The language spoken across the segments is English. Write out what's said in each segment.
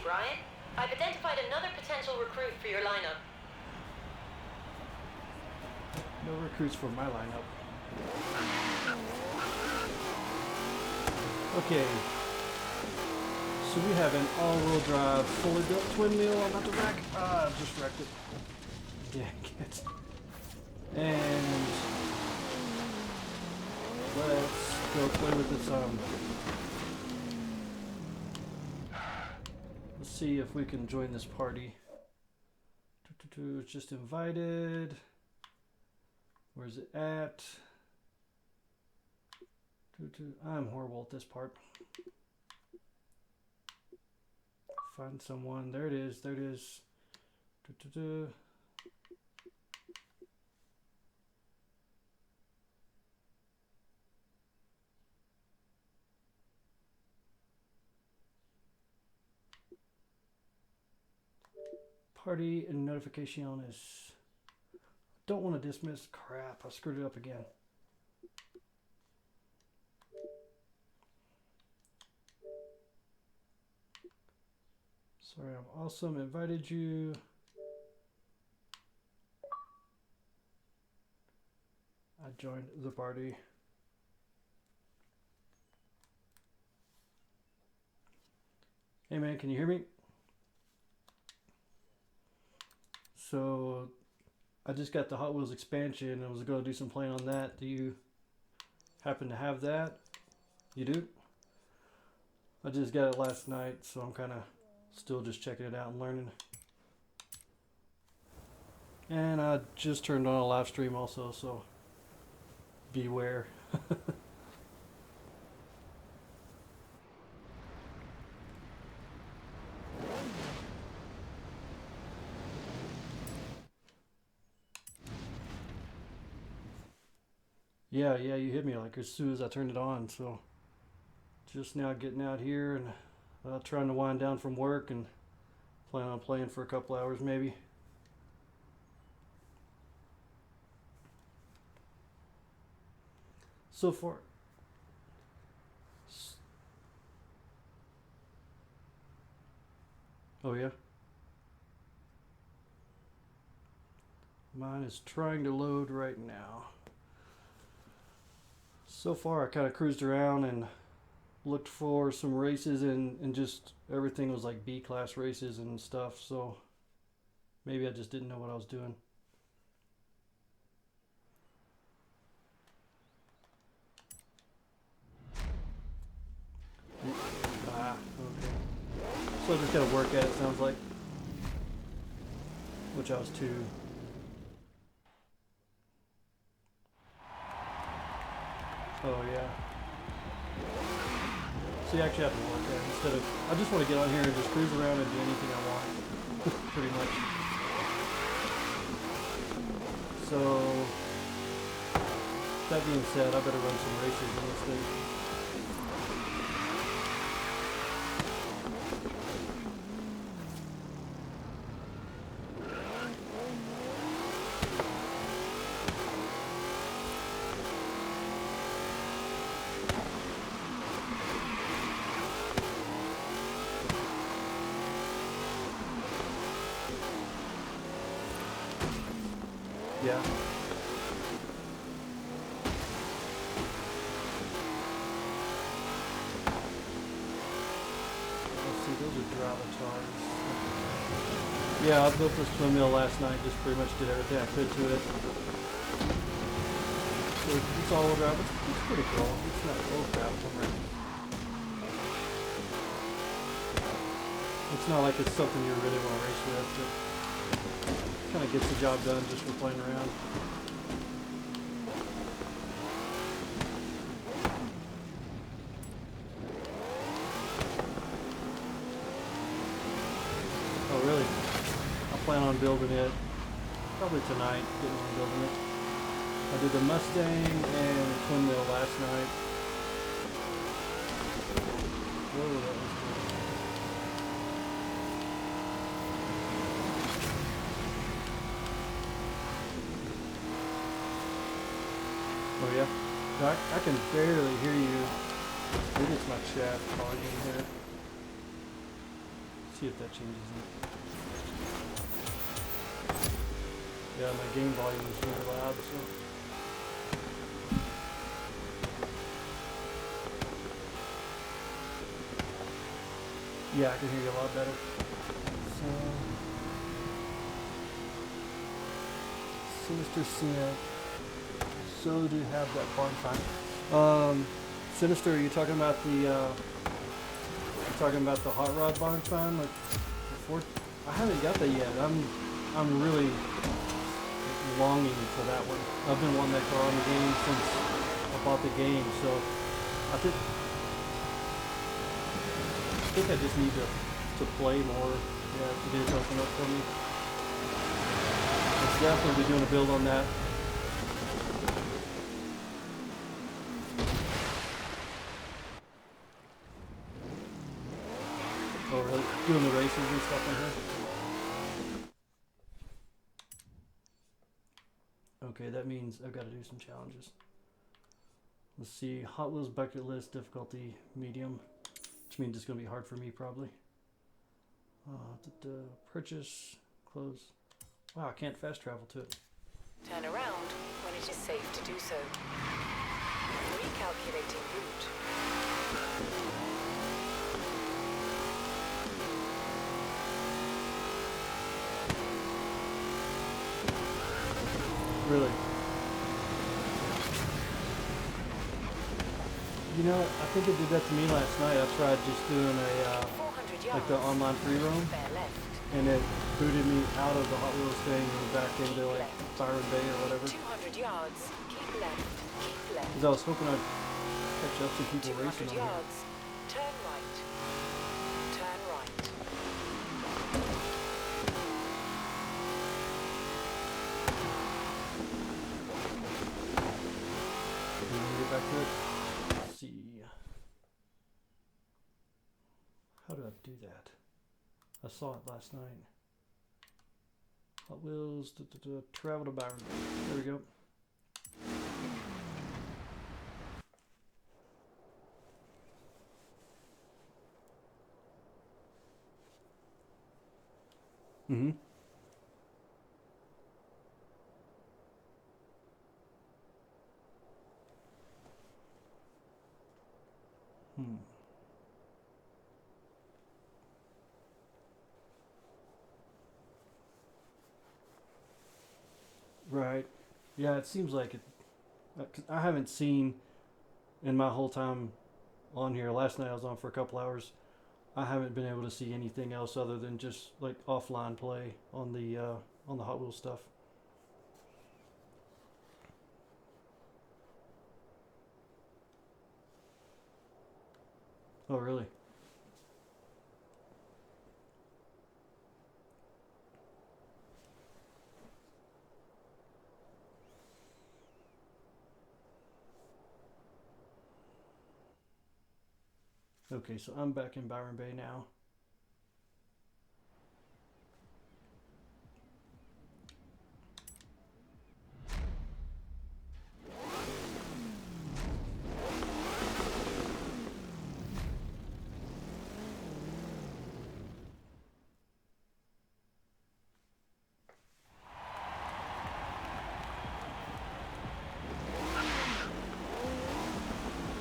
Brian. I've identified another potential recruit for your lineup. No recruits for my lineup. Okay. So we have an all-wheel drive, fully built twin wheel. I'm about to wreck. Ah, I've just wrecked it. Dang it. And let's go play with this. Let's see if we can join this party. It's just invited. Where's it at? I'm horrible at this part. Find someone. There it is. There it is. Party and notification is. Don't want to dismiss. Crap, I screwed it up again. Sorry, I'm awesome. Invited you. I joined the party. Hey man, can you hear me? So I just got the Hot Wheels expansion and I was going to do some playing on that. Do you happen to have that? You do? I just got it last night, so I'm kind of still just checking it out and learning. And I just turned on a live stream also, so beware. Yeah, you hit me like as soon as I turned it on, so just now getting out here and trying to wind down from work and plan on playing for a couple hours maybe. So far. Oh yeah? Mine is trying to load right now. So far I kind of cruised around and looked for some races and just everything was like B-class races and stuff, so maybe I just didn't know what I was doing. Okay. So I just gotta work at it, sounds like. Which I was too. Oh yeah. So you actually have to work at it instead of, I just want to get on here and just cruise around and do anything I want. Pretty much. So, that being said, I better run some races in this thing. Yeah. Let's see, those are Dravatars. Yeah, I built this twin mill last night, just pretty much did everything I could to it. So it's all-wheel drive. It's pretty cool. It's not full Gravatar, right? It's not like it's something you really want to race with, but kind of gets the job done just for playing around. Oh really? I plan on building it probably tonight, getting on building it. I did the Mustang and the twin wheel last night. Whoa, that was cool. Oh yeah? No, I can barely hear you. Maybe it's my chat volume here. See if that changes it. Yeah, my game volume is really loud, so. Yeah, I can hear you a lot better. So, Sinister Sin. So do you have that barn find? Sinister, are you talking about the hot rod barn find? Like before? I haven't got that yet. I'm really longing for that one. I've been wanting that car on the game since I bought the game, so I think I just need to play more, yeah, to get it to open up for me. Let's definitely be doing a build on that. Oh, really? Doing the races and stuff in here? Okay, that means I've got to do some challenges. Let's see, Hot Wheels bucket list difficulty medium, which means it's going to be hard for me probably. Purchase, close. Wow, I can't fast travel to it. Turn around when it is safe to do so. Recalculating route. Really? You know, I think it did that to me last night. I tried just doing like the online free roam, and it booted me out of the Hot Wheels thing and back into like Byron Bay or whatever. 200 yards. Keep left. Keep left. Because I was hoping I'd catch up to people racing 200 on here. yards. Turn right. Turn right. Can we get back to it? Let's see. How do I do that? I saw it last night. Hot Wheels, travel to Byron. There we go. Mm-hmm. Hmm. Right. Yeah, it seems like it. I haven't seen in my whole time on here. Last night I was on for a couple hours. I haven't been able to see anything else other than just like offline play on the Hot Wheels stuff. Oh, really? Okay, so I'm back in Byron Bay now.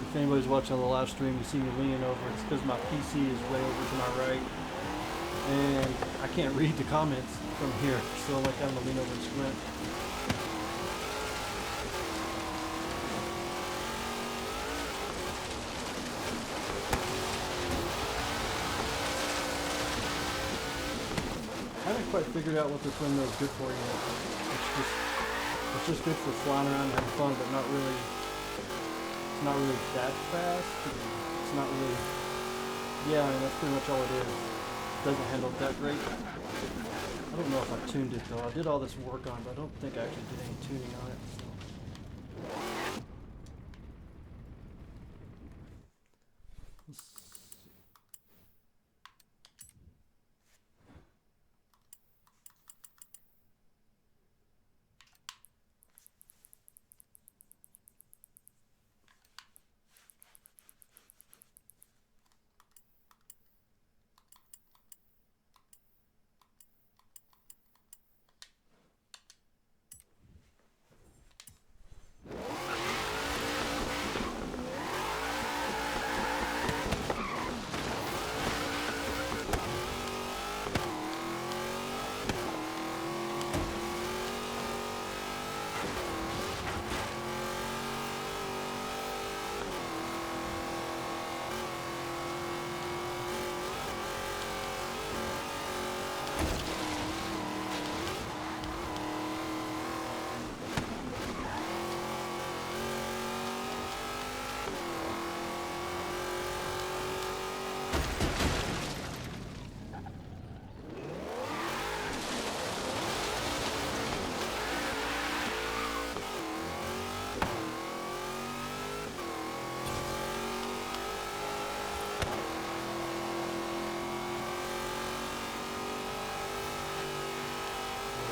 If anybody's watching on the live stream, you see me leaning over. It's because my PC is way over to my right, and I can't read the comments from here, so I'm like having to lean over and squint. I haven't quite figured out what this windmill is good for yet. It's just good for flying around and having fun, but not really. It's not really that fast. It's not really. Yeah, I mean that's pretty much all it is. Doesn't handle it that great. I don't know if I tuned it though. I did all this work on it, but I don't think I actually did any tuning on it. So.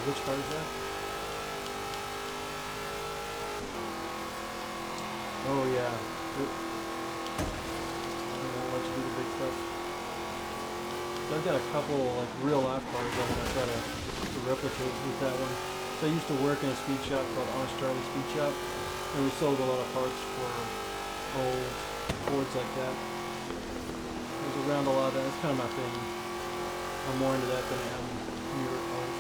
Which car is that? Oh yeah. They won't let you do the big stuff. So I've got a couple like real life cars I want to try to replicate with that one. So I used to work in a speed shop called Honest Charlie Speed Shop, and we sold a lot of parts for old Fords like that. I was around a lot of that. That's kind of my thing. I'm more into that than I am newer cars.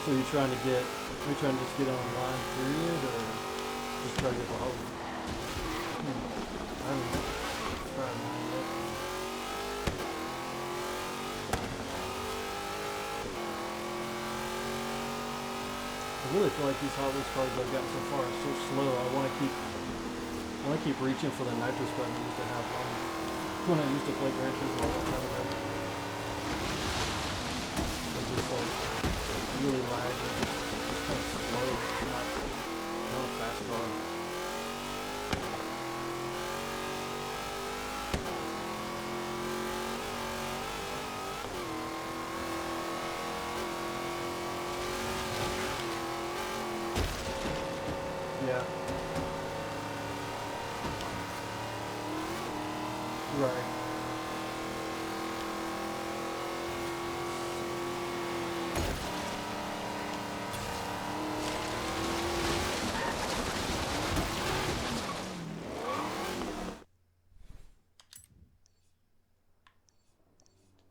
So are you trying to just get online period, or just try to get the whole? I haven't tried mine yet. I really feel like these Hot Wheels cars I've gotten so far are so slow. I want to keep reaching for the nitrous button I used to have on when I used to play Gran Turismo all the time ago. It's just like really laggy, just kind of slow, not a fast car. Yeah. Right.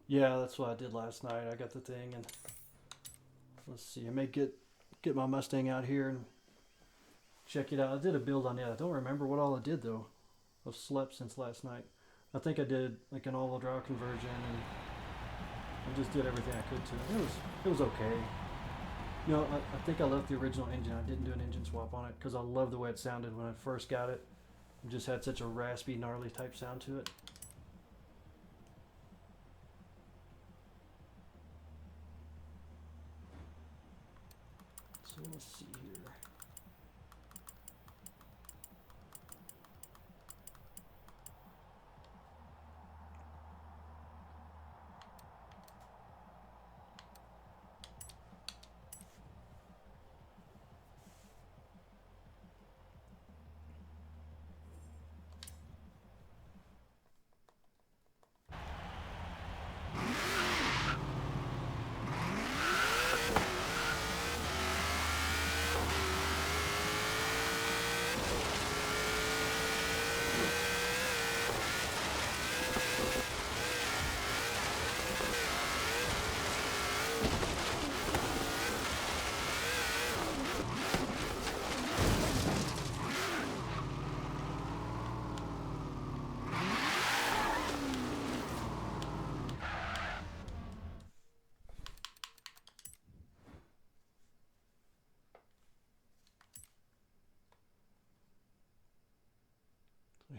Yeah, that's what I did last night. I got the thing, and let's see. I may get my Mustang out here and check it out. I did a build on it. I don't remember what all I did though. I've slept since last night. I think I did like an all-wheel drive conversion, and I just did everything I could to it. It was okay. You know, I think I left the original engine. I didn't do an engine swap on it because I loved the way it sounded when I first got it. It just had such a raspy, gnarly type sound to it. So let's see here.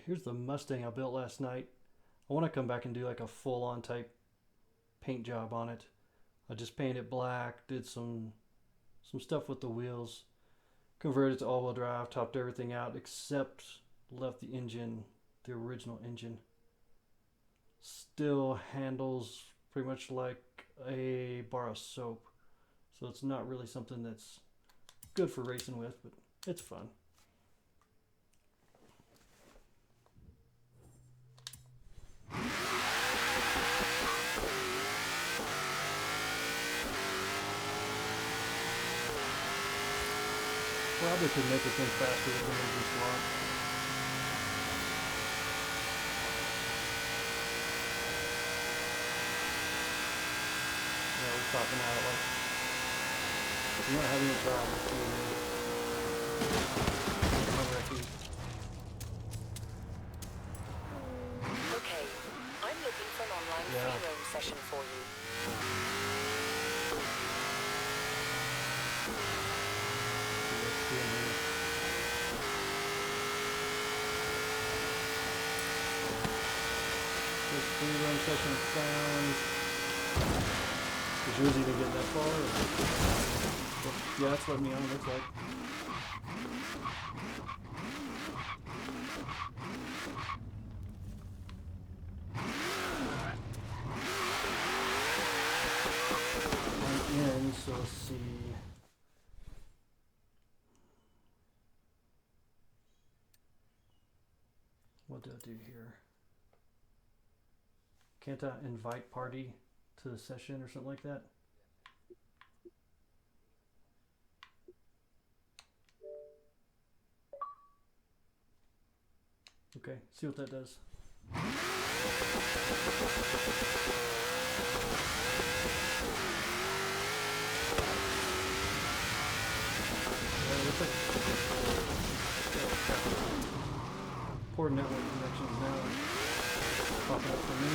Here's the Mustang I built last night. I want to come back and do like a full-on type paint job on it. I just painted it black, did some stuff with the wheels, converted to all-wheel drive, topped everything out except left the engine, the original engine. Still handles pretty much like a bar of soap. So it's not really something that's good for racing with, but it's fun. Probably could make it think faster with an engine swap. Yeah, we're talking out like you don't have any problems Okay, I'm looking for an online free roam session for you. Free run session found. Is yours even getting that far? Or? Yeah, that's letting me on, it looks like. I'm in, so let's see. What do I do here? Can't I invite party to the session or something like that? Okay, see what that does. Looks like poor network connections now popping up for me.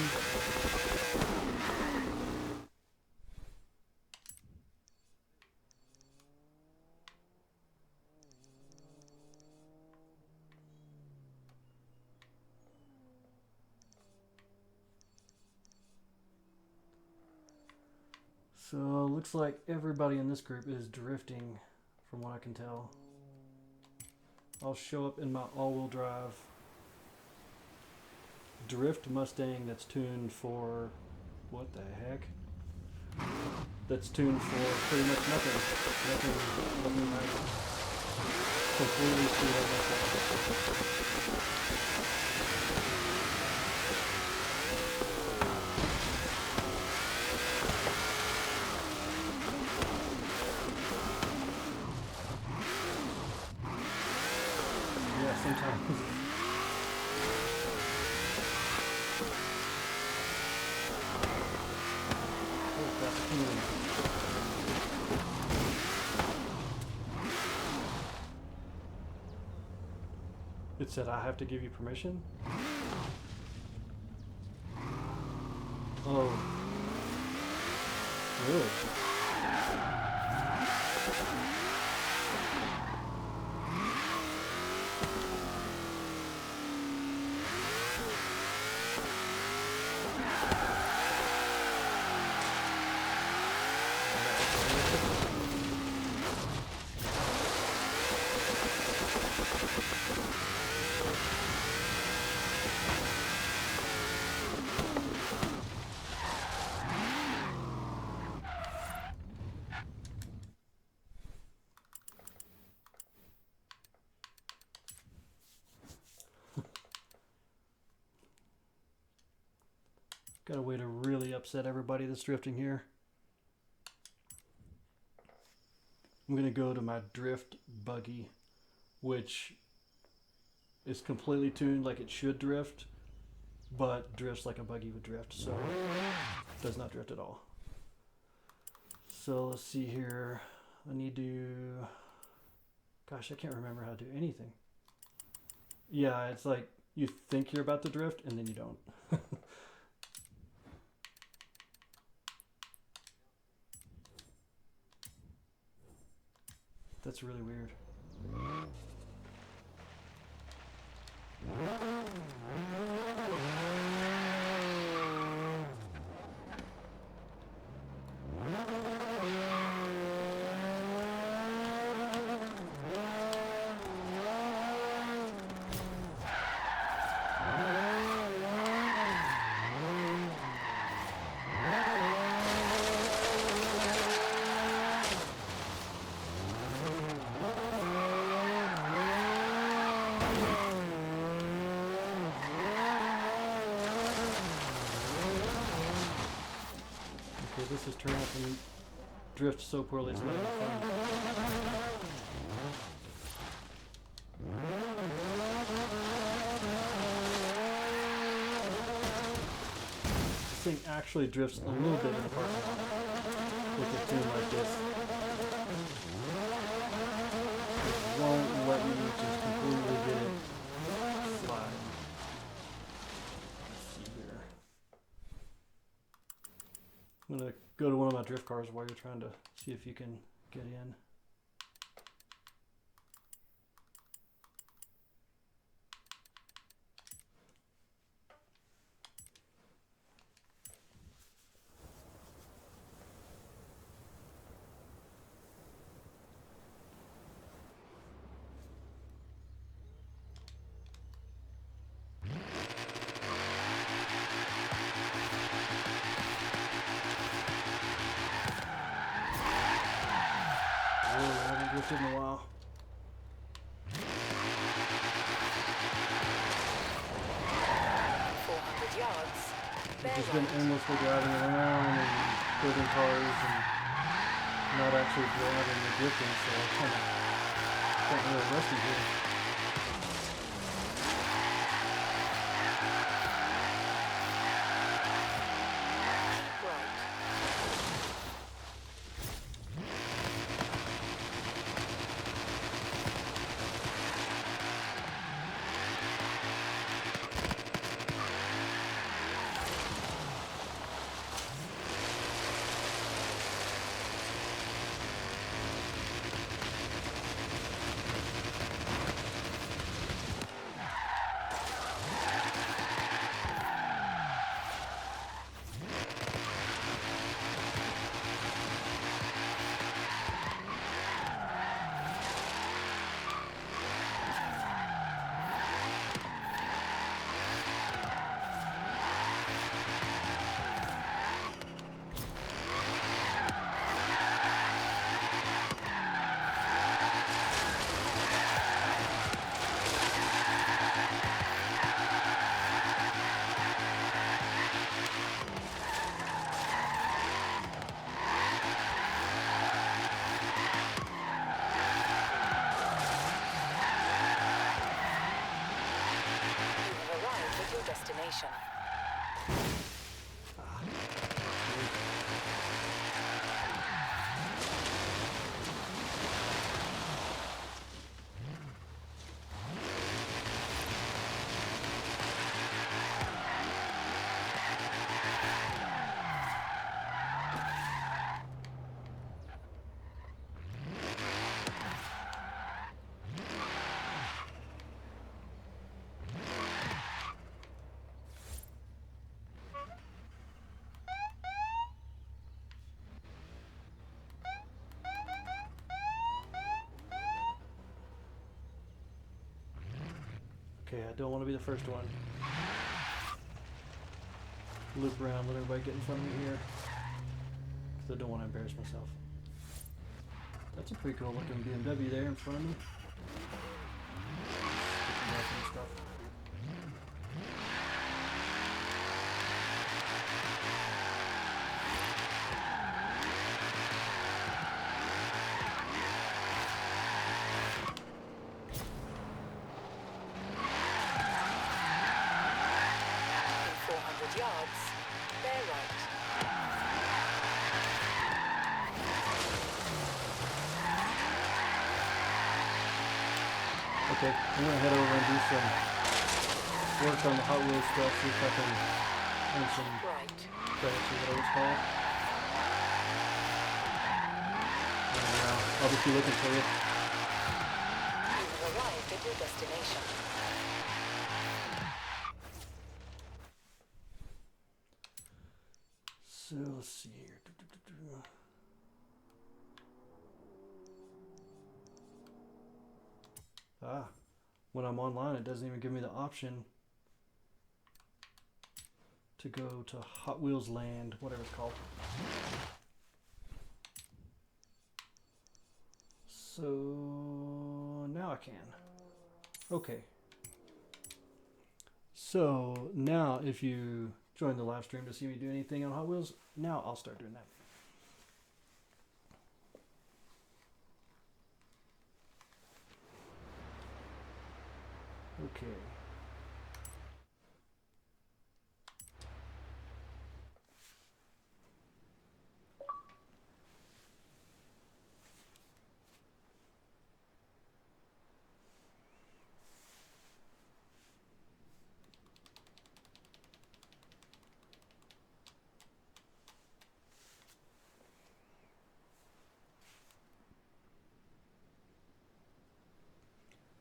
So looks like everybody in this group is drifting from what I can tell. I'll show up in my all-wheel drive drift Mustang that's tuned for what the heck? That's tuned for pretty much nothing. Nothing like completely screwed up myself. Yeah, sometimes. It said I have to give you permission? Oh. Really? Got a way to really upset everybody that's drifting here. I'm going to go to my drift buggy, which is completely tuned like it should drift, but drifts like a buggy would drift, so does not drift at all. So let's see here. I need to... Gosh, I can't remember how to do anything. Yeah, it's like you think you're about to drift and then you don't. That's really weird. This has turned out to drift so poorly it's not even fun. This thing actually drifts a little bit in the parking lot with a tune like this. It won't let me just completely get it slide. Let's see here. I'm gonna go to one of my drift cars while you're trying to see if you can get in. Whoa, I haven't drifted in a while. 400 yards. I've Bear just been right. aimlessly driving around and building cars and not actually driving or drifting, so I kind of got a little rusty here. Right. You have arrived at your destination. Okay, I don't want to be the first one. Loop around, let everybody get in front of me here. Because I don't want to embarrass myself. That's a pretty cool looking BMW there in front of me. Sticking up and stuff. In 400 yards. Bear right. Okay, I'm gonna head over and do some work on the Hot Wheels stuff, see if I can earn some Right. credits or whatever it's called. And, I'll just be looking for you. You have arrived at your destination. So let's see here. Ah, when I'm online, it doesn't even give me the option to go to Hot Wheels Land, whatever it's called. So now I can. Okay. So now if you join the live stream to see me do anything on Hot Wheels, now I'll start doing that. Okay.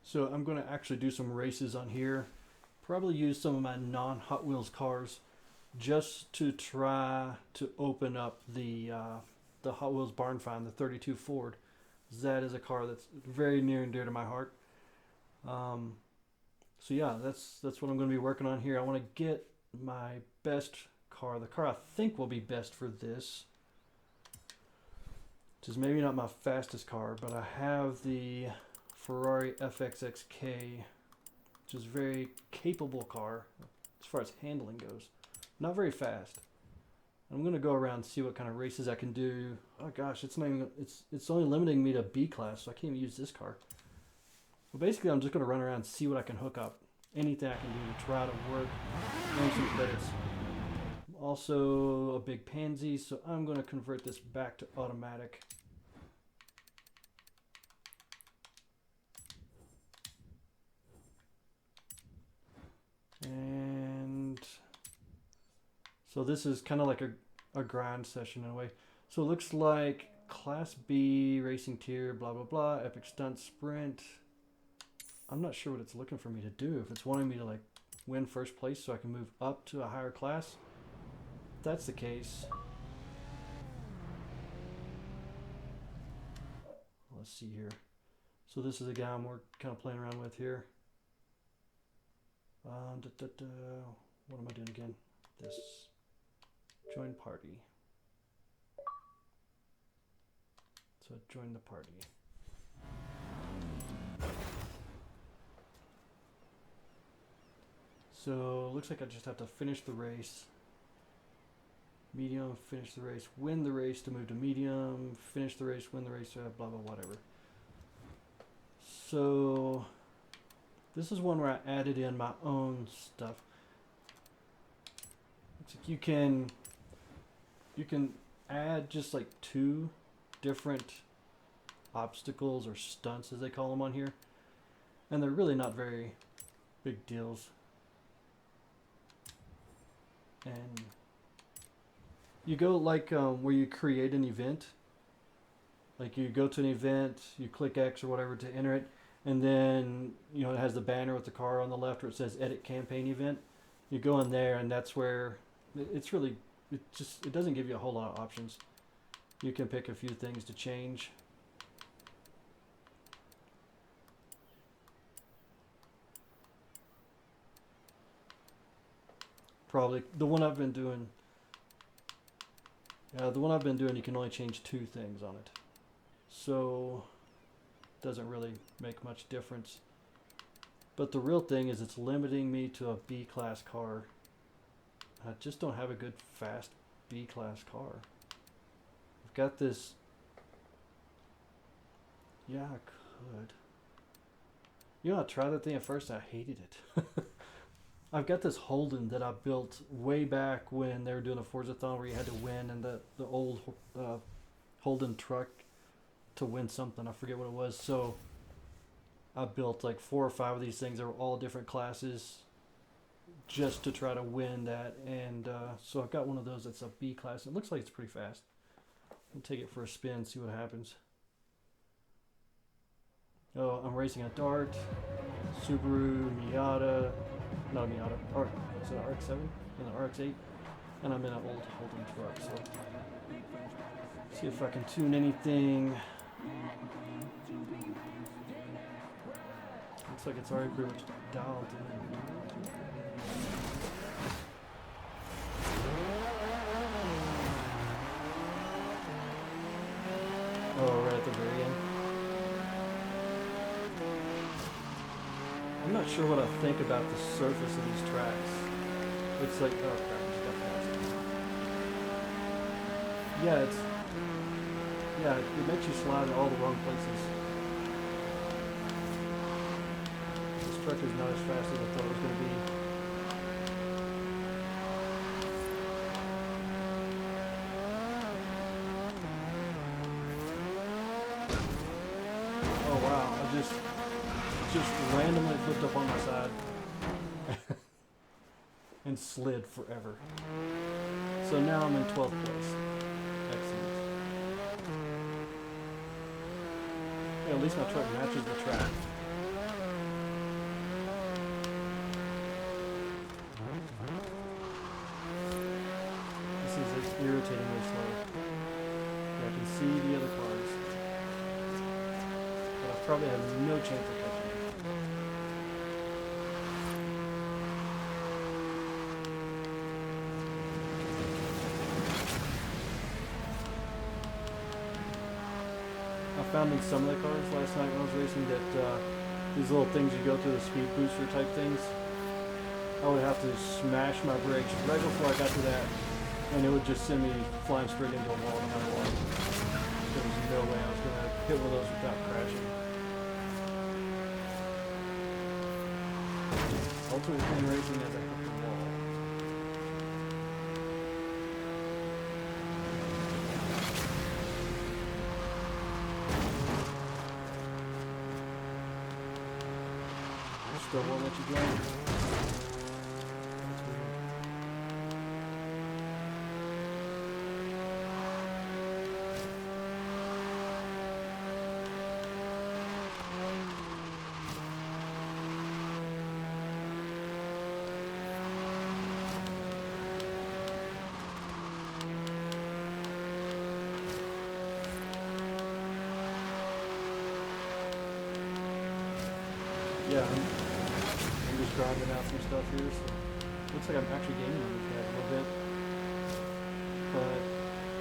So I'm going to actually do some races on here. Probably use some of my non-Hot Wheels cars just to try to open up the Hot Wheels barn find, the 32 Ford. That is a car that's very near and dear to my heart. So yeah, that's what I'm going to be working on here. I want to get my best car, the car I think will be best for this. which is maybe not my fastest car, but I have the Ferrari FXXK, which is a very capable car as far as handling goes. Not very fast. I'm gonna go around and see what kind of races I can do. Oh gosh, it's not even, it's only limiting me to B class, so I can't even use this car. But basically, I'm just gonna run around and see what I can hook up. Anything I can do to try to work, earn some credits. I'm also a big pansy, so I'm gonna convert this back to automatic. And so this is kind of like a grind session in a way. So it looks like Class B, Racing Tier, blah, blah, blah, Epic Stunt Sprint. I'm not sure what it's looking for me to do. If it's wanting me to like win first place so I can move up to a higher class. If that's the case. Let's see here. So this is a guy we're kind of playing around with here. What am I doing again? This. Join party. So join the party. So looks like I just have to finish the race. Medium, finish the race, win the race to move to medium, finish the race, win the race, blah blah whatever. So this is one where I added in my own stuff. Looks like you can add just like 2 different obstacles or stunts as they call them on here, and they're really not very big deals. And you go like where you create an event, like you go to an event, you click X or whatever to enter it, and then you know it has the banner with the car on the left where it says edit campaign event. You go in there, and that's where it's really, it doesn't give you a whole lot of options. You can pick a few things to change. Probably the one I've been doing. You can only change 2 things on it, so doesn't really make much difference. But the real thing is it's limiting me to a B class car. I just don't have a good fast B class car. I've got this. Yeah, I could. You know, I tried that thing at first and I hated it. I've got this Holden that I built way back when they were doing a Forza-thon where you had to win, and the old Holden truck to win something. I forget what it was. So I built like 4 or 5 of these things that were all different classes just to try to win that. And so I've got one of those that's a B class. It looks like it's pretty fast. I'll take it for a spin, see what happens. Oh, I'm racing a Dart, Subaru, Miata, not a Miata, is it an RX-7 and an RX-8, and I'm in an old Holden truck, so see if I can tune anything. Looks like it's already pretty much dialed in. Oh, right at the very end. I'm not sure what I think about the surface of these tracks. It's like, oh crap, I just got past it. Yeah, it makes you slide in all the wrong places. This truck is not as fast as I thought it was going to be. Oh wow, I just randomly flipped up on my side and slid forever. So now I'm in 12th place. Excellent. Yeah, at least my truck matches the track. This is irritatingly slow. Yeah, I can see the other cars. But I probably have no chance of catching it. I found in some of the cars last night when I was racing that these little things you go through, the speed booster type things, I would have to smash my brakes right before I got to that, and it would just send me flying straight into a wall no matter what. There was no way I was going to hit one of those without crashing. Ultimate Clean Racing as I hit the wall. Still won't let you join. That's weird. Yeah, I'm just grinding out some stuff here, so looks like I'm actually gaining on these guys a little bit. But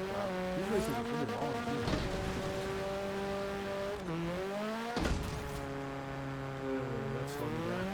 wow, these races are pretty long too. That slowed me down.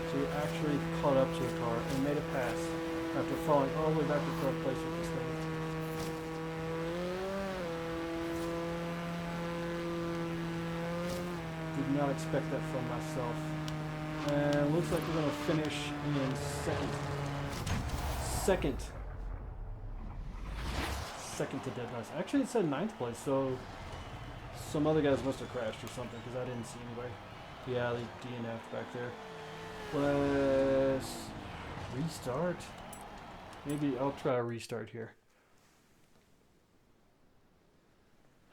So we actually caught up to a car and made a pass after falling all the way back to third place with this thing. Did not expect that from myself. And looks like we're going to finish in second. Second to dead last. Actually, it said ninth place, so some other guys must have crashed or something because I didn't see anybody. Yeah, they DNF'd back there. Let's restart. Maybe I'll try a restart here.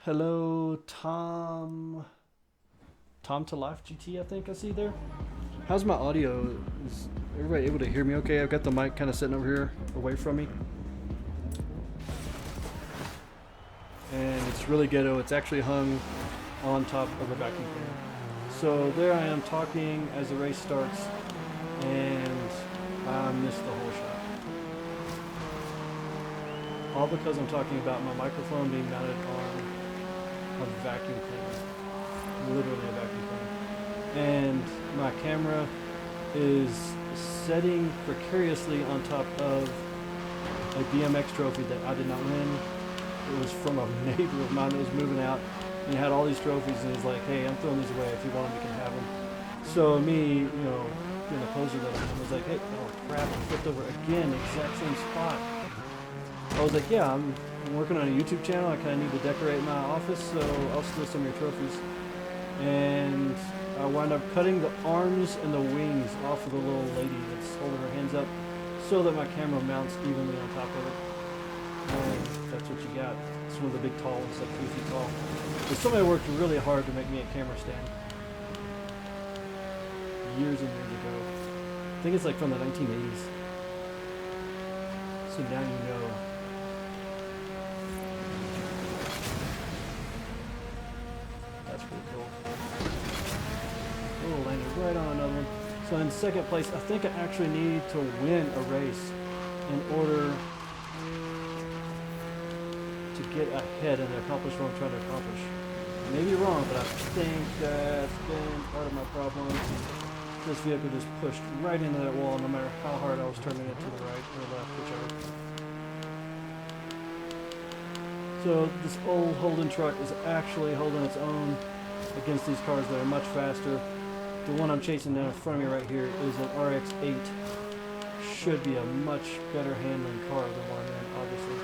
Hello, Tom to Life GT, I think I see there. How's my audio? Is everybody able to hear me okay? I've got the mic kind of sitting over here away from me. And it's really ghetto. It's actually hung on top of a vacuum cleaner. So there I am talking as the race starts, and I missed the whole shot. All because I'm talking about my microphone being mounted on a vacuum cleaner. Literally a vacuum cleaner. And my camera is setting precariously on top of a BMX trophy that I did not win. It was from a neighbor of mine that was moving out. And he had all these trophies, and he's like, hey, I'm throwing these away. If you want them, you can have them. So me, you know, being a poser that I was like, hey, oh crap, I flipped over again, exact same spot. I was like, yeah, I'm working on a YouTube channel. I kind of need to decorate my office, so I'll steal some of your trophies. And I wound up cutting the arms and the wings off of the little lady that's holding her hands up so that my camera mounts evenly on top of it. And that's what you got. It's one of the big tall ones, like 3 feet tall. But somebody worked really hard to make me a camera stand. Years and years ago. I think it's like from the 1980s. So now you know. That's pretty cool. Oh, landed right on another one. So in second place, I think I actually need to win a race in order to get ahead and accomplish what I'm trying to accomplish. I may be wrong, but I think that's been part of my problem. This vehicle just pushed right into that wall no matter how hard I was turning it to the right or left, whichever. So this old Holden truck is actually holding its own against these cars that are much faster. The one I'm chasing down in front of me right here is an RX-8. Should be a much better handling car than one I'm in, obviously.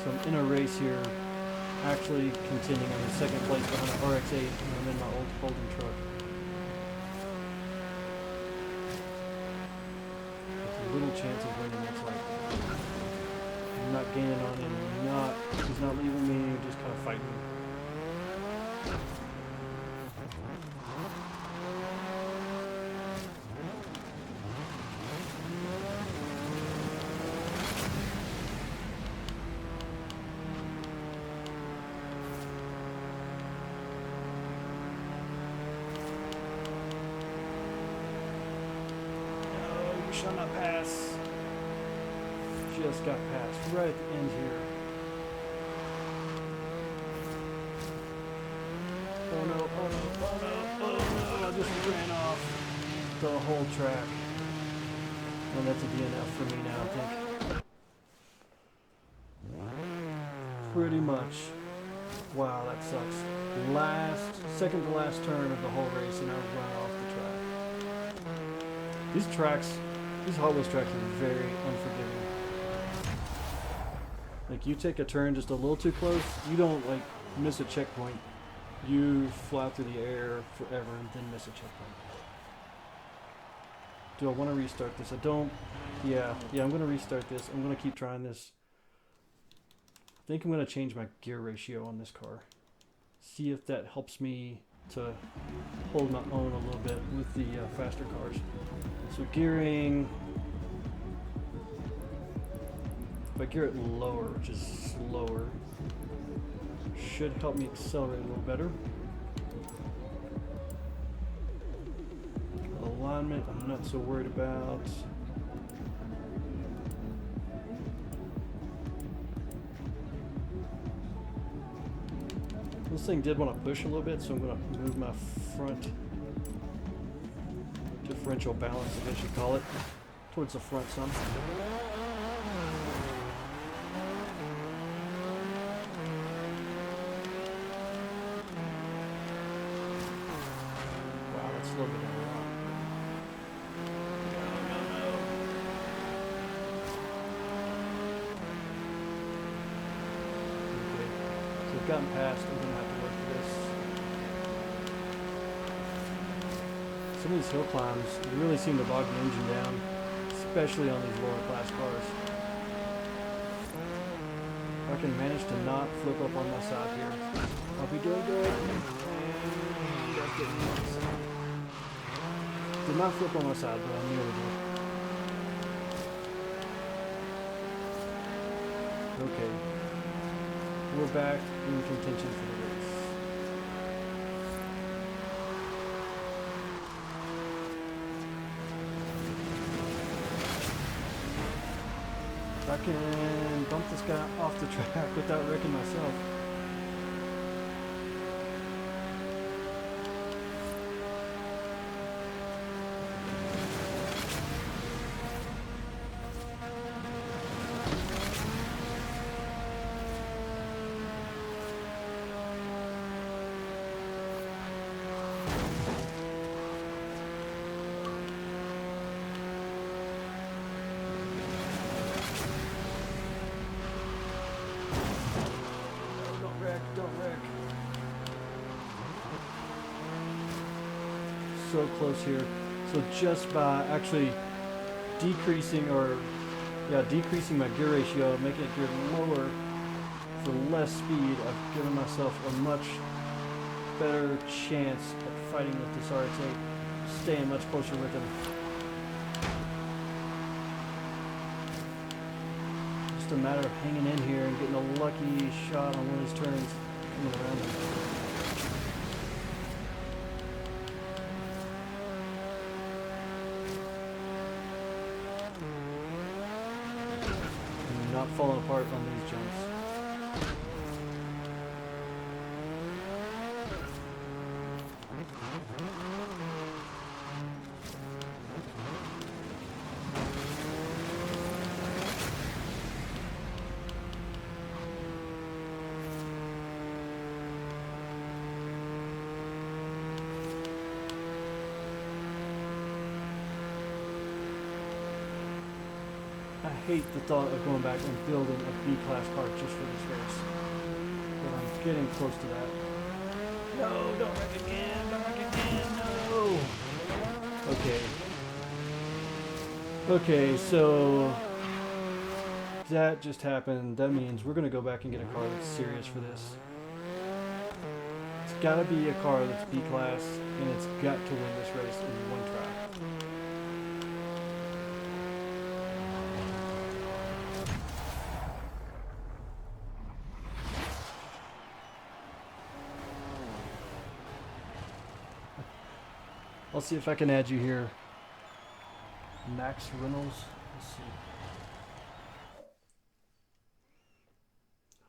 So I'm in a race here, actually continuing. I'm in second place behind an RX-8, and I'm in my old Holden truck. With a little chance of winning, looks like. I'm not gaining on him. He's not leaving me. Just kind of fighting me. on that pass. Just got passed right at the end here. Oh no, oh no, oh no, oh no, I just ran off the whole track. And that's a DNF for me now, I think. Pretty much. Wow, that sucks. Second to last turn of the whole race, and I run off the track. These Hot Wheels tracks are very unforgiving. Like, you take a turn just a little too close, you don't, like, miss a checkpoint. You fly through the air forever and then miss a checkpoint. Do I want to restart this? I don't. Yeah, I'm going to restart this. I'm going to keep trying this. I think I'm going to change my gear ratio on this car. See if that helps me to hold my own a little bit with the faster cars. So gearing, if I gear it lower, which is slower, should help me accelerate a little better. Alignment, I'm not so worried about. This thing did want to push a little bit, so I'm going to move my front differential balance, I guess you call it, towards the front some. Wow, that's a little bit of a lot. No. Okay, so I've gotten past, I'm going to have to work for this. Some of these hill climbs really seem to bog the engine down, especially on these lower class cars. If I can manage to not flip up on my side here, I'll be doing good. Did not flip on my side, but I nearly did. Okay. We're back in contention for the race. I can bump this guy off the track without wrecking myself. Don't wreck. So close here. So just by actually decreasing my gear ratio, making it geared lower for less speed, I've given myself a much better chance at fighting with this RX-8, staying much closer with him. Just a matter of hanging in here and getting a lucky shot on one of these turns coming around him. And not falling apart on these jumps. I hate the thought of going back and building a B-class car just for this race. But I'm getting close to that. No, don't wreck again, no! Okay, so that just happened. That means we're gonna go back and get a car that's serious for this. It's gotta be a car that's B-class, and it's got to win this race in one try. I'll see if I can add you here. Max Reynolds. Let's see.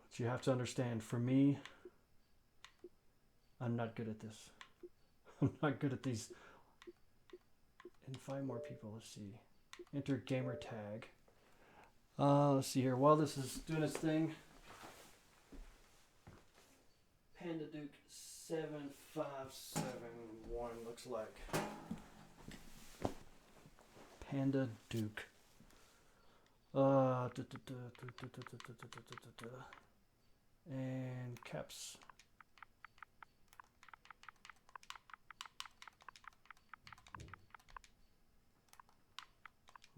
But you have to understand, for me, I'm not good at this. I'm not good at these. And 5 more people. Let's see. Enter gamer tag. Let's see here. While this is doing its thing, Panda Duke 7571 looks like. Panda Duke. And caps.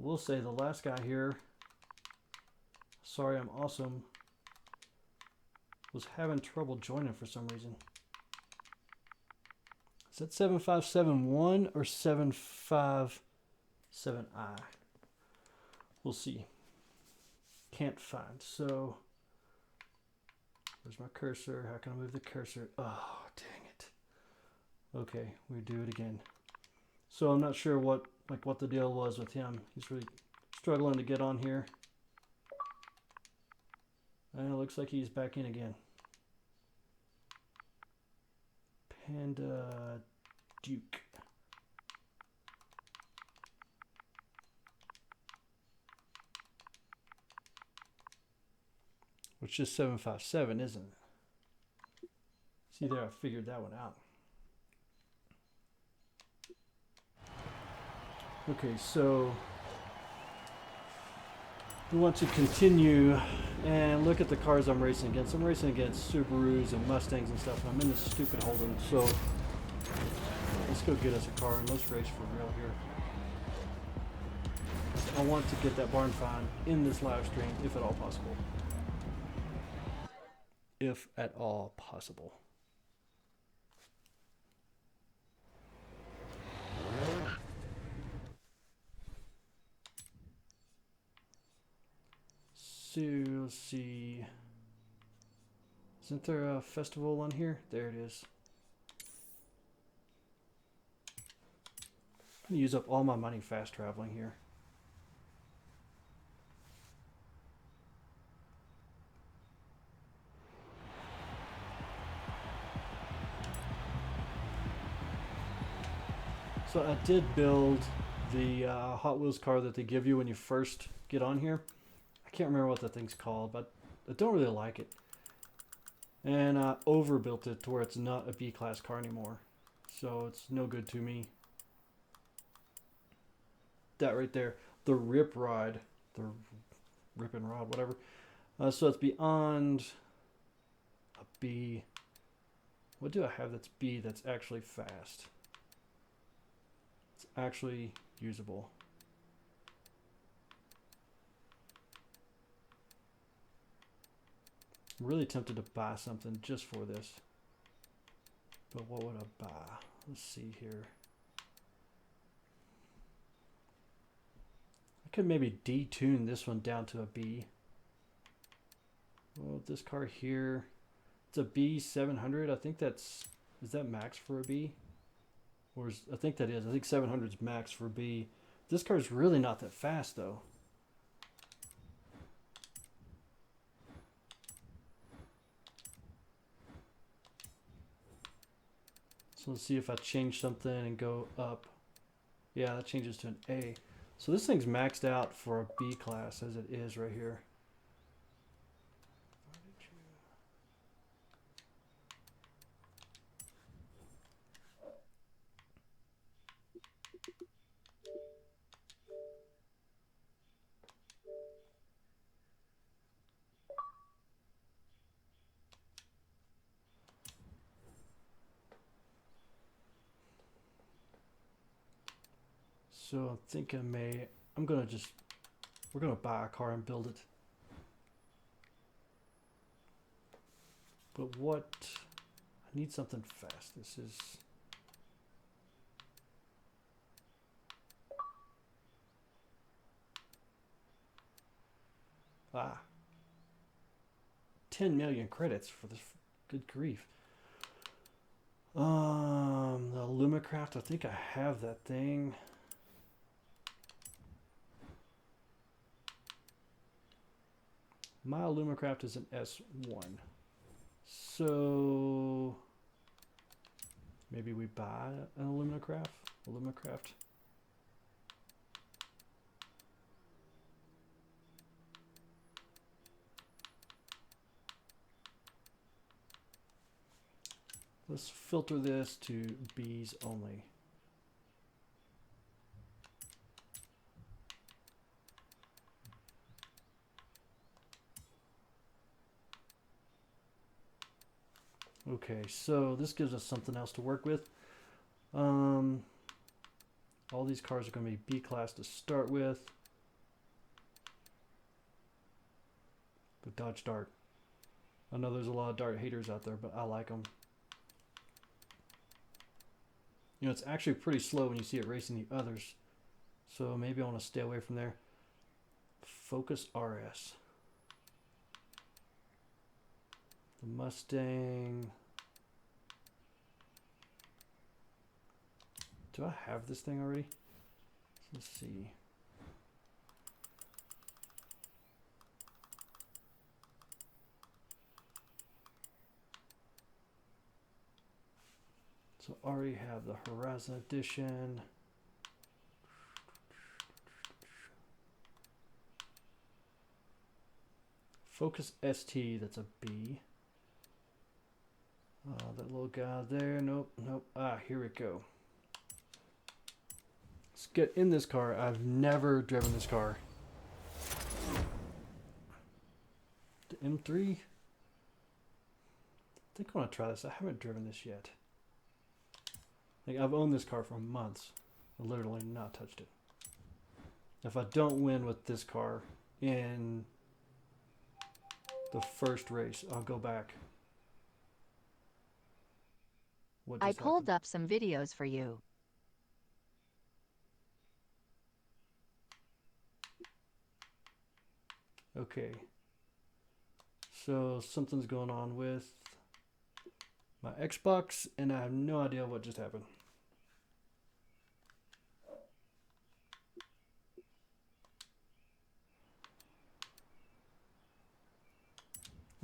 We'll say the last guy here, sorry I'm awesome, was having trouble joining for some reason. Is that 7571 or 757I? We'll see. Can't find. So, where's my cursor? How can I move the cursor? Oh, dang it. Okay, we do it again. So I'm not sure what the deal was with him. He's really struggling to get on here. And it looks like he's back in again. Panda Duke. Which is 757, isn't it? See there, I figured that one out. Okay, so we want to continue and look at the cars I'm racing against. I'm racing against Subarus and Mustangs and stuff, and I'm in this stupid Holden, so let's go get us a car and let's race for real here. I want to get that barn find in this live stream, if at all possible. If at all possible. So, let's see. Isn't there a festival on here? There it is. I'm gonna use up all my money fast traveling here. So I did build the Hot Wheels car that they give you when you first get on here. I can't remember what the thing's called, but I don't really like it. And I overbuilt it to where it's not a B-class car anymore. So it's no good to me. That right there, the Rip Ride, the Rip and Rod, whatever. So it's beyond a B. What do I have that's B that's actually fast? It's actually usable. I'm really tempted to buy something just for this. But what would I buy? Let's see here. I could maybe detune this one down to a B. Well, this car here, it's a B700. I think that's, is that max for a B? Or is, I think that is. I think 700 is max for B. This car is really not that fast though. So let's see if I change something and go up. Yeah, that changes to an A. So this thing's maxed out for a B class as it is right here. So I think I'm gonna just, we're gonna buy a car and build it. But what, I need something fast. This is, ah, 10 million credits for this, good grief. The Lumacraft, I think I have that thing. My Alumacraft is an S1. So maybe we buy an Alumacraft. Let's filter this to Bs only. Okay, so this gives us something else to work with. All these cars are going to be B class to start with. The Dodge Dart. I know there's a lot of Dart haters out there, but I like them. You know, it's actually pretty slow when you see it racing the others. So maybe I want to stay away from there. Focus RS. The Mustang. Do I have this thing already? Let's see. So I already have the Horizon Edition. Focus ST, that's a B. That little guy there, nope. Ah, here we go. Let's get in this car. I've never driven this car. The M3. I think I want to try this. I haven't driven this yet. Like, I've owned this car for months. I literally not touched it. If I don't win with this car in the first race, I'll go back. What I just pulled happened? up some videos for you. Okay. So something's going on with my Xbox, and I have no idea what just happened.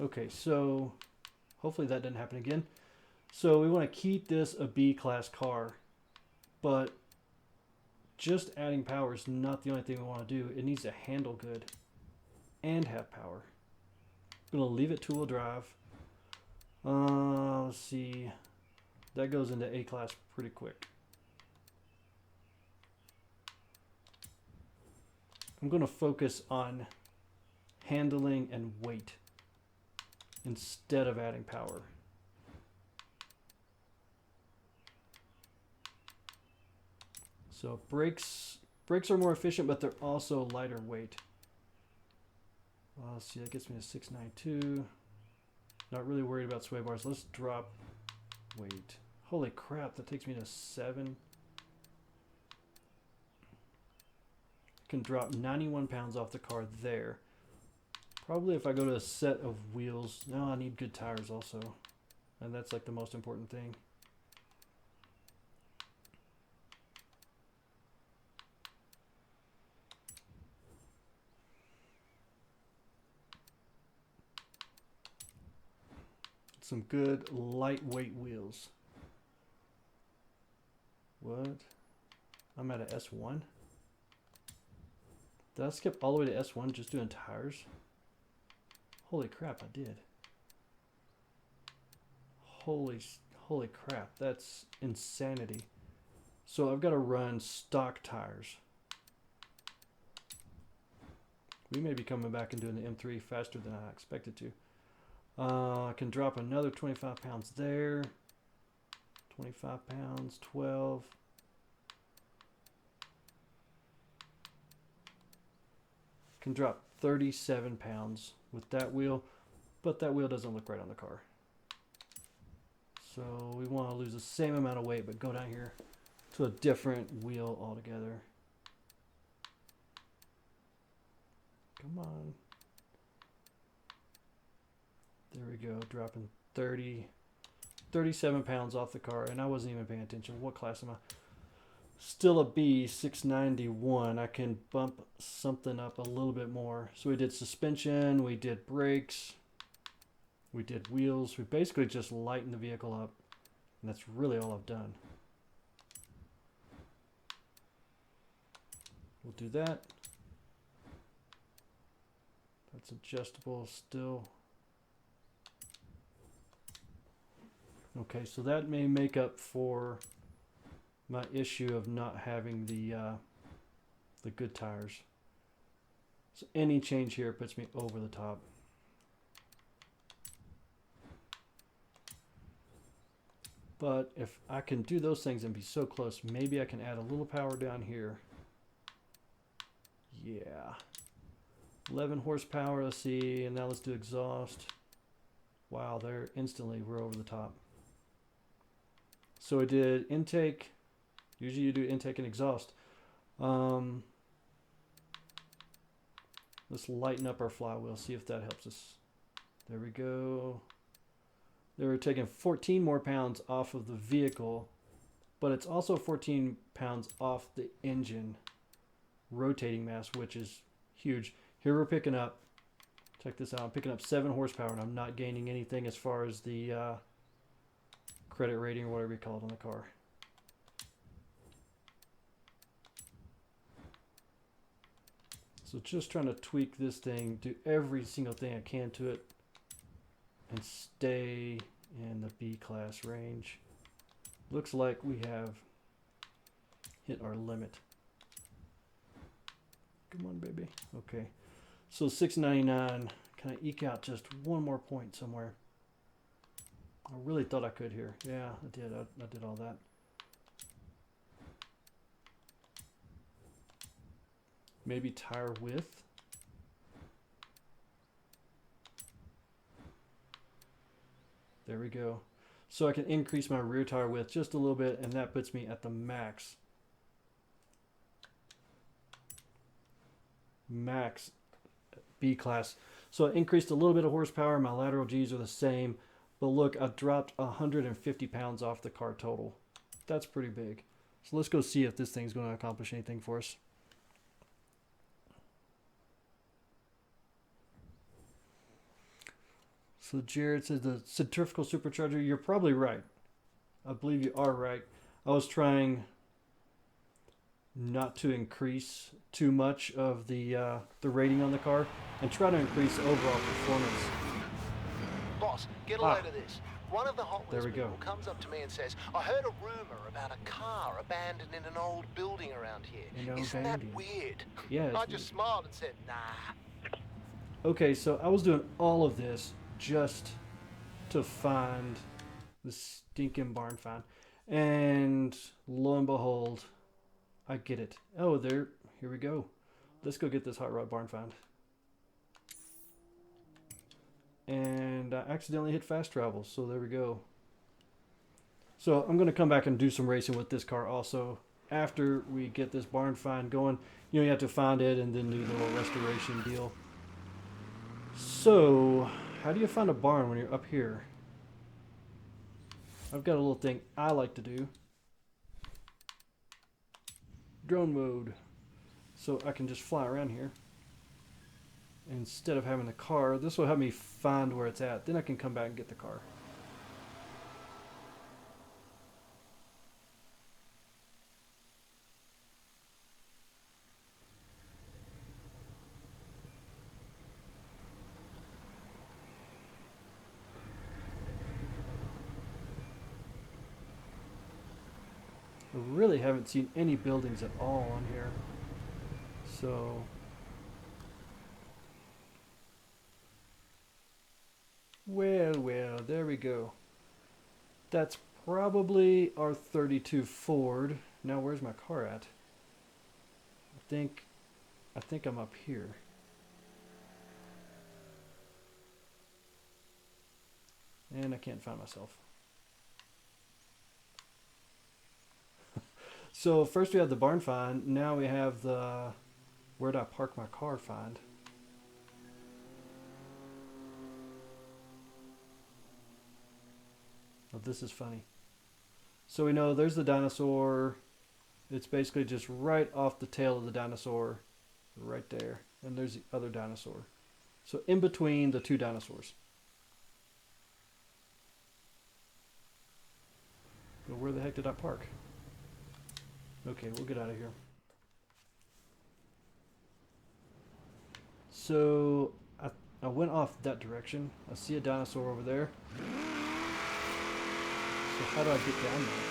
Okay, so hopefully that didn't happen again. So we want to keep this a B class car, but just adding power is not the only thing we want to do. It needs to handle good and have power. I'm going to leave it two-wheel drive. Let's see. That goes into A class pretty quick. I'm going to focus on handling and weight instead of adding power. So brakes are more efficient, but they're also lighter weight. Let's see, that gets me to 692. Not really worried about sway bars. Let's drop weight. Holy crap, that takes me to 7. Can drop 91 pounds off the car there. Probably if I go to a set of wheels. No, I need good tires also. And that's like the most important thing. Some good lightweight wheels. What? I'm at a S1? Did I skip all the way to S1 just doing tires? Holy crap, I did. Holy crap, that's insanity. So I've got to run stock tires. We may be coming back and doing the M3 faster than I expected to. I can drop another 25 pounds there. 25 pounds, 12. Can drop 37 pounds with that wheel, but that wheel doesn't look right on the car. So we want to lose the same amount of weight, but go down here to a different wheel altogether. Come on. There we go, dropping 37 pounds off the car, and I wasn't even paying attention. What class am I? Still a B, 691. I can bump something up a little bit more. So we did suspension, we did brakes, we did wheels. We basically just lightened the vehicle up. And that's really all I've done. We'll do that. That's adjustable still. Okay, so that may make up for my issue of not having the good tires. So any change here puts me over the top. But if I can do those things and be so close, maybe I can add a little power down here. Yeah. 11 horsepower, let's see, and now let's do exhaust. Wow, there instantly we're over the top. So I did intake. Usually you do intake and exhaust. Let's lighten up our flywheel, see if that helps us. There we go. They were taking 14 more pounds off of the vehicle, but it's also 14 pounds off the engine rotating mass, which is huge. Here we're picking up, check this out, I'm picking up 7 horsepower and I'm not gaining anything as far as the credit rating or whatever you call it on the car. So just trying to tweak this thing, do every single thing I can to it, and stay in the B class range. Looks like we have hit our limit. Come on, baby. Okay. So 699. Can I eke out just one more point somewhere? I really thought I could here. Yeah, I did. I did all that. Maybe tire width. There we go. So I can increase my rear tire width just a little bit, and that puts me at the max. Max B class. So I increased a little bit of horsepower. My lateral G's are the same. But look, I dropped 150 pounds off the car total. That's pretty big. So let's go see if this thing's going to accomplish anything for us. So Jared says the centrifugal supercharger. You're probably right. I believe you are right. I was trying not to increase too much of the rating on the car and try to increase overall performance. Boss, get a load of this. One of the Hotwheels people comes up to me and says, I heard a rumor about a car abandoned in an old building around here. Isn't that weird? Yeah. I just smiled and said, nah. Okay, so I was doing all of this just to find the stinking barn find. And lo and behold, I get it. Oh, here we go. Let's go get this hot rod barn find. And I accidentally hit fast travel, so there we go. So I'm going to come back and do some racing with this car also. After we get this barn find going, you have to find it and then do the little restoration deal. So, how do you find a barn when you're up here? I've got a little thing I like to do. Drone mode. So I can just fly around here. Instead of having the car, this will help me find where it's at. Then I can come back and get the car. I really haven't seen any buildings at all on here. So well, there we go. That's probably our 32 Ford. Now where's my car at? I think I'm up here. And I can't find myself. So first we have the barn find. Now we have the where'd I park my car find. Oh, this is funny. So we know there's the dinosaur. It's basically just right off the tail of the dinosaur, right there. And there's the other dinosaur. So in between the two dinosaurs. But where the heck did I park? Okay, we'll get out of here. So I went off that direction. I see a dinosaur over there. So how do I get down there?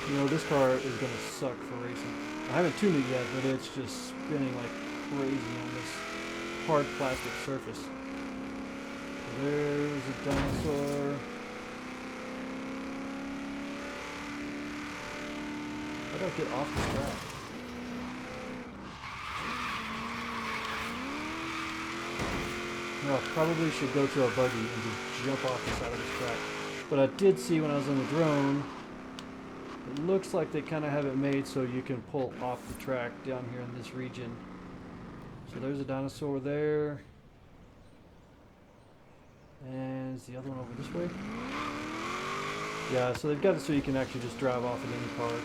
You know, this car is going to suck for racing. I haven't tuned it yet, but it's just spinning like crazy on this hard plastic surface. There's a dinosaur. How do I get off this track? No, I probably should go to a buggy and just jump off the side of this track. But I did see when I was on the drone, it looks like they kind of have it made so you can pull off the track down here in this region. So there's a dinosaur there. And is the other one over this way? Yeah, so they've got it so you can actually just drive off in any part.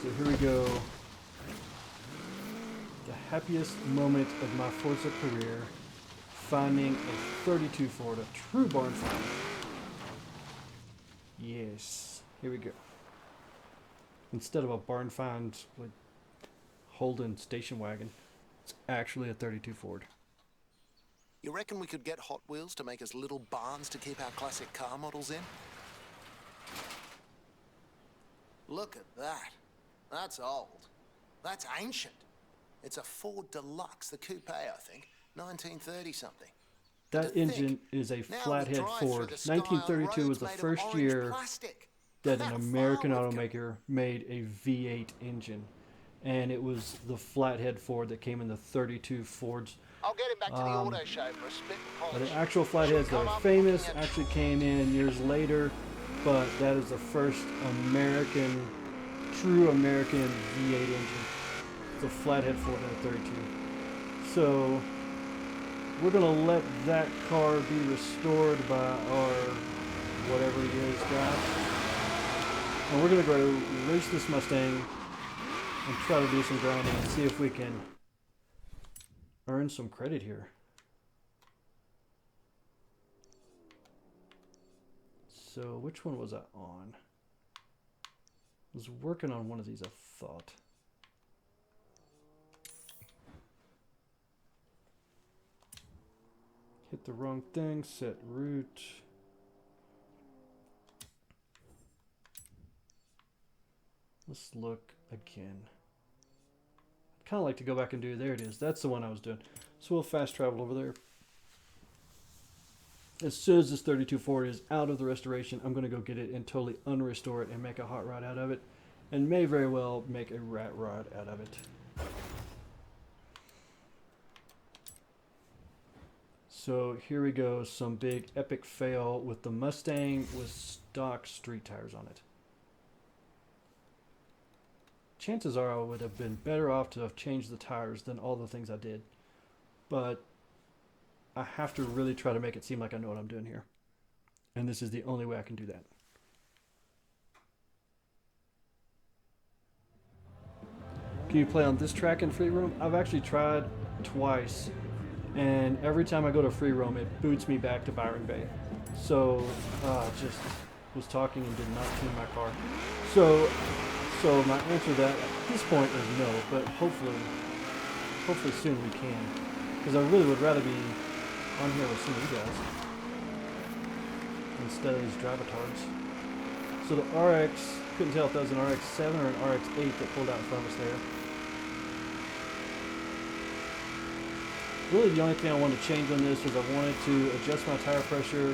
So here we go. The happiest moment of my Forza career, finding a 32 Ford, a true barn find. Yes, here we go. Instead of a barn find with Holden station wagon, it's actually a 32 Ford. You reckon we could get Hot Wheels to make us little barns to keep our classic car models in? Look at that. That's old. That's ancient. It's a Ford Deluxe, the coupe, I think. 1930 something. That engine is a flathead Ford. 1932 was the first year that an American automaker made a V8 engine. And it was the flathead Ford that came in the 32 Fords. I'll get him back to the auto show for a spit and polish. The actual flatheads that are famous actually came in years later, but that is the first American, true American V8 engine. It's a flathead Ford in a 32. So we're going to let that car be restored by our whatever it is guy. And we're going to go race this Mustang and try to do some grinding and see if we can earn some credit here. So which one was I on? I was working on one of these, I thought. Hit the wrong thing, set route. Let's look again. I'd kind of like to go back and do, there it is. That's the one I was doing. So we'll fast travel over there. As soon as this 32 Ford is out of the restoration, I'm going to go get it and totally unrestore it and make a hot rod out of it. And may very well make a rat rod out of it. So here we go, some big epic fail with the Mustang with stock street tires on it. Chances are I would have been better off to have changed the tires than all the things I did. But I have to really try to make it seem like I know what I'm doing here. And this is the only way I can do that. Can you play on this track in free roam? I've actually tried twice. And every time I go to free roam, it boots me back to Byron Bay. So, just was talking and did not tune my car. So my answer to that at this point is no, but hopefully soon we can. Because I really would rather be on here with some of you guys instead of these drive-a-tards. So the RX, couldn't tell if that was an RX-7 or an RX-8 that pulled out in front of us there. Really the only thing I wanted to change on this was I wanted to adjust my tire pressure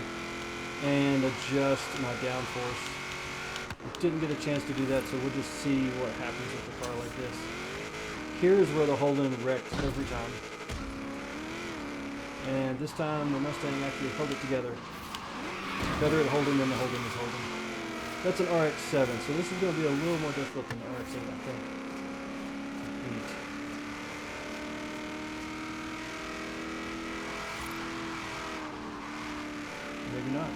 and adjust my downforce. Didn't get a chance to do that, so we'll just see what happens with a car like this. Here's where the Holden wrecked every time. And this time the Mustang actually held it together. Better at holding than the Holden is holding. That's an RX-7, so this is going to be a little more difficult than the RX-8, I think. maybe not.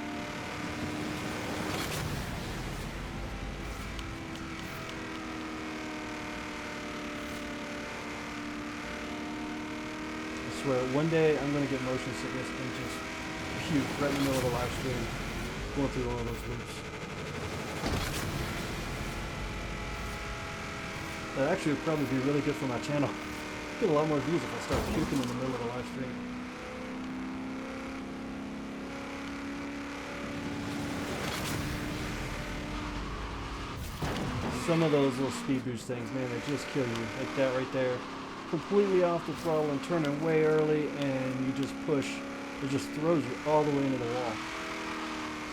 I swear, one day I'm going to get motion sickness and just puke right in the middle of the live stream, going through all of those loops. That actually would probably be really good for my channel. Get a lot more views if I start puking in the middle of the live stream. Some of those little speed boost things, man, they just kill you. Like that right there. Completely off the throttle and turning way early, and you just push. It just throws you all the way into the wall.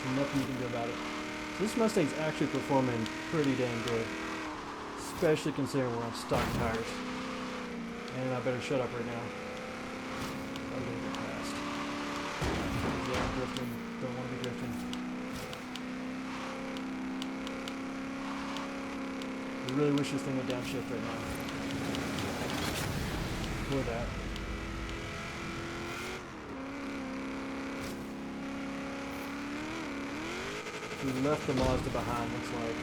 So nothing you can do about it. So this Mustang's actually performing pretty dang good. Especially considering we're on stock tires. And I better shut up right now. I'm gonna get past. Yeah, I'm drifting. Don't want to be drifting. I really wish this thing would downshift right now. For that. We left the Mazda behind, looks like.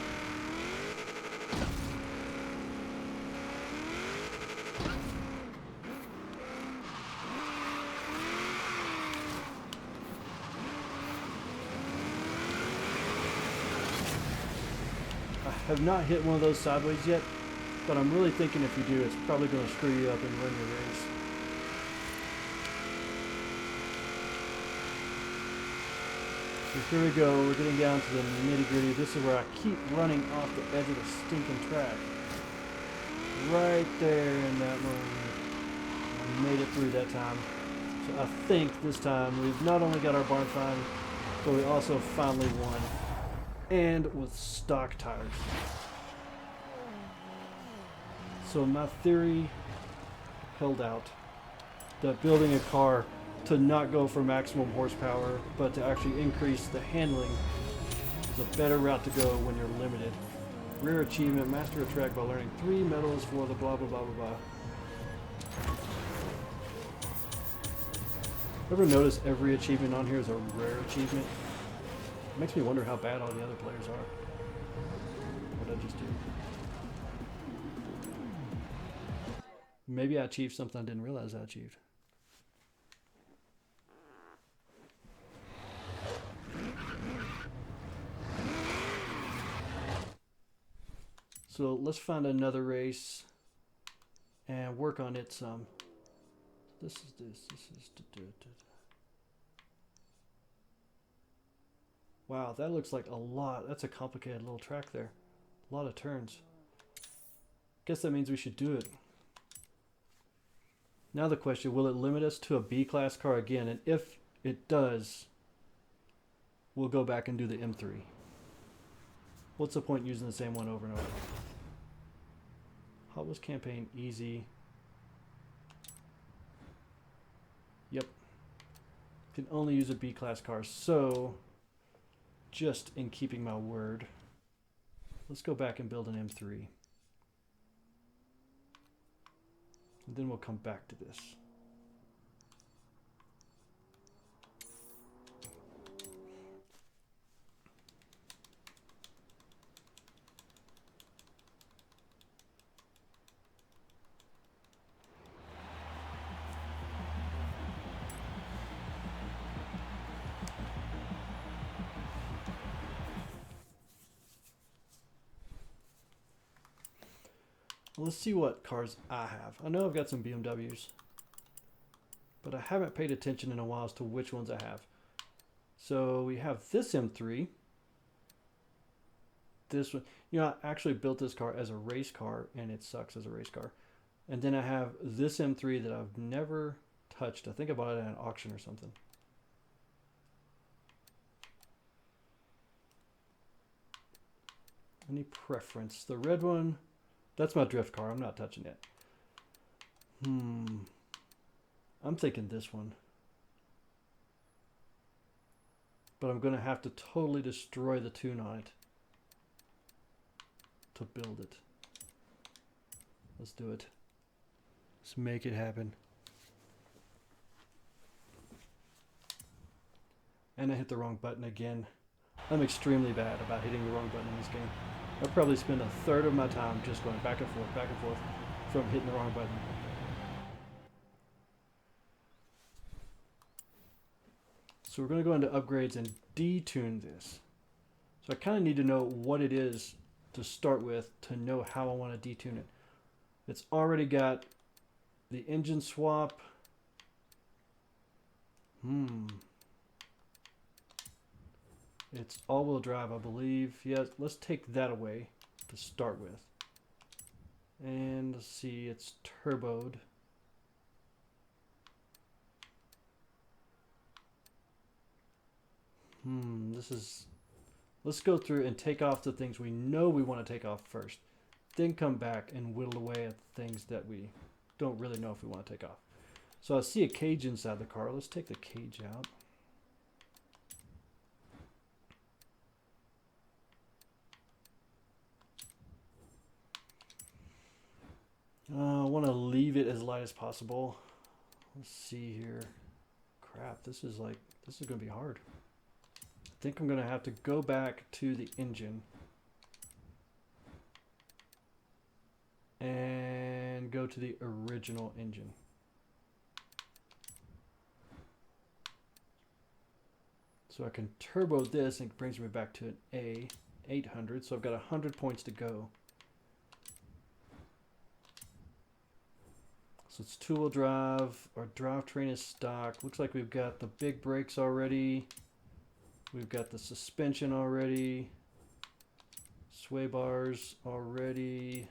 I have not hit one of those sideways yet, but I'm really thinking if you do, it's probably going to screw you up and ruin your race. So here we go, we're getting down to the nitty gritty. This is where I keep running off the edge of the stinking track. Right there in that moment. I made it through that time. So I think this time we've not only got our barn find, but we also finally won. And with stock tires. So my theory held out. That building a car to not go for maximum horsepower, but to actually increase the handling is a better route to go when you're limited. Rare achievement, master a track by learning 3 medals for the blah blah blah blah blah. Ever notice every achievement on here is a rare achievement? It makes me wonder how bad all the other players are. What did I just do? Maybe I achieved something I didn't realize I achieved. So let's find another race and work on it some. This is wow, that looks like a lot. That's a complicated little track there. A lot of turns. Guess that means we should do it. Now the question, will it limit us to a B-class car again? And if it does, we'll go back and do the M3. What's the point using the same one over and over? Hot Wheels campaign, easy. Yep. Can only use a B-class car. So, just in keeping my word, let's go back and build an M3. And then we'll come back to this. Let's see what cars I have. I know I've got some BMWs, but I haven't paid attention in a while as to which ones I have. So we have this M3. This one, you know, I actually built this car as a race car, and it sucks as a race car. And then I have this M3 that I've never touched. I think I bought it at an auction or something. Any preference? The red one. That's my drift car. I'm not touching it. I'm thinking this one. But I'm going to have to totally destroy the tune on it to build it. Let's do it. Let's make it happen. And I hit the wrong button again. I'm extremely bad about hitting the wrong button in this game. I probably spend a third of my time just going back and forth from hitting the wrong button. So we're going to go into upgrades and detune this. So I kind of need to know what it is to start with to know how I want to detune it. It's already got the engine swap. It's all-wheel drive, I believe. Yes, let's take that away to start with. And let's see, it's turboed. Let's go through and take off the things we know we want to take off first. Then come back and whittle away at the things that we don't really know if we want to take off. So I see a cage inside the car. Let's take the cage out. I want to leave it as light as possible. Let's see here. Crap, this is going to be hard. I think I'm going to have to go back to the engine and go to the original engine. So I can turbo this and it brings me back to an A800. So I've got 100 points to go. So it's two-wheel drive. Our drivetrain is stock. Looks like we've got the big brakes already. We've got the suspension already. Sway bars already.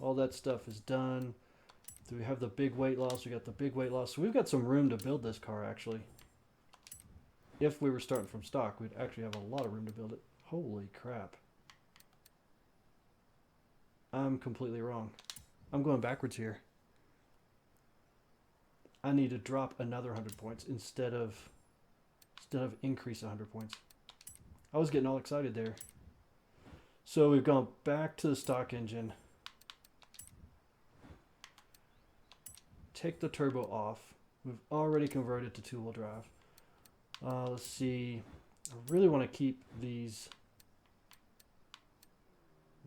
All that stuff is done. Do we have the big weight loss? We got the big weight loss. So we've got some room to build this car, actually. If we were starting from stock, we'd actually have a lot of room to build it. Holy crap. I'm completely wrong. I'm going backwards here. I need to drop another 100 points instead of increase 100 points. I was getting all excited there. So we've gone back to the stock engine. Take the turbo off. We've already converted to two-wheel drive. Let's see. I really want to keep these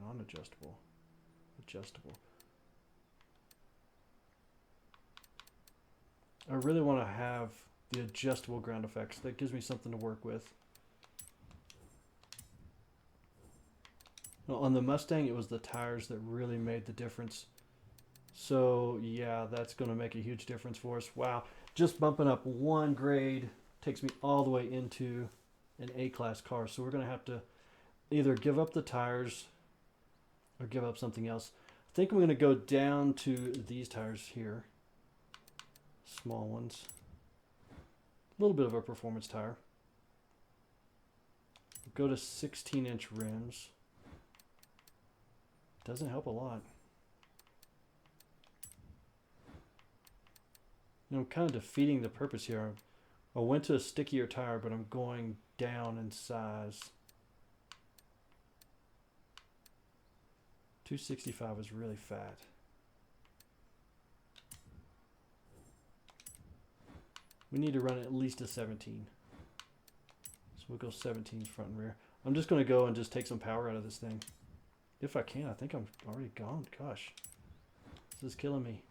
non-adjustable. Adjustable. I really want to have the adjustable ground effects. That gives me something to work with. Now, on the Mustang, it was the tires that really made the difference. So, yeah, that's going to make a huge difference for us. Wow. Just bumping up one grade takes me all the way into an A-class car. So we're going to have to either give up the tires or give up something else. I think I'm going to go down to these tires here. Small ones. A little bit of a performance tire. Go to 16-inch rims. Doesn't help a lot. You know, I'm kind of defeating the purpose here. I went to a stickier tire, but I'm going down in size. 265 is really fat. We need to run at least a 17. So we'll go 17 front and rear. I'm just going to go and just take some power out of this thing. If I can. I think I'm already gone. Gosh. This is killing me.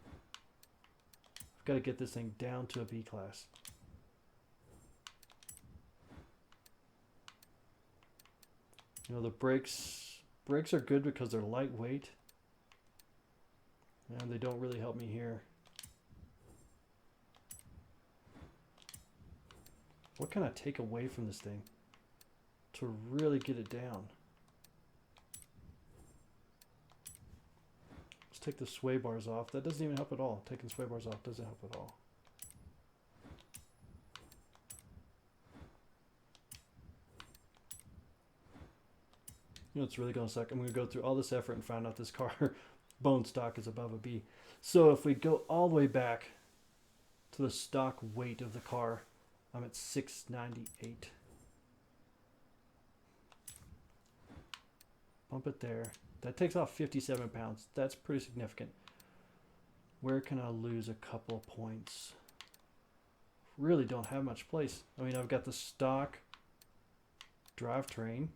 I've got to get this thing down to a B class. You know, the brakes are good because they're lightweight. And they don't really help me here. What can I take away from this thing to really get it down? Let's take the sway bars off. That doesn't even help at all. Taking sway bars off doesn't help at all. You know, it's really going to suck. I'm going to go through all this effort and find out this car bone stock is above a B. So if we go all the way back to the stock weight of the car, I'm at 698. Bump it there. That takes off 57 pounds. That's pretty significant. Where can I lose a couple of points? really don't have much place. I mean, I've got the stock drivetrain,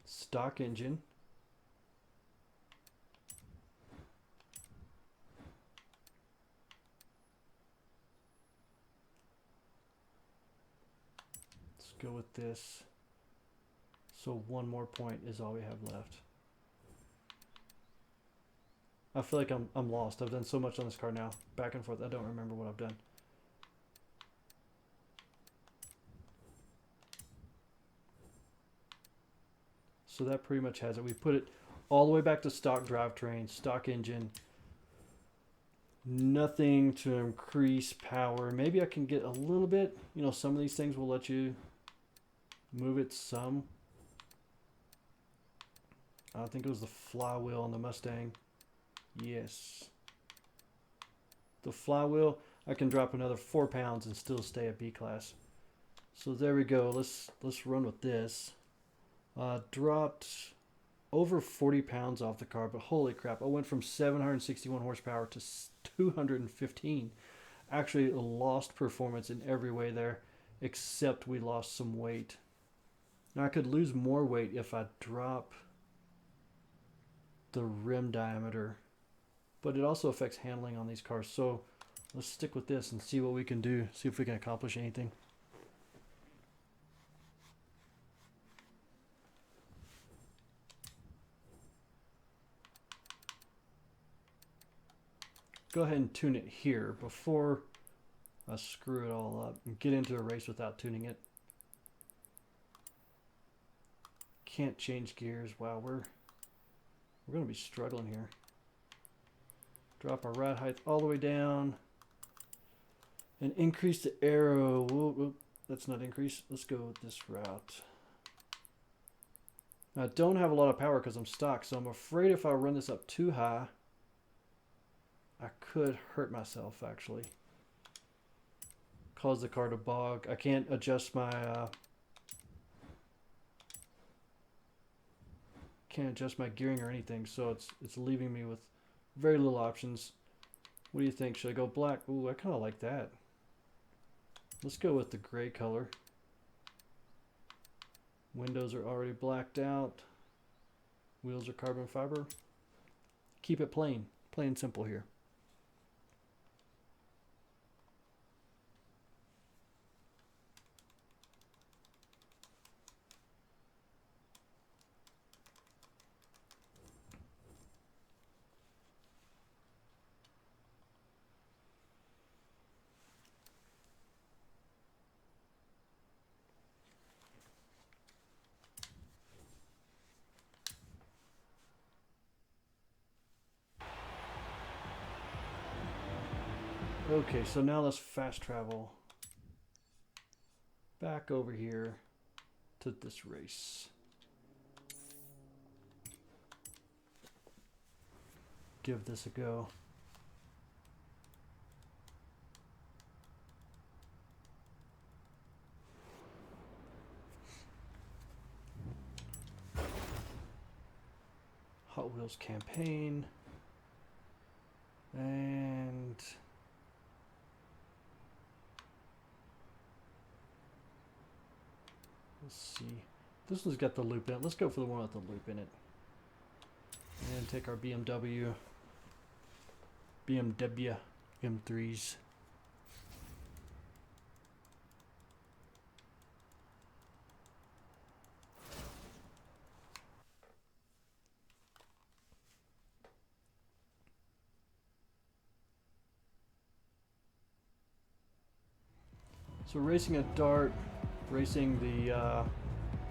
stock engine, let's go with this. So one more point is all we have left. I feel like I'm lost. I've done so much on this car now. Back and forth. I don't remember what I've done. So that pretty much has it. We put it all the way back to stock drivetrain, stock engine. Nothing to increase power. Maybe I can get a little bit. You know, some of these things will let you move it some. I think it was the flywheel on the Mustang. Yes. The flywheel, I can drop another 4 pounds and still stay at B class. So there we go. Let's run with this. Dropped over 40 pounds off the car, but holy crap, I went from 761 horsepower to 215. Actually lost performance in every way there, except we lost some weight. Now I could lose more weight if I drop the rim diameter, but it also affects handling on these cars. So let's stick with this and see what we can do, see if we can accomplish anything. Go ahead and tune it here before I screw it all up and get into a race without tuning it. Can't change gears. Wow, we're going to be struggling here. Drop our ride height all the way down and increase the aero. Whoa, that's not increase. Let's go with this route. Now, I don't have a lot of power because I'm stock, so I'm afraid if I run this up too high, I could hurt myself, actually. Cause the car to bog. I can't adjust my gearing or anything, so it's leaving me with very little options. What do you think? Should I go black? Ooh, I kind of like that. Let's go with the gray color. Windows are already blacked out. Wheels are carbon fiber. Keep it plain and simple here. Okay, so now let's fast travel back over here to this race. Give this a go. Hot Wheels campaign. And let's see. This one's got the loop in it. Let's go for the one with the loop in it. And take our BMW M3s. So racing a dart, racing the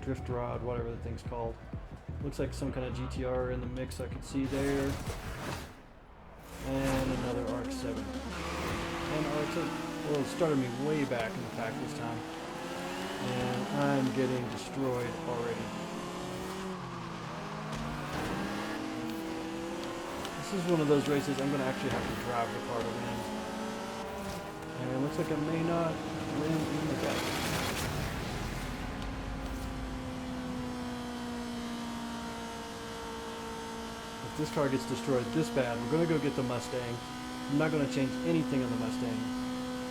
drift rod, whatever the thing's called. Looks like some kind of GTR in the mix I could see there. And another RX-7. And RX-7, well, it started me way back in the pack this time. And I'm getting destroyed already. This is one of those races I'm going to actually have to drive the car to win. And it looks like I may not win in the back. If this car gets destroyed this bad, we're going to go get the Mustang. I'm not going to change anything on the Mustang.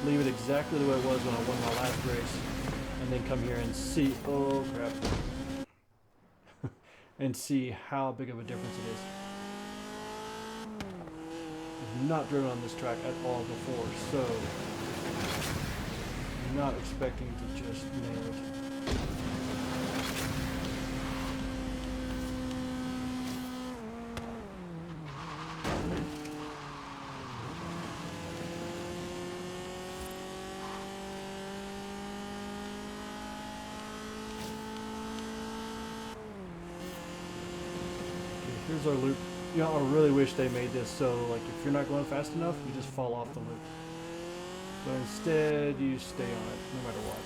leave it exactly the way it was when I won my last race, and then come here and see, oh crap, and see how big of a difference it is. I've not driven on this track at all before, so I'm not expecting to just nail it. Here's our loop. You know, I really wish they made this so, like, if you're not going fast enough, you just fall off the loop. But instead, you stay on it, no matter what.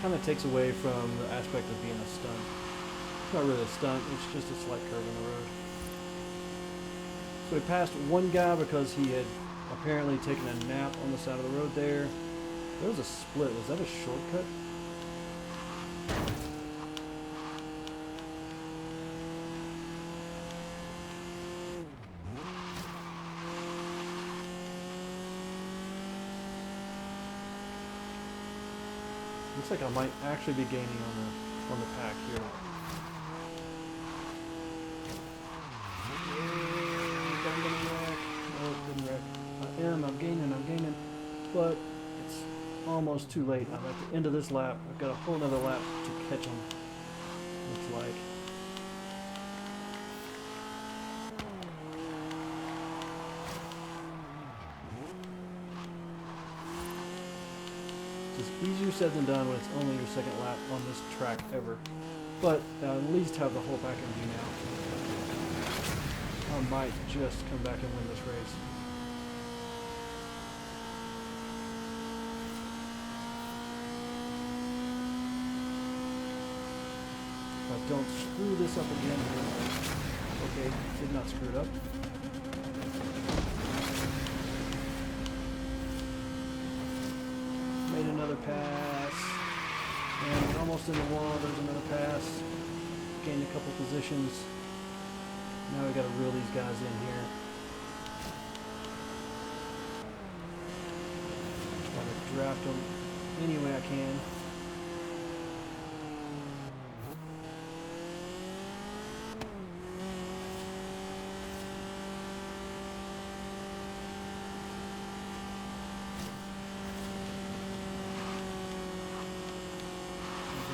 Kind of takes away from the aspect of being a stunt. It's not really a stunt, it's just a slight curve in the road. So we passed one guy because he had apparently taken a nap on the side of the road there. There was a split. Was that a shortcut? Looks like I might actually be gaining on the pack here. I'm gaining, but it's almost too late. I'm at the end of this lap. I've got a whole nother lap to catch him, looks like. It's easier said than done when it's only your second lap on this track ever. But at least have the whole back end view now. I might just come back and win this race. If I don't screw this up again here. Okay, did not screw it up. Made another pass. And we're almost in the wall. There's another pass. Gained a couple positions. Now we gotta reel these guys in here. Try to draft them any way I can.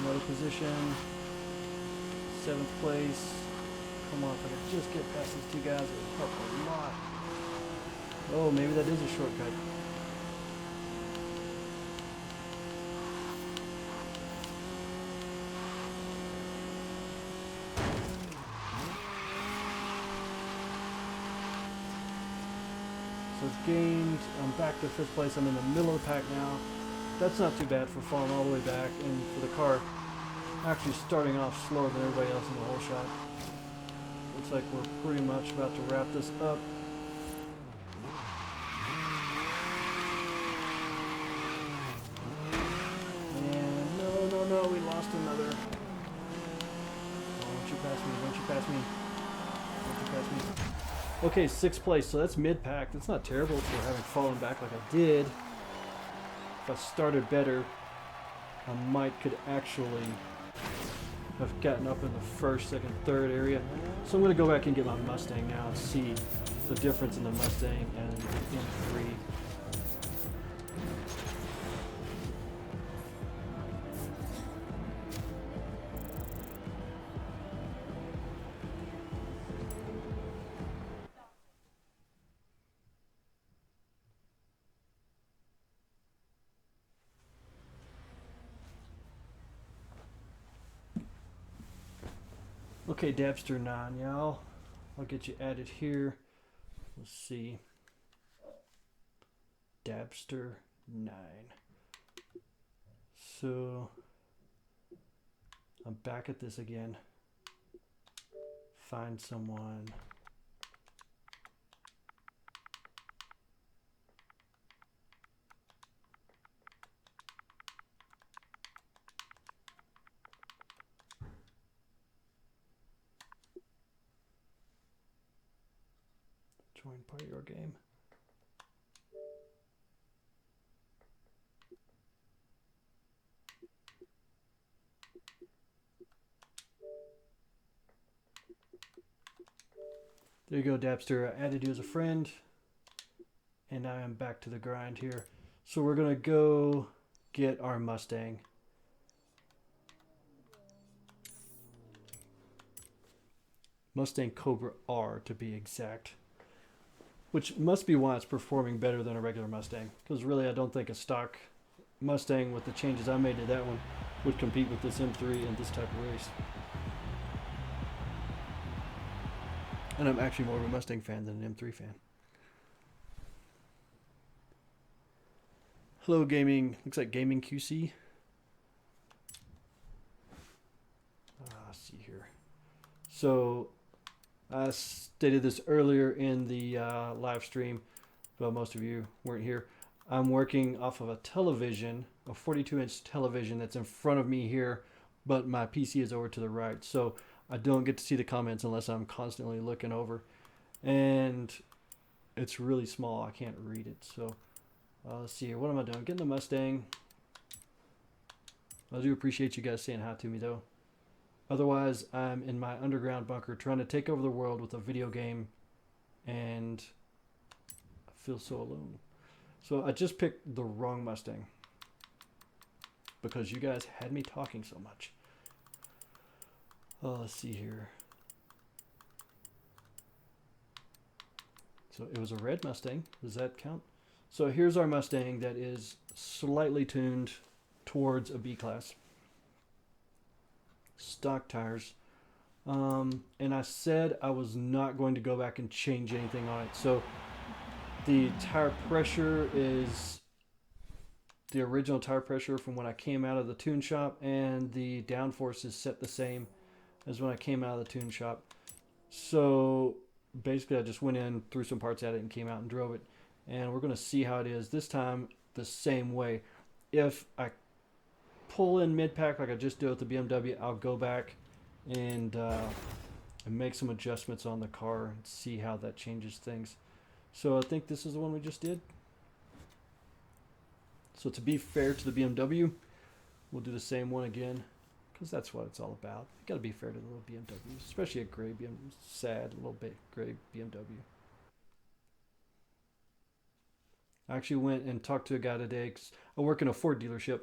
Another position, 7th place. Come on, if I could just get past these two guys, it would help a lot. Oh, maybe that is a shortcut. So it's gained. I'm back to 5th place. I'm in the middle of the pack now. That's not too bad for falling all the way back, and for the car actually starting off slower than everybody else in the whole shot. Looks like we're pretty much about to wrap this up. And no, we lost another. Oh, don't you pass me, don't you pass me. Don't you pass me. Okay, 6th place, so that's mid-pack. That's not terrible for having fallen back like I did. If I started better, I could actually have gotten up in the 1st, 2nd, 3rd area. So I'm going to go back and get my Mustang now and see the difference in the Mustang and M3. Okay, Dabster 9, y'all. I'll get you added here. Let's see. Dabster 9. So, I'm back at this again. Find someone. Join party or game. There you go, Dapster. I added you as a friend. And I am back to the grind here. So we're going to go get our Mustang. Mustang Cobra R to be exact. Which must be why it's performing better than a regular Mustang. Because really I don't think a stock Mustang with the changes I made to that one would compete with this M3 in this type of race. And I'm actually more of a Mustang fan than an M3 fan. Hello gaming, looks like gaming QC. Let's see here. So I stated this earlier in the live stream, but most of you weren't here. I'm working off of a television, a 42-inch television that's in front of me here, but my PC is over to the right. So I don't get to see the comments unless I'm constantly looking over. And it's really small, I can't read it. So let's see here. What am I doing? Getting the Mustang. I do appreciate you guys saying hi to me, though. Otherwise, I'm in my underground bunker trying to take over the world with a video game, and I feel so alone. So I just picked the wrong Mustang because you guys had me talking so much. Let's see here. So it was a red Mustang. Does that count? So here's our Mustang that is slightly tuned towards a B class. Stock tires. And I said I was not going to go back and change anything on it. So the tire pressure is the original tire pressure from when I came out of the tune shop, and the downforce is set the same as when I came out of the tune shop. So basically I just went in, threw some parts at it, and came out and drove it. And we're going to see how it is this time the same way. If I pull in mid-pack like I just did with the BMW, I'll go back and make some adjustments on the car and see how that changes things. So I think this is the one we just did. So to be fair to the BMW, we'll do the same one again, because that's what it's all about. You got to be fair to the little BMW, especially a gray BMW, sad little bit gray BMW. I actually went and talked to a guy today, because I work in a Ford dealership,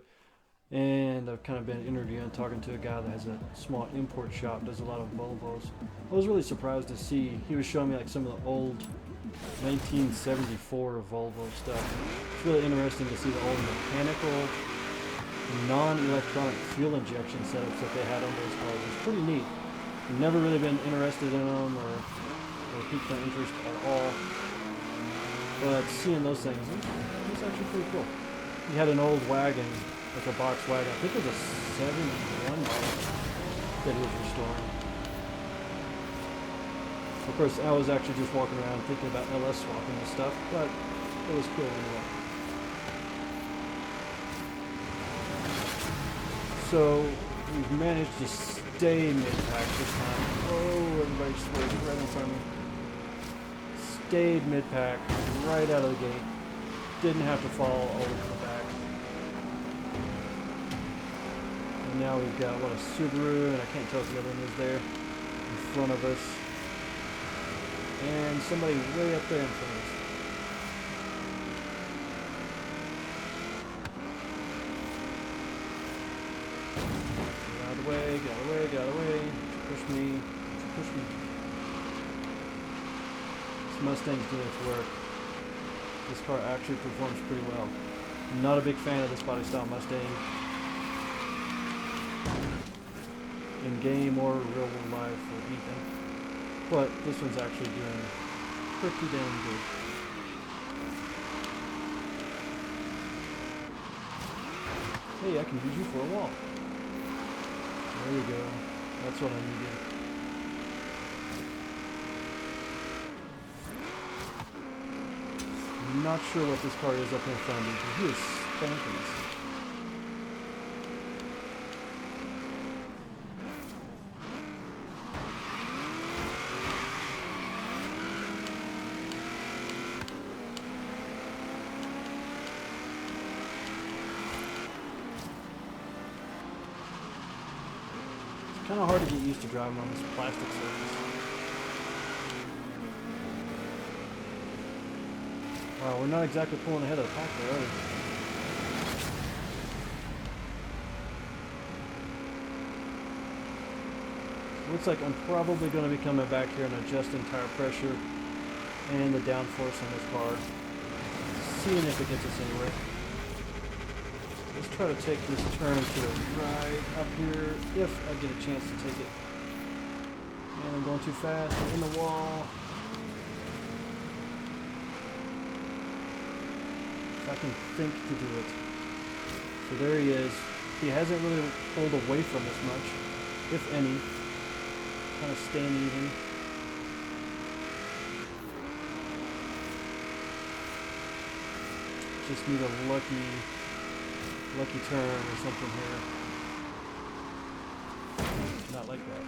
and I've kind of been interviewing, talking to a guy that has a small import shop, does a lot of Volvos. I was really surprised to see, he was showing me like some of the old 1974 Volvo stuff. It's really interesting to see the old mechanical, non-electronic fuel injection setups that they had on those cars. It's pretty neat. I've never really been interested in them or piqued my interest at all. But seeing those things, it was actually pretty cool. He had an old wagon, like a box wagon. I think it was a 71 model that he was restoring. Of course, I was actually just walking around thinking about LS swapping and stuff, but it was cool anyway. So we've managed to stay mid-pack this time. Oh, everybody swerved right in front of me. Stayed mid-pack right out of the gate. Didn't have to fall all the way to the back. And now we've got, what, a Subaru, and I can't tell if the other one is there in front of us. And somebody way up there in front of us. Get out of the way, get out of the way, get out of the way. Push me, push me. This Mustang's doing its work. This car actually performs pretty well. I'm not a big fan of this body style Mustang in game or real world life or anything. But this one's actually doing pretty damn good. Hey, I can use you for a walk. There you go. That's what I needed. I'm not sure what this car is up in front of me, but he is spanking us. kind of hard to get used to driving on this plastic surface. Wow, we're not exactly pulling ahead of the pack there, are we? Looks like I'm probably going to be coming back here and adjusting tire pressure and the downforce on this car. Seeing if it gets us anywhere. Let's try to take this turn to the right up here, if I get a chance to take it. Man, I'm going too fast. I'm in the wall. If I can think to do it. So there he is. He hasn't really pulled away from us much, if any. Kind of staying even. Just need a lucky turn or something here. Not like that.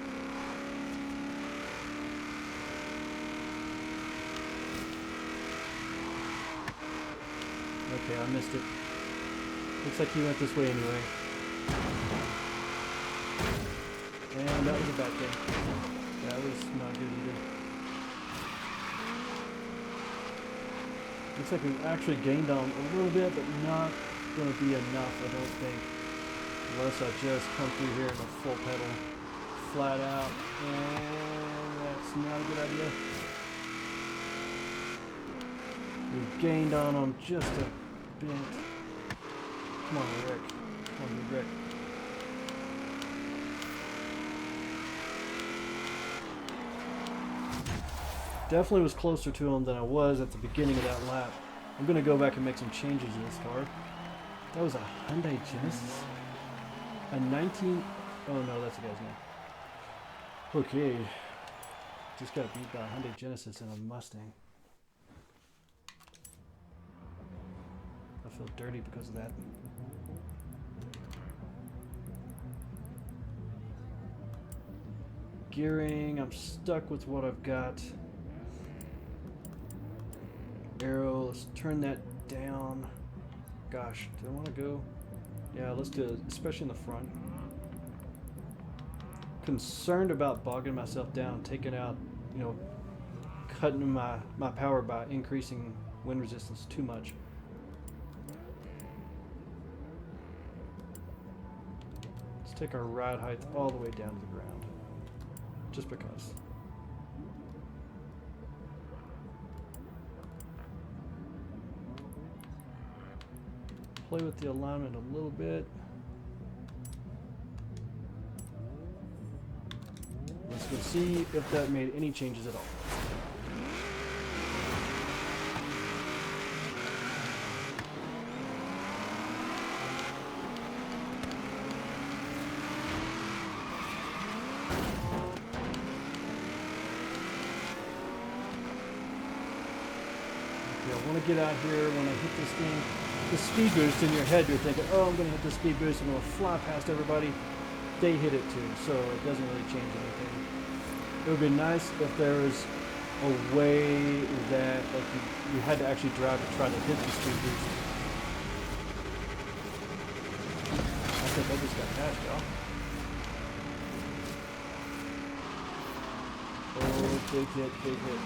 Okay, I missed it. Looks like he went this way anyway. And that was a bad thing. That was not good either. Looks like we've actually gained on a little bit, but not going to be enough, I don't think. Unless I just come through here in a full pedal, flat out, and that's not a good idea. We've gained on them just a bit. Come on, Rick. Come on, Rick. Definitely was closer to him than I was at the beginning of that lap. I'm going to go back and make some changes in this car. That was a Hyundai Genesis. A 19... Oh no, that's the guy's name. Okay. Just got beat by a Hyundai Genesis and a Mustang. I feel dirty because of that. Gearing, I'm stuck with what I've got. Arrow, let's turn that down. Gosh, do I want to go? Yeah, let's do it, especially in the front. Concerned about bogging myself down, taking out, you know, cutting my power by increasing wind resistance too much. Let's take our ride height all the way down to the ground. Just because. Play with the alignment a little bit. Let's go see if that made any changes at all. Okay, I want to get out here when I hit this thing. The speed boost in your head, you're thinking, oh, I'm going to hit the speed boost, I'm going to fly past everybody. They hit it too, so it doesn't really change anything. It would be nice if there was a way that like you had to actually drive to try to hit the speed boost. I think I just got passed, y'all. Oh, big hit, big hit.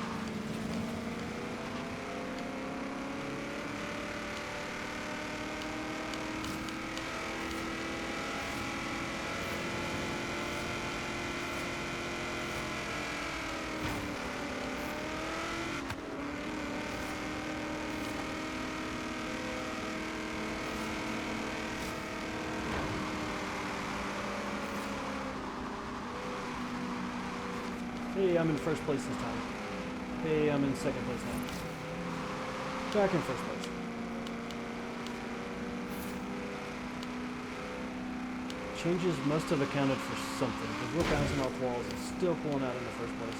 Hey, I'm in first place this time. Hey, I'm in second place now. Back in first place. Changes must have accounted for something, because we're bouncing off walls and still pulling out in the first place.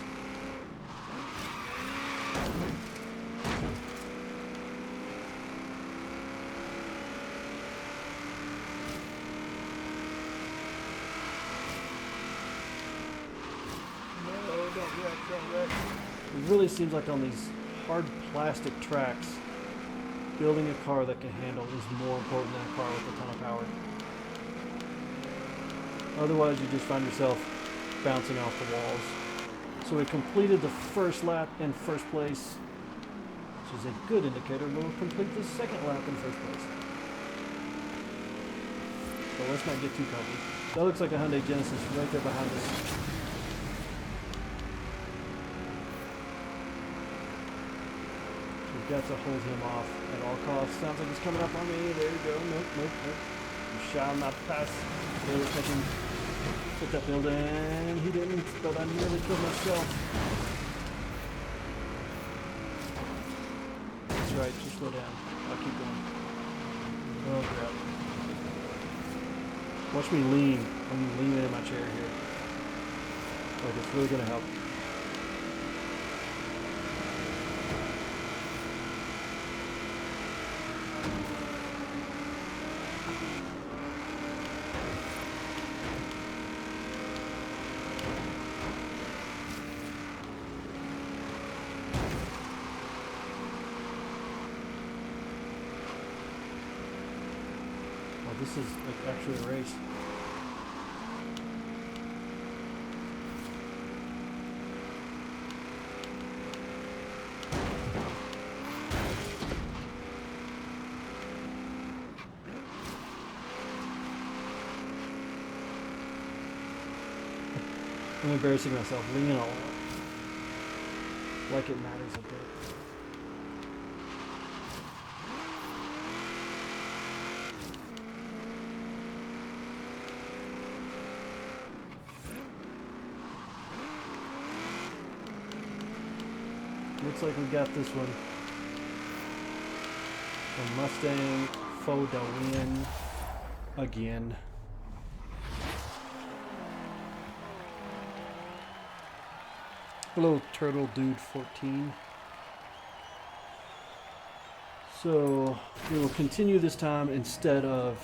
It really seems like on these hard plastic tracks, building a car that can handle is more important than a car with a ton of power. Otherwise, you just find yourself bouncing off the walls. So we completed the first lap in first place, which is a good indicator we'll complete the second lap in first place. But let's not get too cocky. That looks like a Hyundai Genesis right there behind us. We've got to hold him off at all costs. Sounds like he's coming up on me. There you go. Nope, nope, nope. You shall not pass. There, if I can put that building. He didn't, but I nearly killed myself. That's right. Just slow down. I'll keep going. Oh, crap. Watch me lean. I'm leaning in my chair here. Like it's really going to help. This is like actually a race. I'm embarrassing myself, leaning all out. Like it matters a bit. Looks like we got this one. A Mustang faux de win again. Hello, Turtle Dude 14. So we will continue this time instead of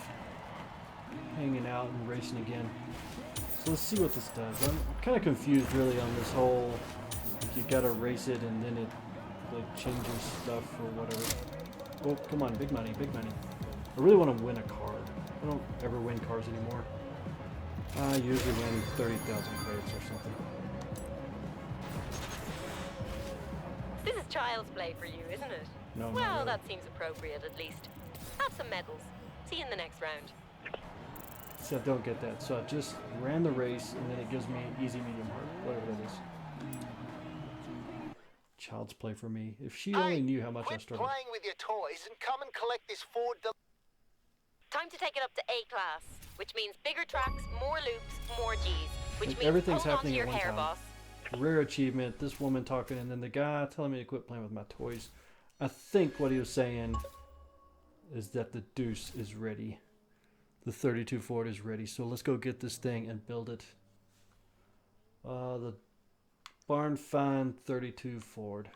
hanging out and racing again. So let's see what this does. I'm kind of confused really on this whole. You gotta race it and then it like changes stuff or whatever. Oh, come on, big money, big money. I really want to win a car. I don't ever win cars anymore. I usually win 30,000 credits or something. This is child's play for you, isn't it? No, not well, really. that seems appropriate at least. Have some medals. See you in the next round. See, I don't get that. So I just ran the race and then it gives me easy, medium, hard, whatever that is. Child's play for me. If she only knew how much I quit struggled. playing with your toys and come and collect this Ford. Time to take it up to A class, which means bigger tracks, more loops, more G's. Which Like, means everything's hold on to happening your at one hair, time. boss. Rare achievement, this woman talking, and then the guy telling me to quit playing with my toys. I think what he was saying is that the Deuce is ready. The 32 Ford is ready. So let's go get this thing and build it. The Barn Find 32 Ford.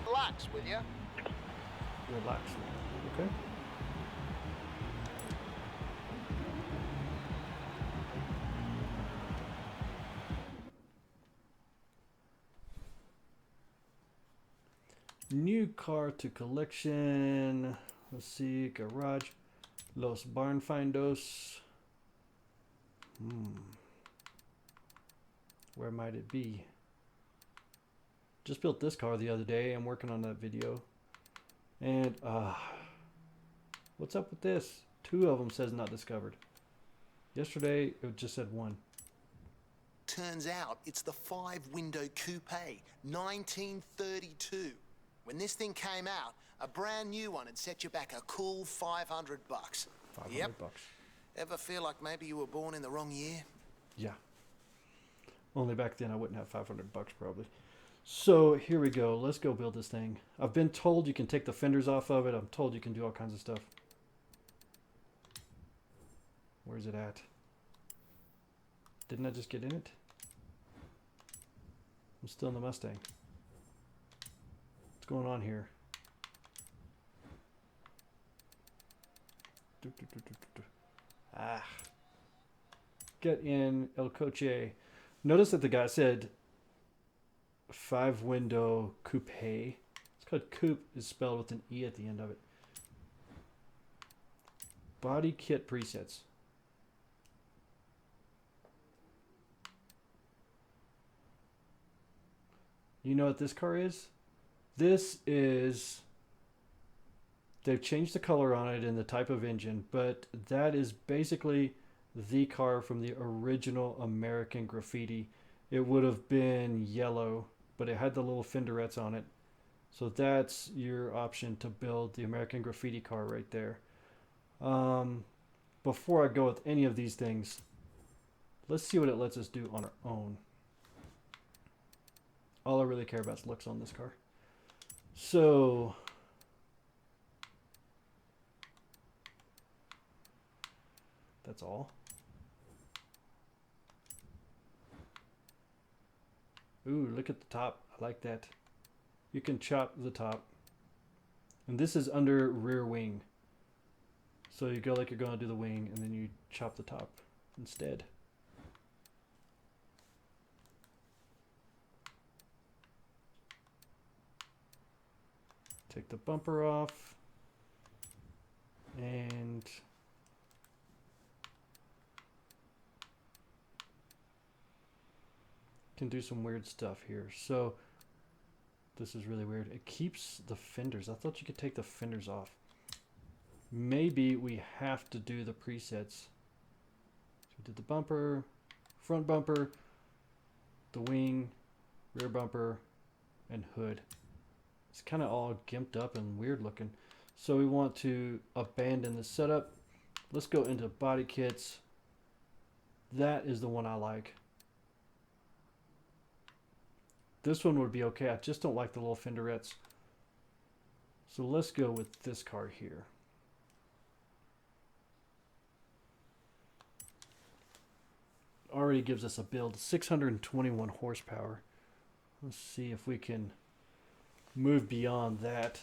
Relax, will you? Relax. Okay. New car to collection. Let's see. Garage. Los Barn Findos. Where might it be? Just built this car the other day. I'm working on that video. And, what's up with this? 2 of them says not discovered. Yesterday, it just said 1. Turns out it's the 5-window coupe, 1932. When this thing came out, a brand new one had set you back a cool $500. 500 bucks. Ever feel like maybe you were born in the wrong year? Yeah. Only back then I wouldn't have 500 bucks probably. So here we go. Let's go build this thing. I've been told you can take the fenders off of it. I'm told you can do all kinds of stuff. Where's it at? Didn't I just get in it? I'm still in the Mustang. What's going on here? Get in El Coche. Notice that the guy said 5-window coupe. It's called coupe, is spelled with an E at the end of it. Body kit presets. You know what this car is? This is... They've changed the color on it and the type of engine, but that is basically the car from the original American Graffiti. It would have been yellow, but it had the little fenderettes on it. So that's your option to build the American Graffiti car right there. Before I go with any of these things, let's see what it lets us do on our own. All I really care about is looks on this car. So... that's all. Ooh, look at the top. I like that. You can chop the top. And this is under rear wing. So you go like you're going to do the wing, and then you chop the top instead. Take the bumper off. And... can do some weird stuff here. So this is really weird. It keeps the fenders. I thought you could take the fenders off. Maybe we have to do the presets. So we did the bumper, front bumper, the wing, rear bumper, and hood. It's kind of all gimped up and weird looking. So we want to abandon the setup. Let's go into body kits. That is the one I like. This one would be okay. I just don't like the little fenderettes. So let's go with this car here. Already gives us a build. 621 horsepower. Let's see if we can move beyond that.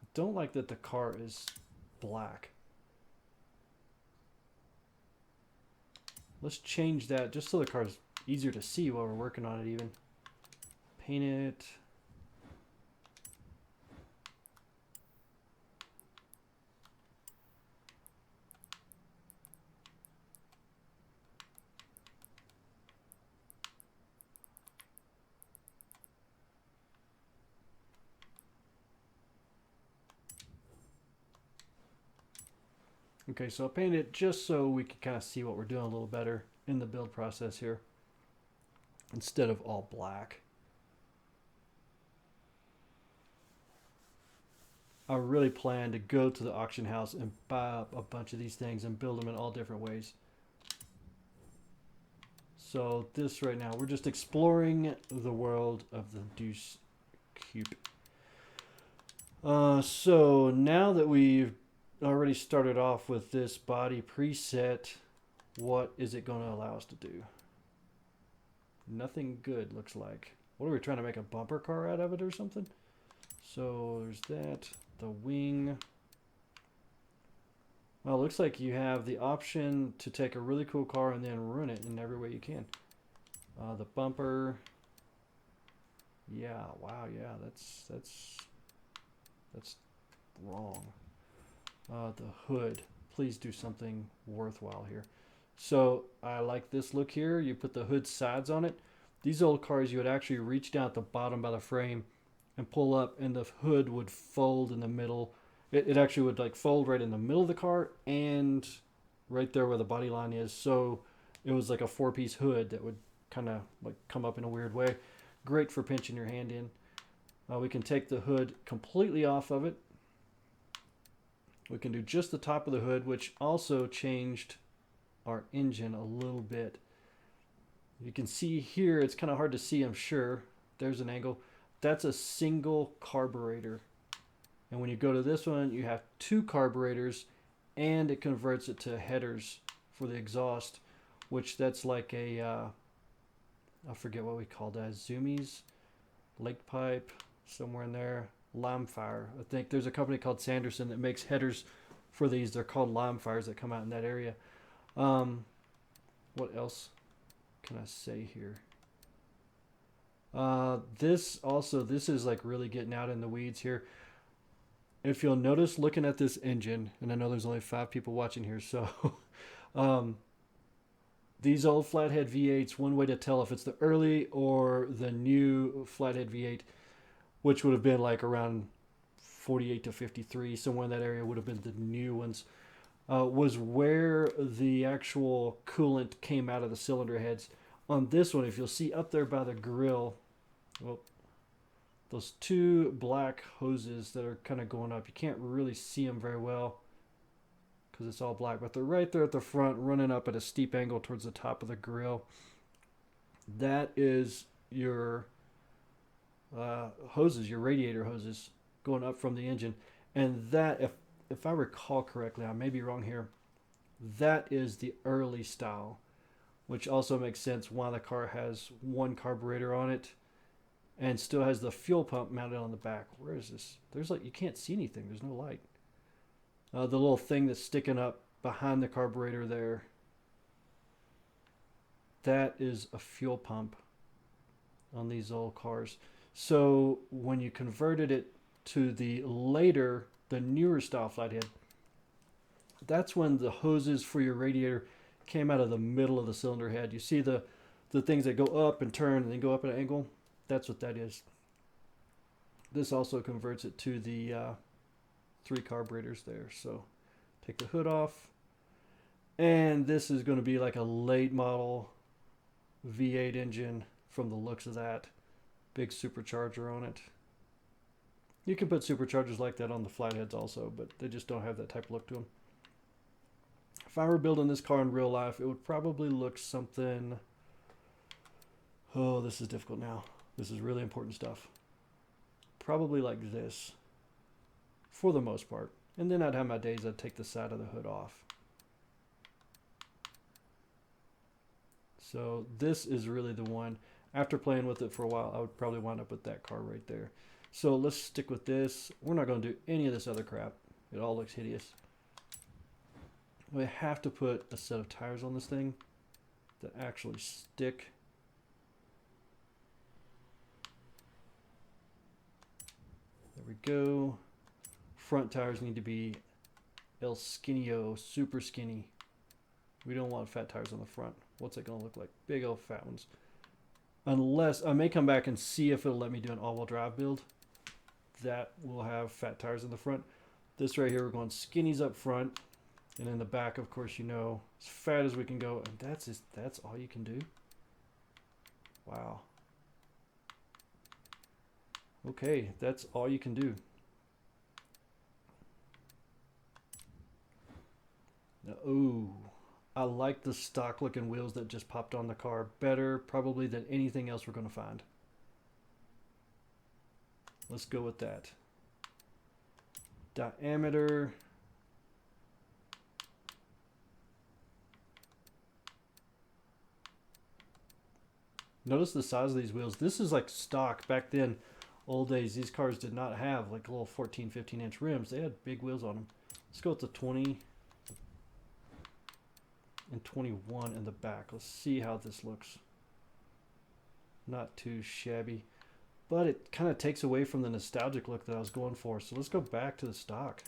I don't like that the car is black. Let's change that just so the car is easier to see while we're working on it even. Paint it. Okay, so I painted it just so we can kind of see what we're doing a little better in the build process here, instead of all black. I really plan to go to the auction house and buy up a bunch of these things and build them in all different ways. So this right now, we're just exploring the world of the Deuce Coupe. So now that we've already started off with this body preset, what is it going to allow us to do? Nothing good, looks like. What are we trying to make a bumper car out of it or something? So there's that. The wing. Well, it looks like you have the option to take a really cool car and then ruin it in every way you can. The bumper. Yeah, wow, yeah, that's wrong. The hood. Please do something worthwhile here. So I like this look here. You put the hood sides on it. These old cars, you would actually reach down at the bottom by the frame and pull up, and the hood would fold in the middle. It actually would like fold right in the middle of the car and right there where the body line is. So it was like a 4-piece hood that would kind of like come up in a weird way. Great for pinching your hand in. We can take the hood completely off of it. We can do just the top of the hood, which also changed our engine a little bit. You can see here, it's kind of hard to see, I'm sure. There's an angle. That's a single carburetor. And when you go to this one, you have 2 carburetors, and it converts it to headers for the exhaust, which that's like a, I forget what we call that, zoomies, lake pipe, somewhere in there. Lime fire. I think there's a company called Sanderson that makes headers for these. They're called lime fires that come out in that area. What else? can I say here? This is like really getting out in the weeds here. If you'll notice, looking at this engine, and I know there's only 5 people watching here, so these old flathead V8s, one way to tell if it's the early or the new flathead V8, which would have been like around 48 to 53, somewhere in that area would have been the new ones, was where the actual coolant came out of the cylinder heads. On this one, if you'll see up there by the grill, well, those 2 black hoses that are kind of going up, you can't really see them very well because it's all black, but they're right there at the front, running up at a steep angle towards the top of the grill. That is your hoses, your radiator hoses going up from the engine. And that, if I recall correctly, I may be wrong here, that is the early style, which also makes sense why the car has 1 carburetor on it and still has the fuel pump mounted on the back. Where is this? There's like, you can't see anything. There's no light. The little thing that's sticking up behind the carburetor there, that is a fuel pump on these old cars. So when you converted it to the newer style flathead, that's when the hoses for your radiator came out of the middle of the cylinder head. You see the things that go up and turn and then go up at an angle? That's what that is. This also converts it to the 3 carburetors there. So take the hood off. And this is going to be like a late model V8 engine from the looks of that. Big supercharger on it. You can put superchargers like that on the flatheads also, but they just don't have that type of look to them. If I were building this car in real life, it would probably look something... Oh, this is difficult now. This is really important stuff. Probably like this, for the most part. And then I'd have my days I'd take the side of the hood off. So this is really the one. After playing with it for a while, I would probably wind up with that car right there. So let's stick with this. We're not going to do any of this other crap. It all looks hideous. We have to put a set of tires on this thing that actually stick. There we go. Front tires need to be El Skinio, super skinny. We don't want fat tires on the front. What's it going to look like? Big old fat ones. Unless, I may come back and see if it'll let me do an all-wheel drive build. That will have fat tires in the front. This right here, we're going skinnies up front. And in the back, of course, you know, as fat as we can go. And that's all you can do? Wow. Okay, that's all you can do. Now, ooh, I like the stock looking wheels that just popped on the car better probably than anything else we're going to find. Let's go with that. Diameter. Notice the size of these wheels. This is like stock. Back then, old days, these cars did not have like little 14, 15 inch rims. They had big wheels on them. Let's go with the 20 and 21 in the back. Let's see how this looks. Not too shabby, but it kind of takes away from the nostalgic look that I was going for. So let's go back to the stock.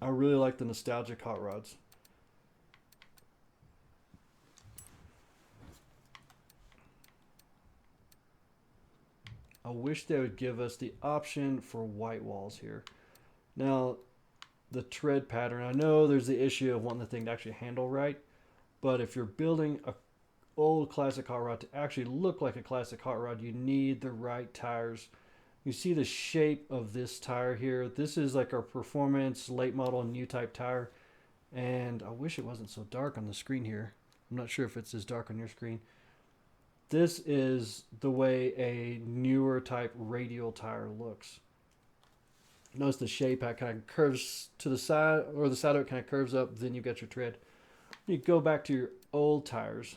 I really like the nostalgic hot rods. I wish they would give us the option for white walls here. Now, the tread pattern, I know there's the issue of wanting the thing to actually handle right, but if you're building a old classic hot rod to actually look like a classic hot rod, you need the right tires. You see the shape of this tire here. This is like our performance late model new type tire, and I wish it wasn't so dark on the screen here. I'm not sure if it's as dark on your screen. This is the way a newer type radial tire looks. Notice the shape, how it kind of curves to the side, or the side of it kind of curves up, then you've got your tread. You go back to your old tires,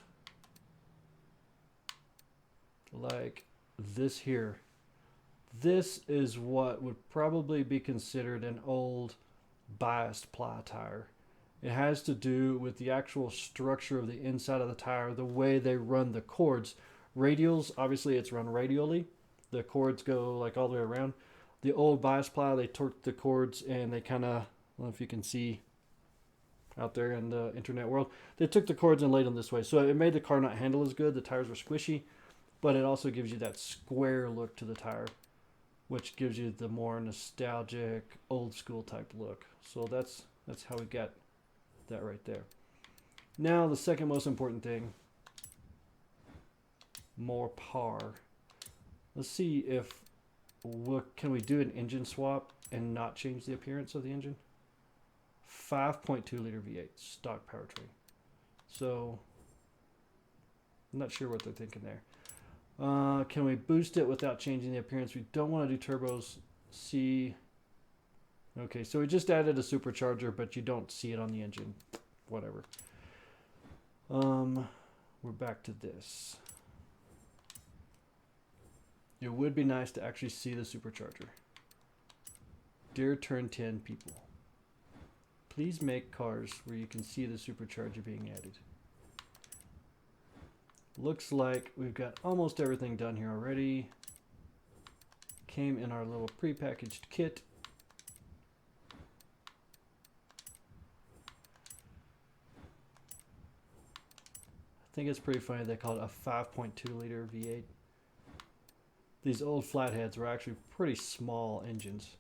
like this here. This is what would probably be considered an old biased ply tire. It has to do with the actual structure of the inside of the tire, the way they run the cords. Radials, obviously it's run radially. The cords go like all the way around. The old bias plow, they torqued the cords and they kind of, I don't know if you can see out there in the internet world, they took the cords and laid them this way. So it made the car not handle as good. The tires were squishy, but it also gives you that square look to the tire, which gives you the more nostalgic, old school type look. So that's how we got that right there. Now the second most important thing, more power. Let's see if can we do an engine swap and not change the appearance of the engine. 5.2 liter V8 stock powertrain. So I'm not sure what they're thinking there. Can we boost it without changing the appearance? We don't want to do turbos. See. Okay, so we just added a supercharger, but you don't see it on the engine. Whatever. We're back to this. It would be nice to actually see the supercharger. Dear Turn 10 people, please make cars where you can see the supercharger being added. Looks like we've got almost everything done here already. Came in our little pre-packaged kit. I think it's pretty funny they call it a 5.2 liter V8. These old flatheads were actually pretty small engines.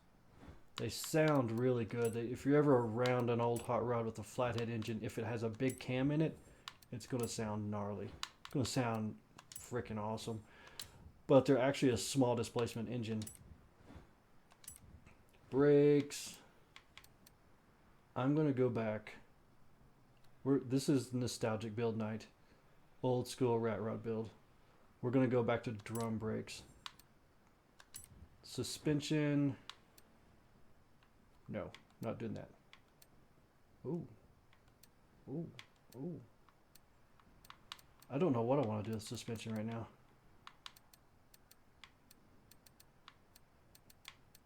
They sound really good. If you're ever around an old hot rod with a flathead engine, if it has a big cam in it, it's going to sound gnarly. It's going to sound freaking awesome. But they're actually a small displacement engine. Brakes. I'm going to go back. This is nostalgic build night. Old school rat rod build. We're going to go back to drum brakes. Suspension. No, not doing that. Ooh. Ooh. Ooh. I don't know what I want to do with suspension right now.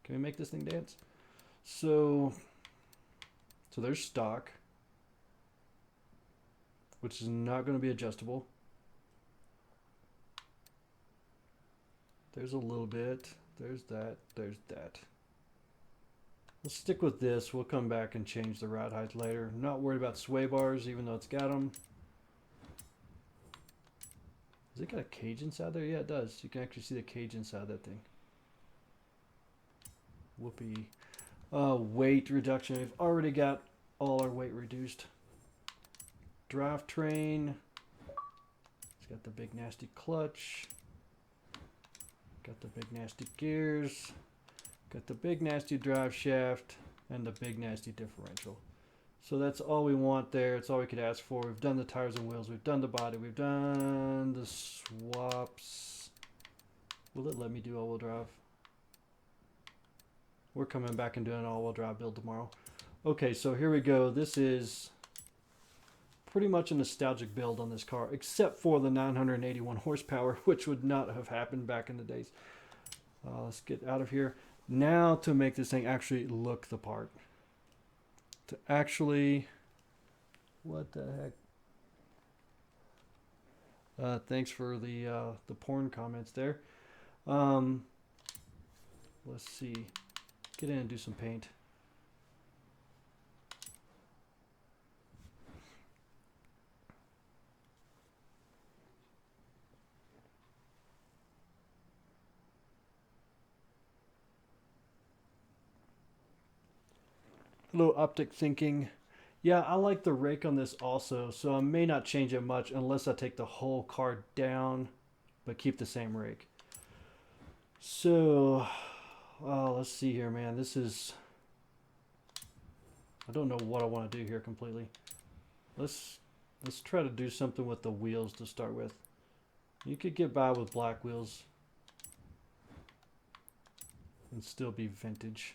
Can we make this thing dance? So there's stock, which is not going to be adjustable. There's a little bit. There's that. There's that. We'll stick with this. We'll come back and change the rod height later. I'm not worried about sway bars, even though it's got them. Has it got a cage inside there? Yeah, it does. You can actually see the cage inside that thing. Whoopee. Weight reduction. We've already got all our weight reduced. Drivetrain. It's got the big nasty clutch. Got the big nasty gears. Got the big nasty drive shaft and the big nasty differential. So that's all we want there. It's all we could ask for. We've done the tires and wheels. We've done the body. We've done the swaps. Will it let me do all-wheel drive? We're coming back and doing an all-wheel drive build tomorrow. Okay, so here we go. This is pretty much a nostalgic build on this car, except for the 981 horsepower, which would not have happened back in the days. Let's get out of here. Now to make this thing actually look the part. To actually... What the heck? Thanks for the porn comments there. Let's see. Get in and do some paint. A little optic thinking. Yeah, I like the rake on this also, so I may not change it much unless I take the whole car down, but keep the same rake. So, let's see here, man. This is... I don't know what I want to do here completely. Let's try to do something with the wheels to start with. You could get by with black wheels and still be vintage.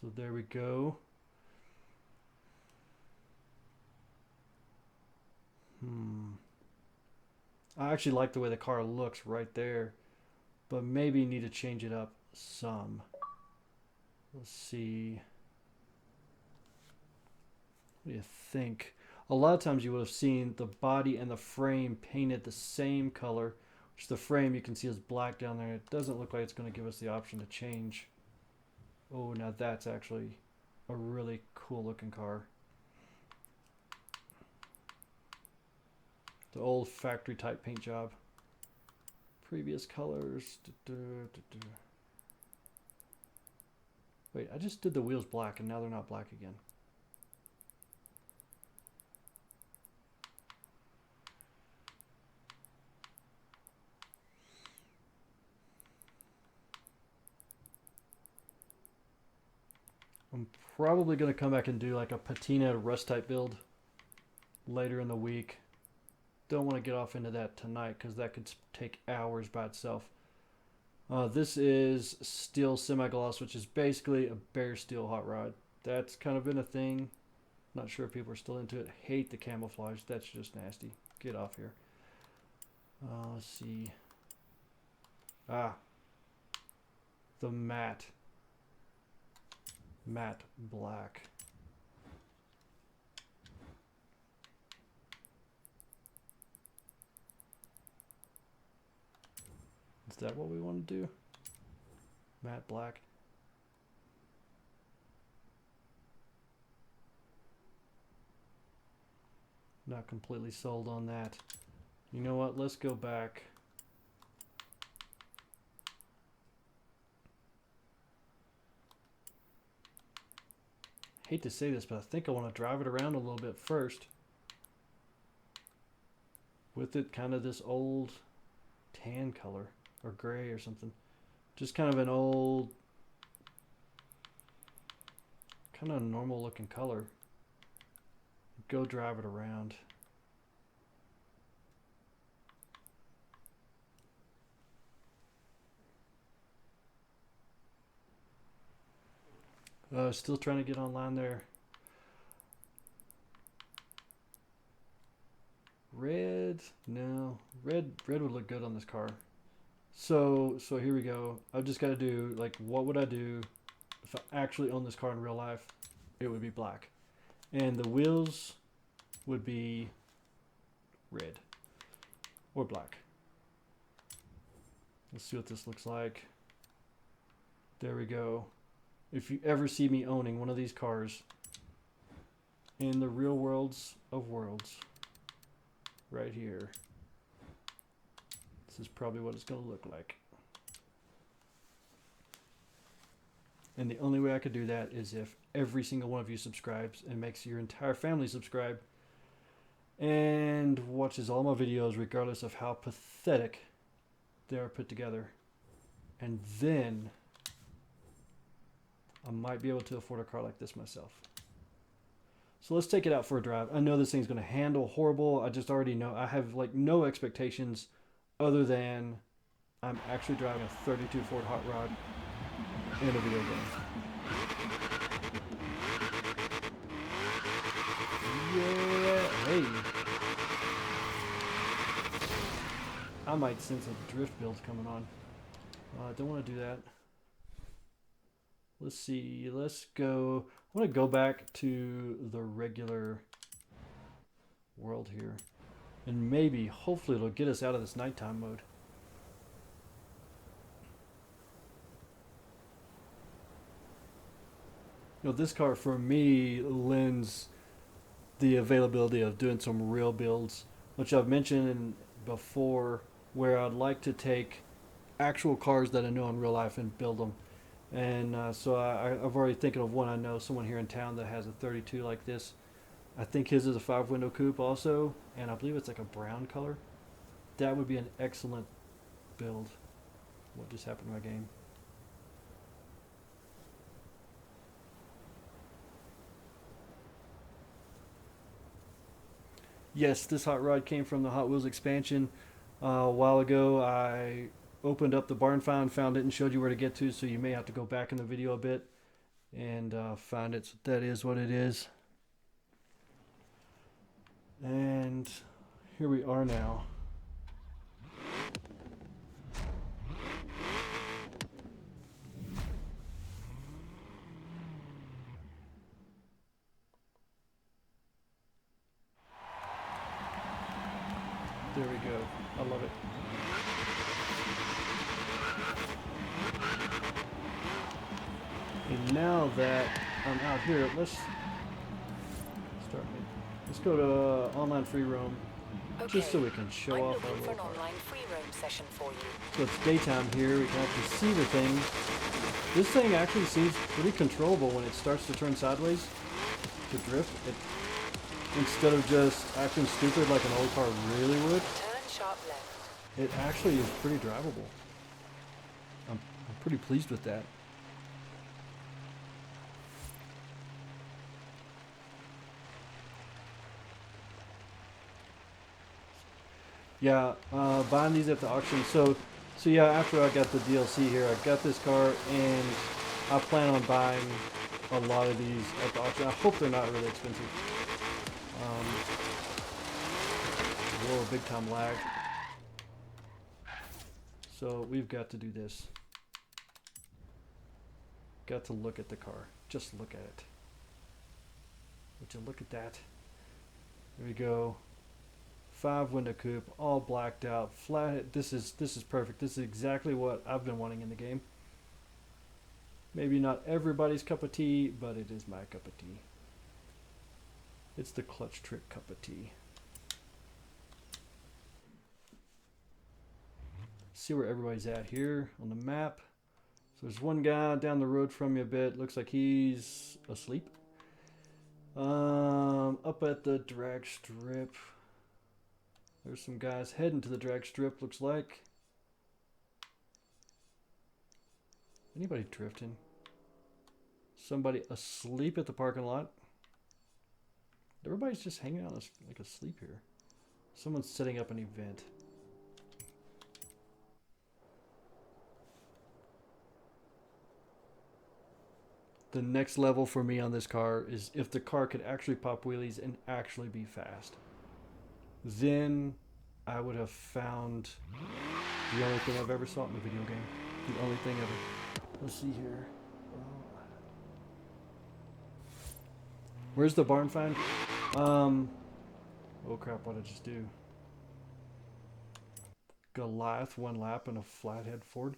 So there we go. I actually like the way the car looks right there, but maybe need to change it up some. Let's see. What do you think? A lot of times you would have seen the body and the frame painted the same color, which the frame you can see is black down there. It doesn't look like it's going to give us the option to change. Oh, now that's actually a really cool looking car. The old factory type paint job. Previous colors. Wait, I just did the wheels black and now they're not black again. I'm probably going to come back and do like a patina rust type build later in the week. Don't want to get off into that tonight because that could take hours by itself. This is steel semi-gloss, which is basically a bare steel hot rod. That's kind of been a thing. Not sure if people are still into it. Hate the camouflage. That's just nasty. Get off here. Let's see. The matte black. Is that what we want to do? Matte black. Not completely sold on that. You know what? Let's go back. Hate to say this, but I think I want to drive it around a little bit first. With it kind of this old tan color or gray or something. Just kind of an old, kind of normal looking color. Go drive it around. Still trying to get online there. Red, no, red would look good on this car. So here we go. I've just got to do like, what would I do if I actually owned this car in real life? It would be black, and the wheels would be red or black. Let's see what this looks like. There we go. If you ever see me owning one of these cars in the real worlds of worlds, right here, this is probably what it's going to look like. And the only way I could do that is if every single one of you subscribes and makes your entire family subscribe and watches all my videos regardless of how pathetic they are put together. And then I might be able to afford a car like this myself. So let's take it out for a drive. I know this thing's going to handle horrible. I just already know. I have like no expectations other than I'm actually driving a 32 Ford Hot Rod in a video game. Yeah, hey. I might sense a drift build coming on. I don't want to do that. Let's see. Let's go. I want to go back to the regular world here. And maybe, hopefully, it'll get us out of this nighttime mode. You know, this car for me lends the availability of doing some real builds, which I've mentioned before, where I'd like to take actual cars that I know in real life and build them. And so I've already thinking of one. I know someone here in town that has a 32 like this. I think his is a 5-window coupe also, and I believe it's like a brown color. That would be an excellent build. What just happened to my game? Yes, this hot rod came from the Hot Wheels expansion. A while ago, I opened up the barn find, found it, and showed you where to get to, so you may have to go back in the video a bit and find it. So that is what it is. And here we are now. There we go. I love it. And now that I'm out here, let's go to online free roam, Okay, just so we can show I'm off our looking for little an car. online free roam session for you. So it's daytime here. We can actually see the thing. This thing actually seems pretty controllable when it starts to turn sideways to drift. Instead of just acting stupid like an old car really would, Turn sharp left. it actually is pretty drivable. I'm pretty pleased with that. Yeah, buying these at the auction. So yeah, after I got the DLC here, I got this car, and I plan on buying a lot of these at the auction. I hope they're not really expensive. Whoa, big time lag. So we've got to do this. Got to look at the car. Just look at it. Would you look at that? There we go. 5-window coupe, all blacked out, flat. This is perfect. This is exactly what I've been wanting in the game. Maybe not everybody's cup of tea, but it is my cup of tea. It's the clutch trick cup of tea. See where everybody's at here on the map. So there's one guy down the road from you a bit. Looks like he's asleep. Up at the drag strip. There's some guys heading to the drag strip, looks like. Anybody drifting? Somebody asleep at the parking lot. Everybody's just hanging out like asleep here. Someone's setting up an event. The next level for me on this car is if the car could actually pop wheelies and actually be fast. Then I would have found the only thing I've ever saw in a video game. The only thing ever. Let's see here. Where's the barn find? Oh crap, what did I just do? Goliath, 1 lap, and a flathead Ford.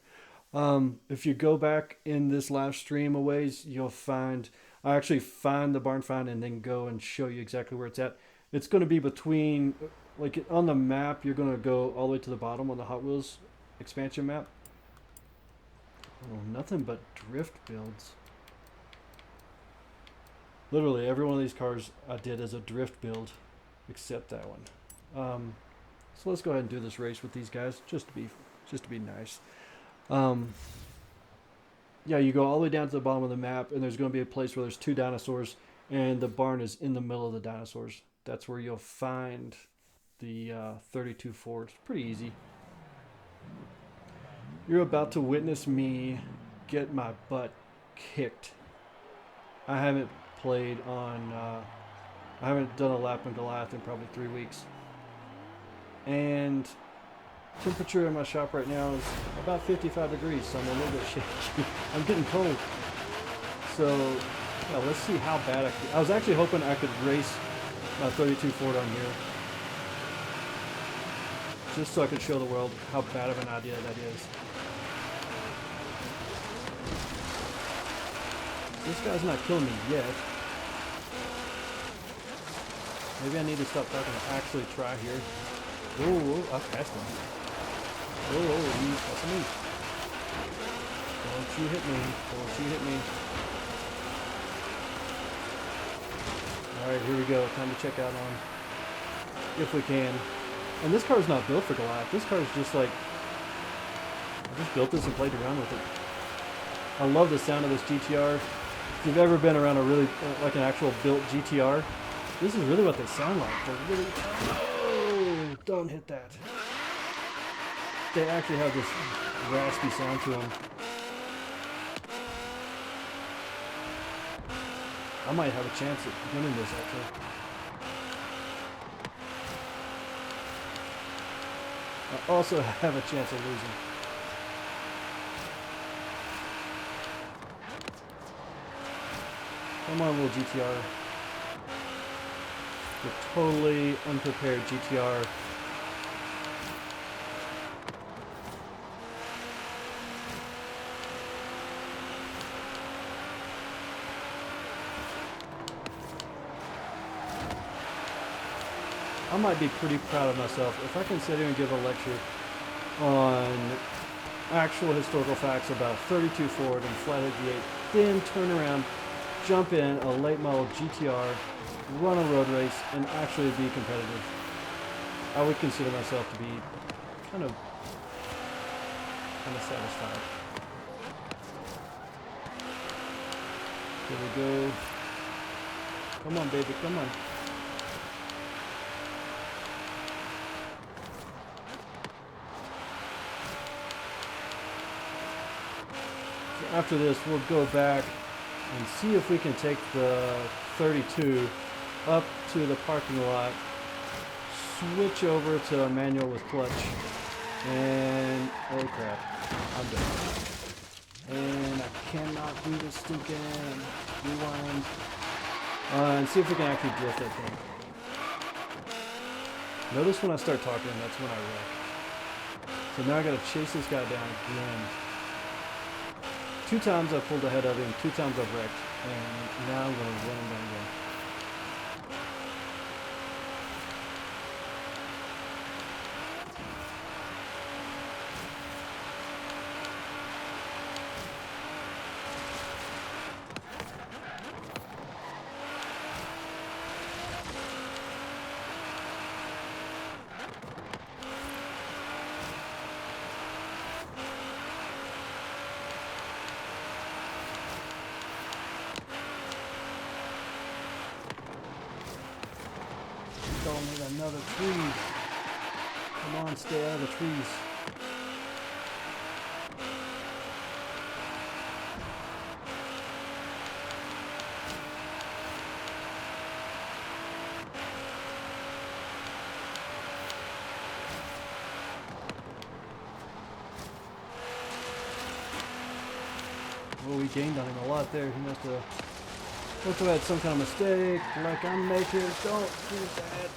If you go back in this live stream a ways, you'll find, I actually find the barn find and then go and show you exactly where it's at. It's going to be between, like on the map, you're going to go all the way to the bottom on the Hot Wheels expansion map. Oh, nothing but drift builds. Literally every one of these cars I did as a drift build, except that one. So let's go ahead and do this race with these guys, just to be nice. Yeah, you go all the way down to the bottom of the map, and there's going to be a place where there's 2 dinosaurs, and the barn is in the middle of the dinosaurs. That's where you'll find the 32 Ford. It's pretty easy. You're about to witness me get my butt kicked. I haven't played on, I haven't done a lap on Goliath in probably 3 weeks. And temperature in my shop right now is about 55 degrees, so I'm a little bit shaky. I'm getting cold. So, yeah, let's see how bad I can. I was actually hoping I could race my 32 Ford on here, just so I could show the world how bad of an idea that is. This guy's not killing me yet. Maybe I need to stop talking and actually try here. Oh, I passed him. Oh, he's passing me. Don't you hit me. Don't you hit me. Alright, here we go. Time to check out on, if we can. And this car's not built for Goliath. This car's just like, I just built this and played around with it. I love the sound of this GTR. If you've ever been around a really, like an actual built GTR, this is really what they sound like. They're really, oh, don't hit that. They actually have this raspy sound to them. I might have a chance at winning this actually. I also have a chance of losing. Come on, little GTR. The totally unprepared GTR I might be pretty proud of myself if I can sit here and give a lecture on actual historical facts about 32 Ford and Flathead V8, then turn around, jump in a late model GTR, run a road race, and actually be competitive. I would consider myself to be kind of satisfied. Here we go. Come on, baby, come on. So after this, we'll go back and see if we can take the 32 up to the parking lot, switch over to a manual with clutch, and oh crap, I'm done. And I cannot do this stinking rewind. And see if we can actually drift that thing. Notice when I start talking, that's when I wreck. So now I gotta chase this guy down again. 2 times I pulled ahead of him, 2 times I've wrecked, and now I'm gonna run him down again. Don't need another tree. Come on, stay out of the trees. Well, we gained on him a lot there. He must have had some kind of mistake, like I'm making. Don't do that.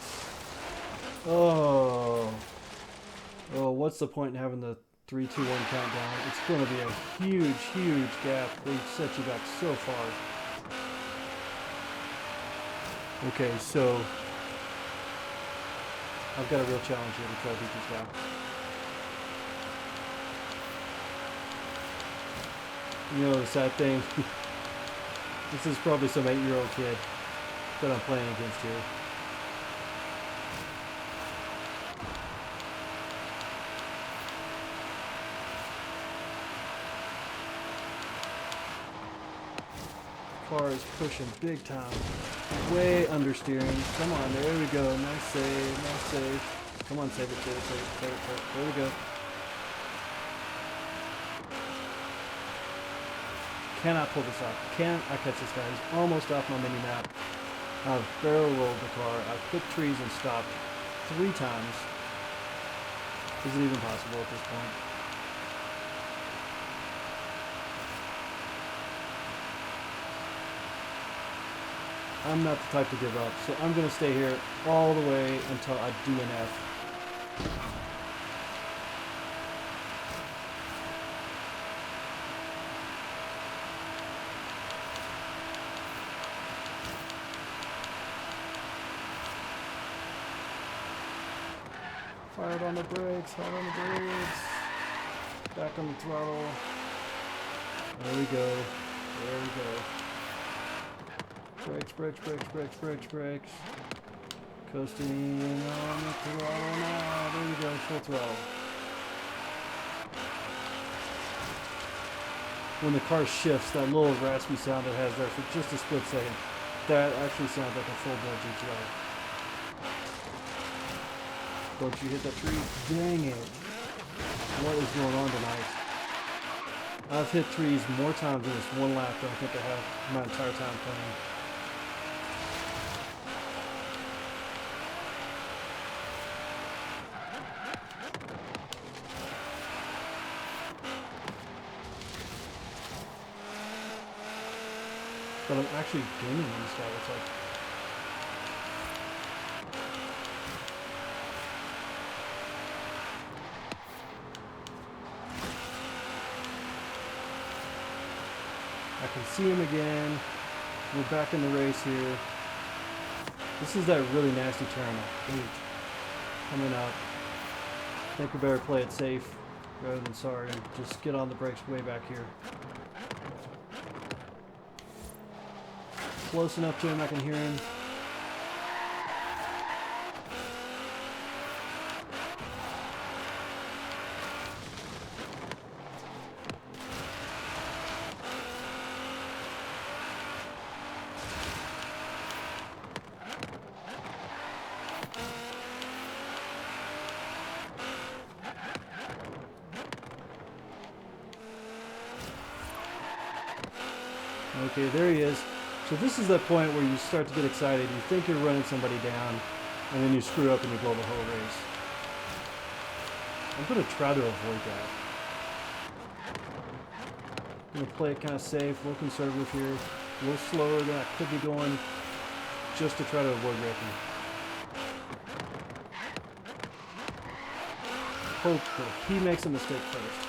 Oh, what's the point in having the 3, 2, 1 countdown? It's going to be a huge, huge gap. They set you back so far. Okay, so I've got a real challenge here to try to beat this guy. You know, the sad thing, this is probably some 8-year-old kid that I'm playing against here. Car is pushing big time, way understeering. Come on, there we go. Nice save, nice save. Come on, save it, save it, save it, save it, save it. There we go. Cannot pull this off. Can I catch this guy? He's almost off my mini map. I've barrel rolled the car. I've hit trees and stopped 3 times. Is it even possible at this point? I'm not the type to give up, so I'm going to stay here all the way until I do an F. Hard on the brakes, hard on the brakes. Back on the throttle. There we go. There we go. Brakes, brakes, brakes, brakes, brakes, brakes. Coasting on the throttle now. There we go, full throttle. When the car shifts, that little raspy sound it has there for just a split second, that actually sounds like a full-blown GTR. Don't you hit that tree? Dang it. What is going on tonight? I've hit trees more times in this one lap than I think I have my entire time playing. But I'm actually gaining these guys. It's like, I can see him again. We're back in the race here. This is that really nasty turn. I hate. coming up. I think we better play it safe rather than sorry and just get on the brakes way back here. Close enough to him I can hear him. Okay, there he is. So this is the point where you start to get excited. You think you're running somebody down, and then you screw up and you blow the whole race. I'm going to try to avoid that. I'm going to play it kind of safe, a little conservative here, a little slower than I could be going, just to try to avoid wrecking. Hope that he makes a mistake first.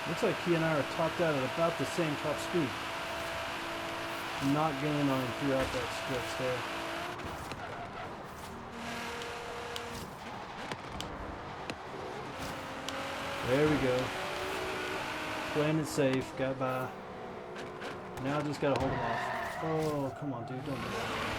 Looks like he and I are topped out at about the same top speed. Not gaining on him throughout that stretch there. There we go. Playing it safe, got by. Now I just gotta hold him off. Oh, come on, dude, don't do that.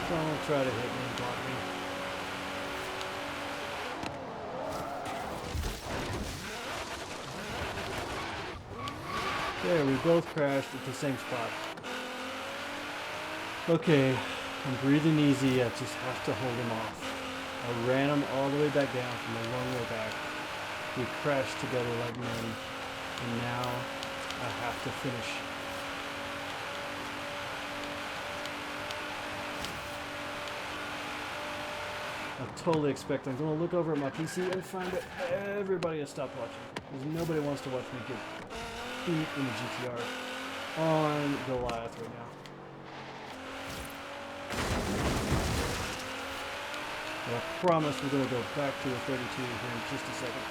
Don't try to hit me and block me. There, we both crashed at the same spot. Okay, I'm breathing easy, I just have to hold him off. I ran him all the way back down from a long way back. We crashed together like men, and now I have to finish. I totally expect I'm going to look over at my PC and find that everybody has stopped watching. Because nobody wants to watch me get beat in the GTR on Goliath right now. But I promise we're going to go back to a 32 here in just a second.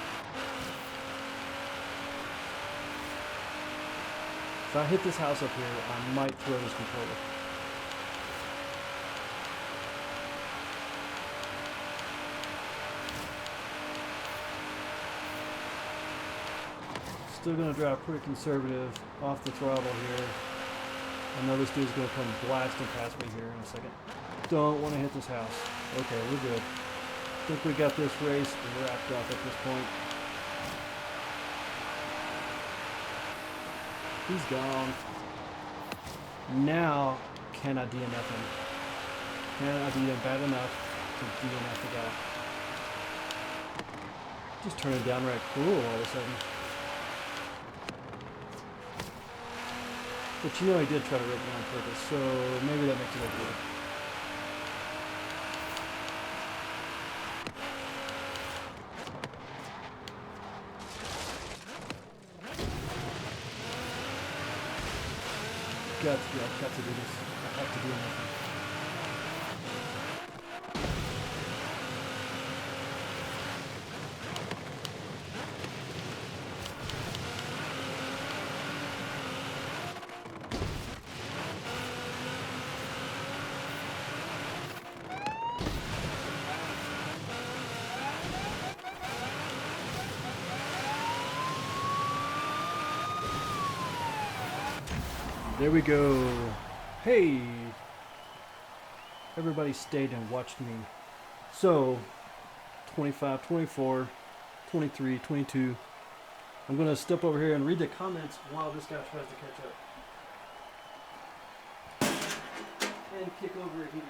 If I hit this house up here, I might throw this controller. Still gonna drive pretty conservative, off the throttle here. I know this dude's gonna come blasting past me here in a second. Don't want to hit this house. Okay, we're good. Think we got this race wrapped up at this point. He's gone. Now, can I DNF him? Can I be bad enough to DNF the guy? Just turning downright cruel all of a sudden. But you know he did try to rip me on purpose, so maybe that makes it okay. Got to do this. I have to do nothing. There we go. Hey! everybody stayed and watched me. So, 25, 24, 23, 22. I'm going to step over here and read the comments while this guy tries to catch up. And kick over a heater.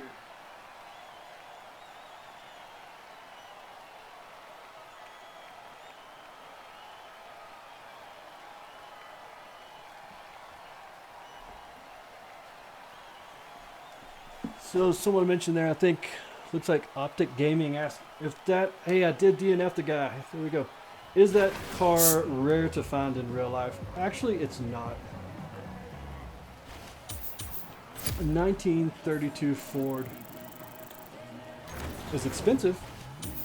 So someone mentioned there, I think, looks like Optic Gaming asked if that, hey, I did DNF the guy. There we go. Is that car rare to find in real life? Actually, it's not. A 1932 Ford is expensive,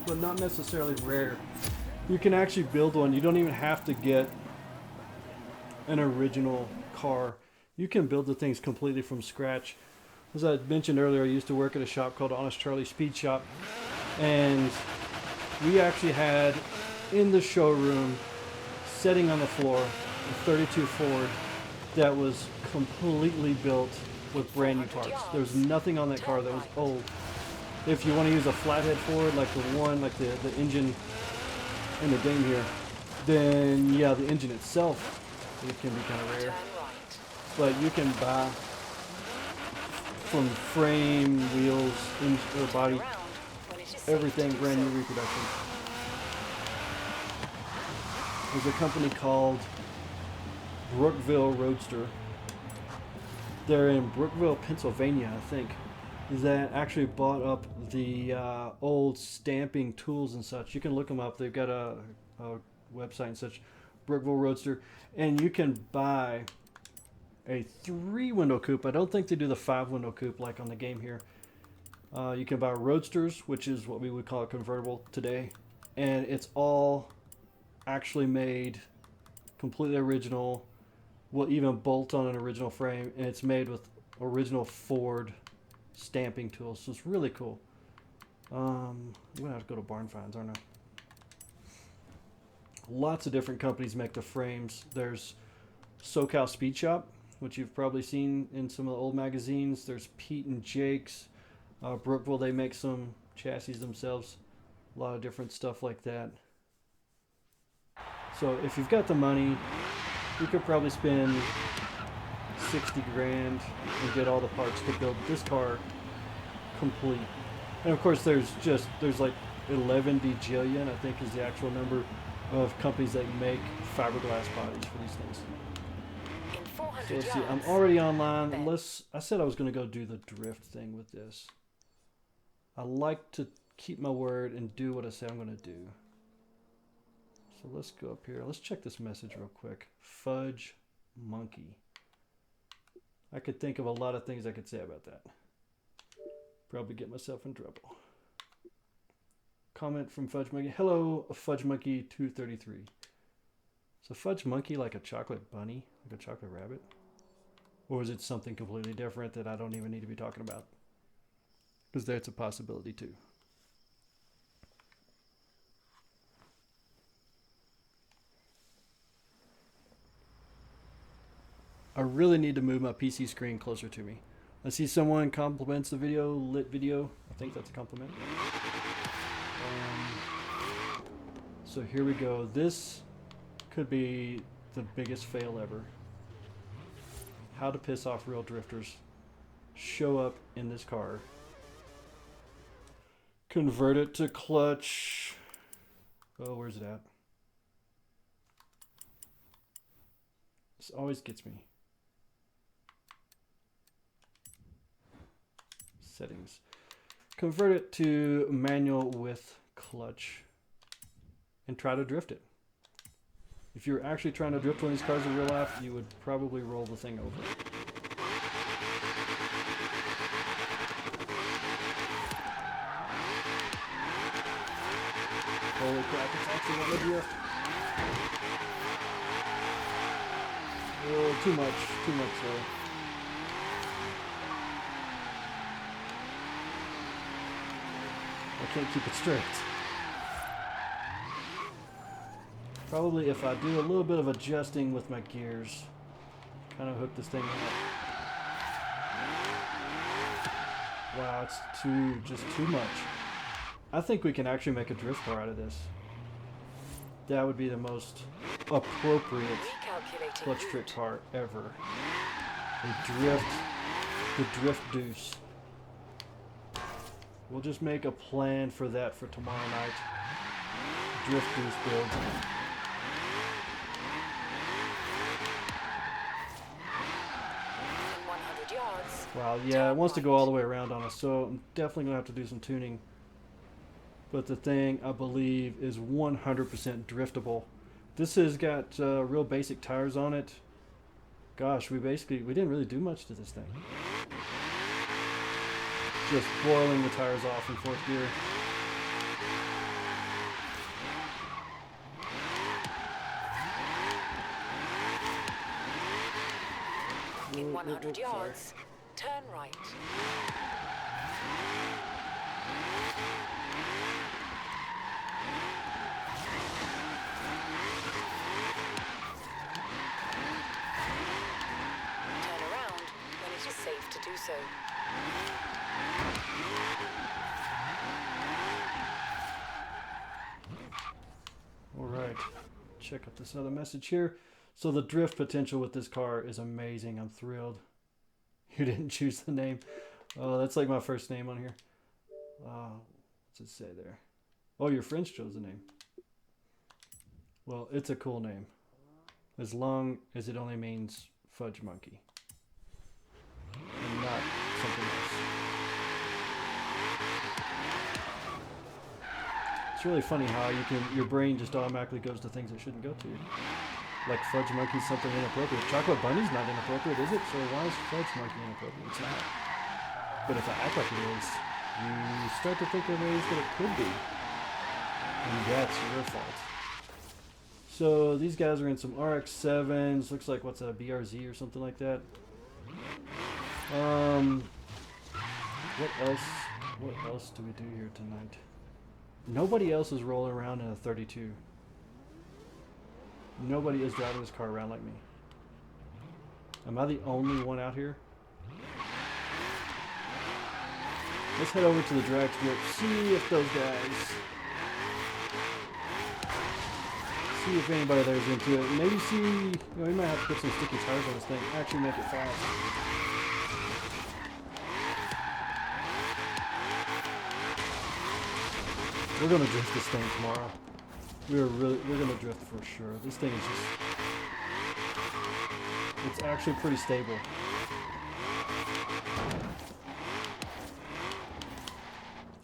but not necessarily rare. You can actually build one. You don't even have to get an original car. You can build the things completely from scratch. As I mentioned earlier, I used to work at a shop called Honest Charlie Speed Shop, and we actually had in the showroom, sitting on the floor, a 32 Ford that was completely built with brand new parts. There was nothing on that car that was old. If you want to use a flathead Ford, like the one, like the engine in the game here, then yeah, the engine itself, it can be kind of rare. But you can buy from frame, wheels, or body, everything brand new reproduction. There's a company called Brookville Roadster. They're in Brookville, Pennsylvania, I think. That actually bought up the old stamping tools and such. You can look them up. They've got a website and such, Brookville Roadster, and you can buy a 3-window coupe. I don't think they do the 5-window coupe like on the game here. You can buy roadsters, which is what we would call a convertible today, and it's all actually made completely original. Will even bolt on an original frame, and it's made with original Ford stamping tools. So it's really cool. I'm gonna have to go to Barn Finds, aren't I? Lots of different companies make the frames. There's SoCal Speed Shop, which you've probably seen in some of the old magazines. There's Pete and Jake's. Brookville, they make some chassis themselves. A lot of different stuff like that. So if you've got the money, you could probably spend 60 grand and get all the parts to build this car complete. And of course there's like 11 bajillion, I think is the actual number of companies that make fiberglass bodies for these things. So let's see, I'm already online. Unless I said I was going to go do the drift thing with this. I like to keep my word and do what I say I'm going to do. So let's go up here. Let's check this message real quick. Fudge Monkey. I could think of a lot of things I could say about that. Probably get myself in trouble. Comment from Fudge Monkey. Hello, Fudge Monkey 233. So Fudge Monkey like a chocolate bunny? Like a chocolate rabbit? Or is it something completely different that I don't even need to be talking about? Because that's a possibility too. I really need to move my PC screen closer to me. I see someone compliments the video, lit video. I think that's a compliment. So here we go. This could be the biggest fail ever. How to piss off real drifters. Show up in this car. Convert it to clutch. Oh, where's it at? This always gets me. Settings. Convert it to manual with clutch. And try to drift it. If you're actually trying to drift one of these cars in real life, you would probably roll the thing over. Holy crap, it's actually on the drift. Oh, too much there. I can't keep it straight. Probably if I do a little bit of adjusting with my gears, kind of hook this thing up. Wow, it's just too much. I think we can actually make a drift car out of this. That would be the most appropriate clutch trick car ever. The drift deuce. We'll just make a plan for that for tomorrow night. Drift deuce build. In 100 yards. Wow, yeah, it wants to go all the way around on us, so I'm definitely going to have to do some tuning. But the thing, I believe, is 100% driftable. This has got real basic tires on it. Gosh, we didn't really do much to this thing. Just boiling the tires off in fourth gear. In 100 yards, turn right. Turn around when it is safe to do so. Alright, check out this other message here. So the drift potential with this car is amazing. I'm thrilled. You didn't choose the name. Oh, that's like my first name on here. What's it say there? Oh, your friends chose the name. Well, it's a cool name. As long as it only means fudge monkey. And not something else. It's really funny how your brain just automatically goes to things it shouldn't go to. Like fudge monkey's something inappropriate. Chocolate bunny's not inappropriate, is it? So why is fudge monkey inappropriate? It's not. But if I act like it is, you start to think of ways that it could be. And that's your fault. So these guys are in some RX-7s. Looks like what's a BRZ or something like that. What else do we do here tonight? Nobody else is rolling around in a 32. Nobody is driving this car around like me. Am I the only one out here? Let's head over to the drag strip, see if those guys... See if anybody there is into it. Maybe see... we might have to put some sticky tires on this thing. Actually make it fast. We're gonna drift this thing tomorrow. We're gonna drift for sure. This thing is just... It's actually pretty stable.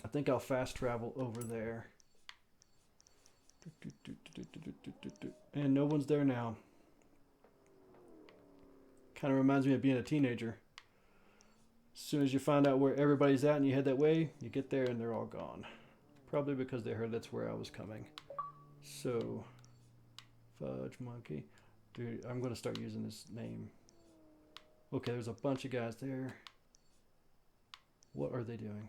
I think I'll fast travel over there. And no one's there now. Kind of reminds me of being a teenager. As soon as you find out where everybody's at and you head that way, you get there and they're all gone. Probably because they heard that's where I was coming. So, fudge monkey. Dude, I'm going to start using this name. Okay, there's a bunch of guys there. What are they doing?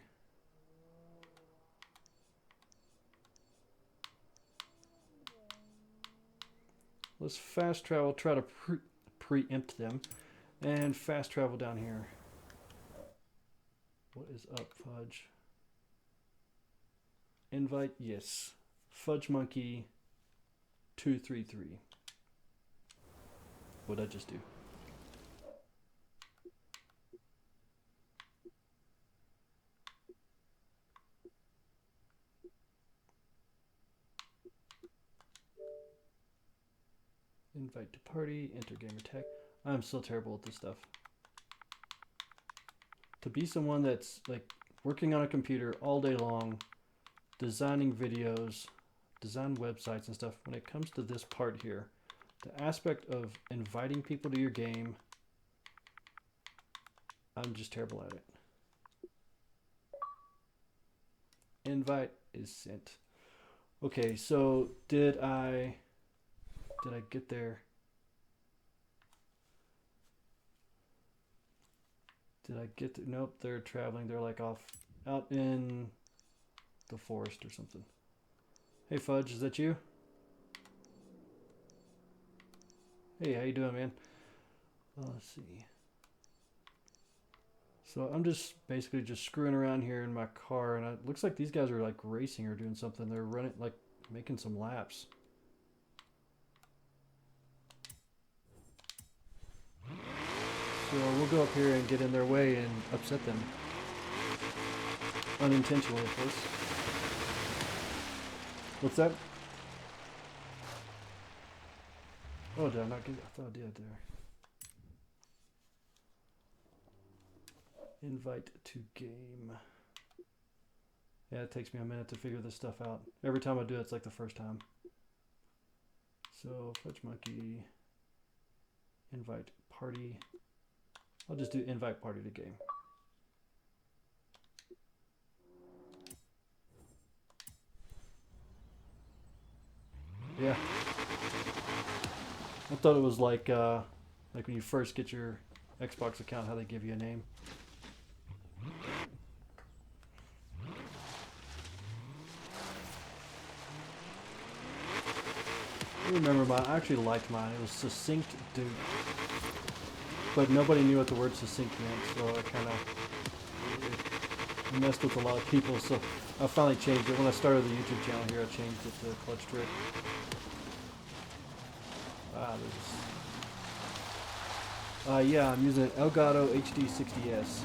Let's fast travel, try to preempt them, and fast travel down here. What is up, Fudge? Invite, yes. Fudge Monkey 233. What'd I just do? Invite to party, enter gamer tag. I'm still terrible at this stuff. To be someone that's like working on a computer all day long, designing videos, design websites and stuff, when it comes to this part here, the aspect of inviting people to your game, I'm just terrible at it. Invite is sent. Okay, so did I get there? Did I get to, nope, they're traveling. They're like off out in the forest or something. Hey Fudge, is that you? Hey, how you doing, man? Let's see. So I'm just basically just screwing around here in my car, and it looks like these guys are like racing or doing something. They're running, like making some laps. So we'll go up here and get in their way and upset them. Unintentionally, of course. What's that? Oh, did I not get it? I thought I did there. Invite to game. Yeah, it takes me a minute to figure this stuff out. Every time I do it, it's like the first time. So, fetch monkey, invite party. I'll just do invite party to game. Yeah. I thought it was like when you first get your Xbox account, how they give you a name. I remember mine. I actually liked mine. It was Succinct Duke. But nobody knew what the word succinct meant, so I kind of messed with a lot of people. So I finally changed it. When I started the YouTube channel here, I changed it to Clutch Trick. Yeah, I'm using Elgato HD60S.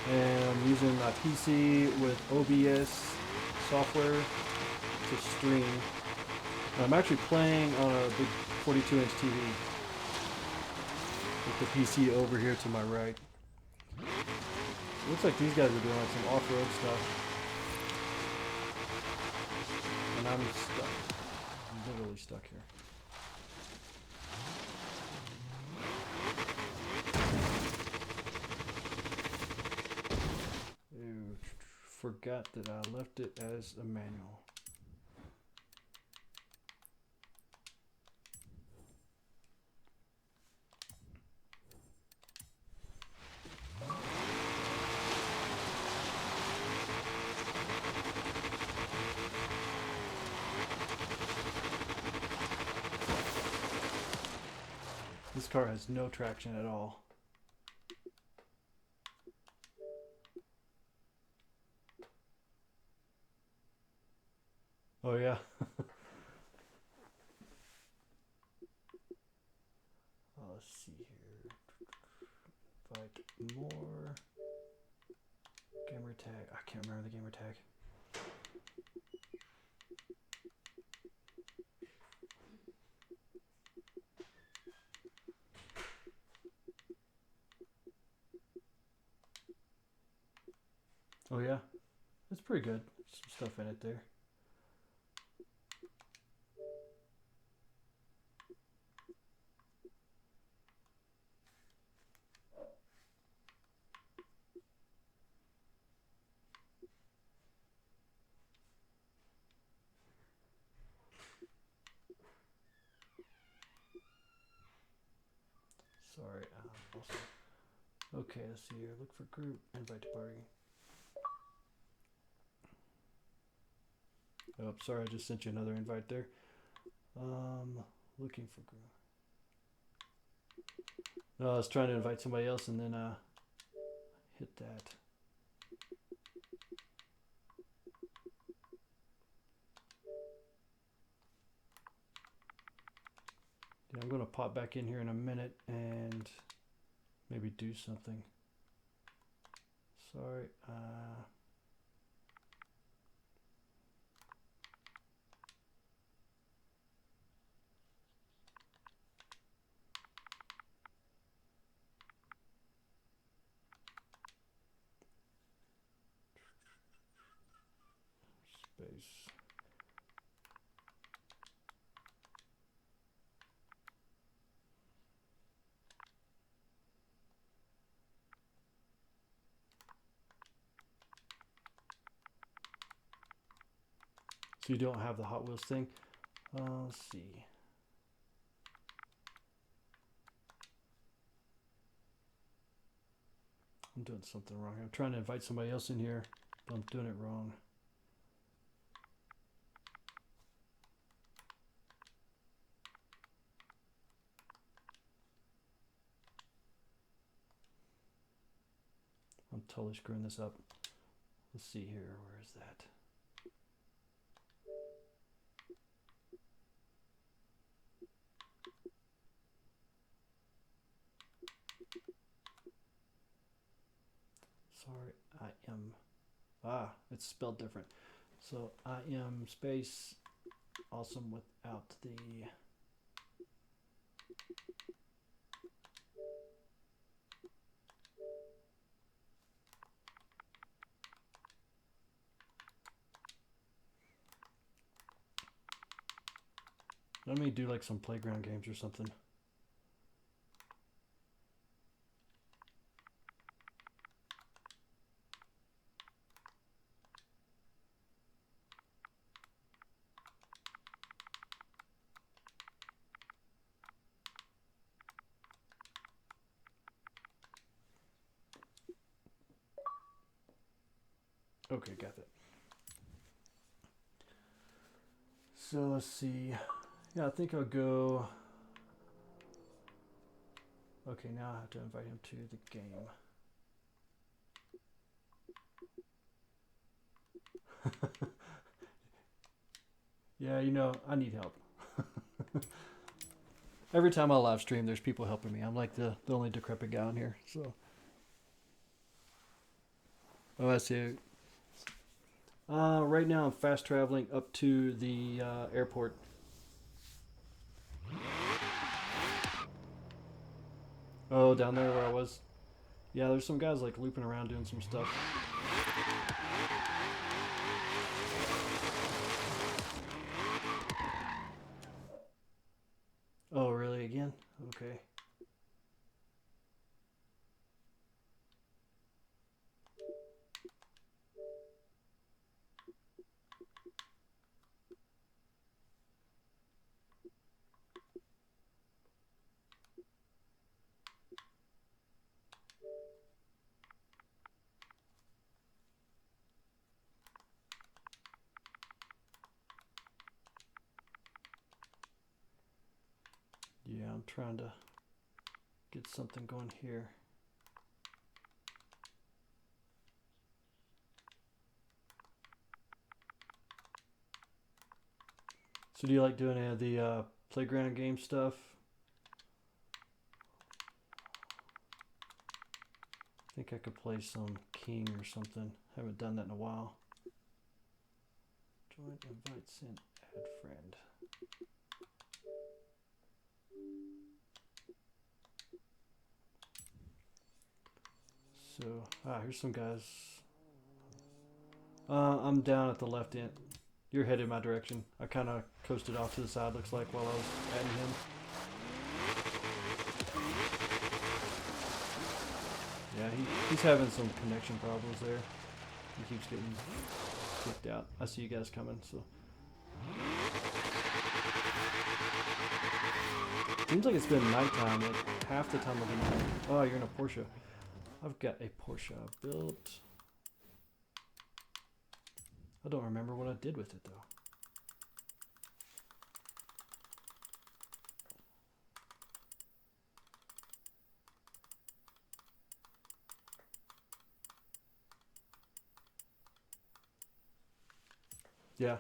And I'm using my PC with OBS software to stream. I'm actually playing on a big 42-inch TV with the PC over here to my right. Looks like these guys are doing like some off-road stuff. And I'm stuck. I'm literally stuck here. Ew, forgot that I left it as a manual. This car has no traction at all. Oh yeah. Let's see here. Invite more. Gamer tag. I can't remember the gamer tag. Oh yeah, it's pretty good. Some stuff in it there. Sorry. Also, okay, let's see here. Look for group. Invite to party. Oh, sorry, I just sent you another invite there. Looking for group. No, I was trying to invite somebody else and then hit that. Yeah, I'm going to pop back in here in a minute and maybe do something. Sorry. Space. So you don't have the Hot Wheels thing? Let's see. I'm doing something wrong. I'm trying to invite somebody else in here, but I'm doing it wrong. I'm totally screwing this up. Let's see here. Where is that? Sorry, I am. It's spelled different. So I am space awesome without the. Let me do like some playground games or something. Okay, got that. So let's see. Yeah, I think I'll go. Okay, now I have to invite him to the game. Yeah, you know, I need help. Every time I live stream, there's people helping me. I'm like the only decrepit guy on here. So. Oh, I see. Right now I'm fast traveling up to the airport. Oh, down there where I was. Yeah, there's some guys like looping around doing some stuff. Oh, really? Again? Okay. Yeah, I'm trying to get something going here. So do you like doing any of the playground game stuff? I think I could play some King or something. Haven't done that in a while. Join, invite, send, add friend. So, here's some guys. I'm down at the left end. You're headed my direction. I kind of coasted off to the side, looks like, while I was adding him. Yeah, he's having some connection problems there. He keeps getting kicked out. I see you guys coming, so. Seems like it's been nighttime. Like half the time I've been. Oh, you're in a Porsche. I've got a Porsche built. I don't remember what I did with it though. Yeah.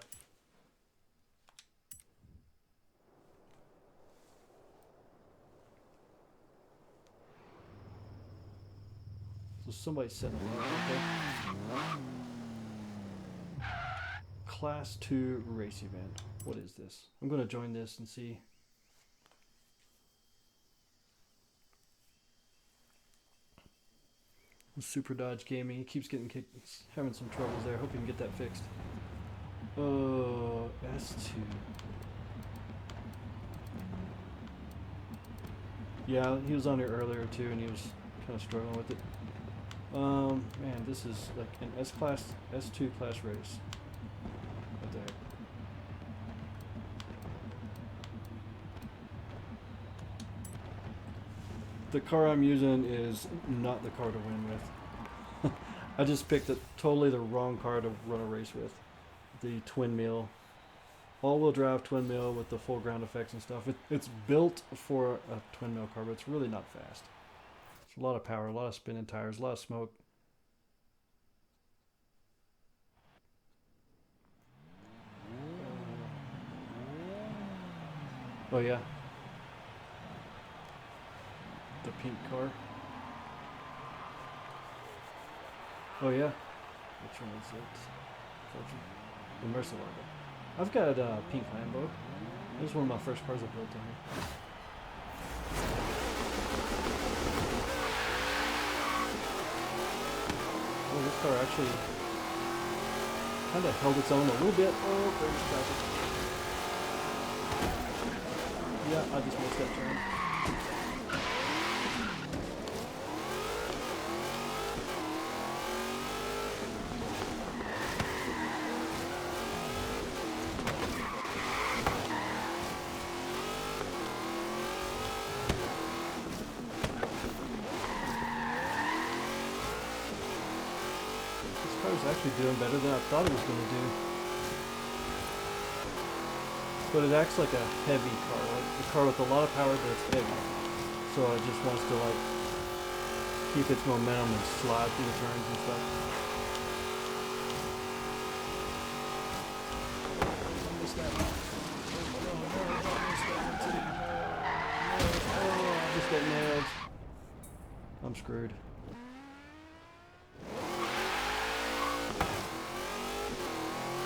So somebody said okay. Class 2 race event. What is this? I'm going to join this and see. Super Dodge Gaming. He keeps getting kicked. He's having some troubles there. Hope he can get that fixed. Oh, S2. Yeah, he was on here earlier too, and he was kind of struggling with it. Man, this is like an S-class, S2 class race. What the heck? The car I'm using is not the car to win with. I just picked totally the wrong car to run a race with. The twin mill, all-wheel drive twin mill with the full ground effects and stuff. It's built for a twin mill car, but it's really not fast. It's a lot of power, a lot of spinning tires, a lot of smoke. Oh yeah. The pink car. Oh yeah. Which one is it? The Murcielago. I've got a pink Lambo. This is one of my first cars I built in here. Oh, this car actually kind of held its own a little bit. Oh, there's traffic. Yeah, I just missed that turn. Actually doing better than I thought it was going to do. But it acts like a heavy car, like a car with a lot of power but it's heavy. So it just wants to like keep its momentum and slide through the turns and stuff. I missed that one. I just got nailed. I'm screwed.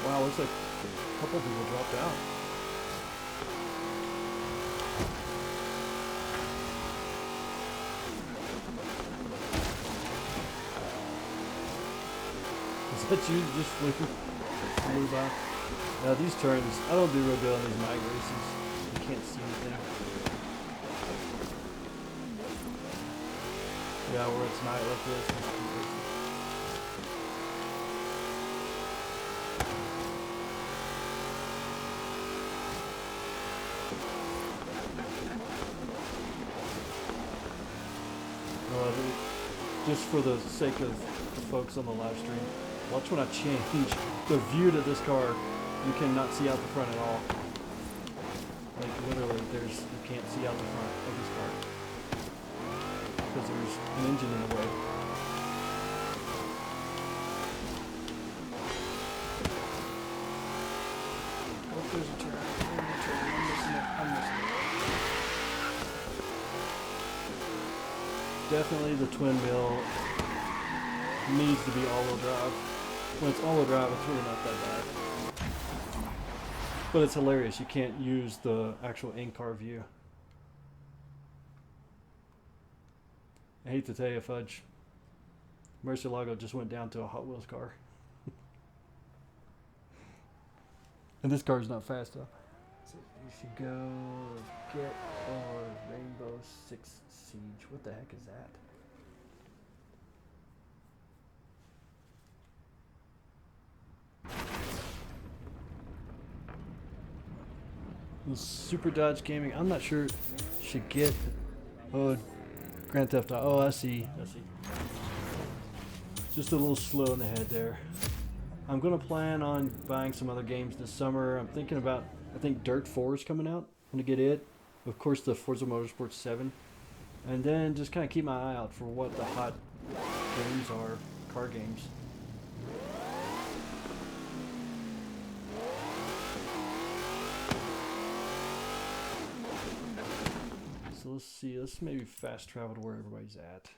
Wow, looks like a couple people dropped out. Is that you just flew by? Now these turns, I don't do real good on these mag races. You can't see anything. Yeah, where it's night like this. Just for the sake of the folks on the live stream, watch when I change the view to this car. You cannot see out the front at all. Like literally, you can't see out the front of this car because there's an engine in the way. Oh, there's a turn. I'm missing it. Definitely the twin mill needs to be all-wheel drive. When it's all-wheel drive, it's really not that bad. But it's hilarious. You can't use the actual in-car view. I hate to tell you, Fudge. Murcielago just went down to a Hot Wheels car. And this car's not fast enough. So you should go get or Rainbow Six Siege. What the heck is that? Super Dodge Gaming. I'm not sure. Should get. Oh, Grand Theft Auto. Oh, I see. Just a little slow in the head there. I'm gonna plan on buying some other games this summer. I'm thinking about. I think Dirt 4 is coming out. I'm gonna get it. Of course, the Forza Motorsport 7. And then just kind of keep my eye out for what the hot games are, car games. So let's see, let's maybe fast travel to where everybody's at.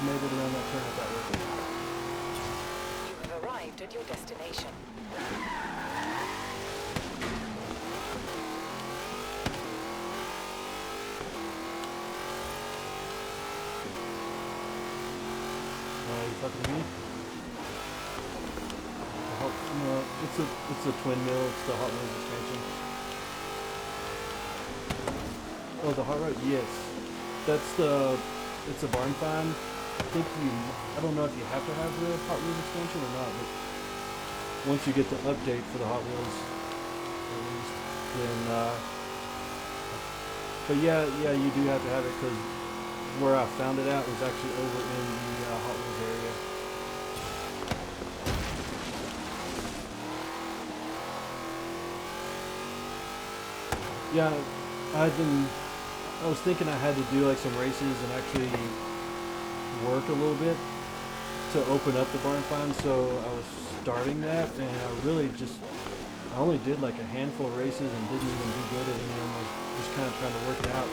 Made it around that turn that way. You have arrived at your destination. talking to me? No, it's a twin mill. It's the Hot Wheels expansion. Oh, the hot rod? Yes. It's a barn find. I don't know if you have to have the Hot Wheels expansion or not, but once you get the update for the Hot Wheels, at least, then, but yeah, you do have to have it, because where I found it at was actually over in the Hot Wheels area. Yeah, I was thinking I had to do like some races and actually work a little bit to open up the barn find, so I was starting that, and I only did like a handful of races and didn't even do good at any of them. I was just kind of trying to work it out,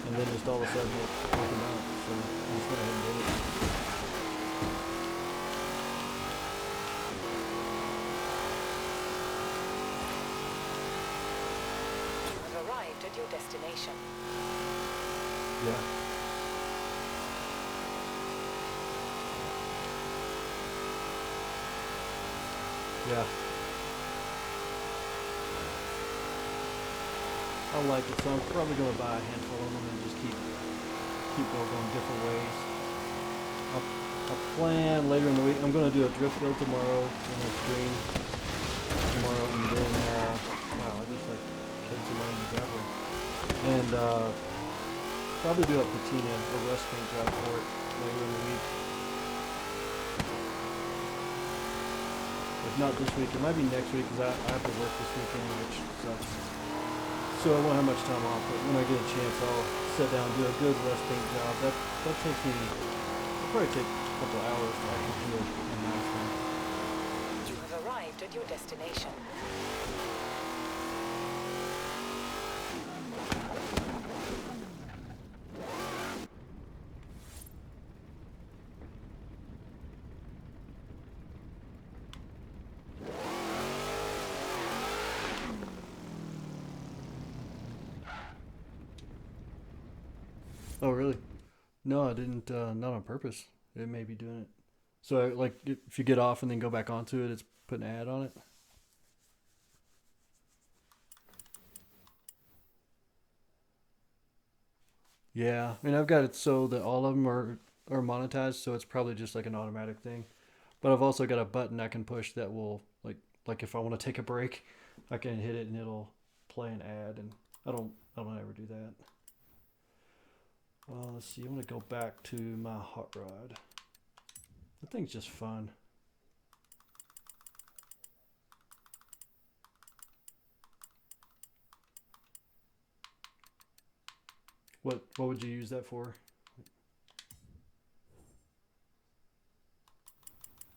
and then just all of a sudden it opened up, so I just went ahead and did it. At your destination. Yeah. Yeah. I like it, so I'm probably going to buy a handful of them and just keep going different ways. I'll plan later in the week. I'm going to do a drift build tomorrow in a stream tomorrow, and then wow, I just like killed somebody in the driveway. And probably do a patina, a rust paint job for it later in the week. If not this week, it might be next week, because I have to work this weekend, which sucks. So I won't have much time off, but when I get a chance, I'll sit down and do a good rust paint job. That takes me, it'll probably take a couple hours to actually do a nice one. You have arrived at your destination. Oh, really? No, I didn't, not on purpose. It may be doing it. So, like, if you get off and then go back onto it, it's putting an ad on it? Yeah, I mean, I've got it so that all of them are monetized, so it's probably just like an automatic thing. But I've also got a button I can push that will, like if I want to take a break, I can hit it and it'll play an ad, and I don't ever do that. Let's see, I want to go back to my hot rod. That thing's just fun. What would you use that for?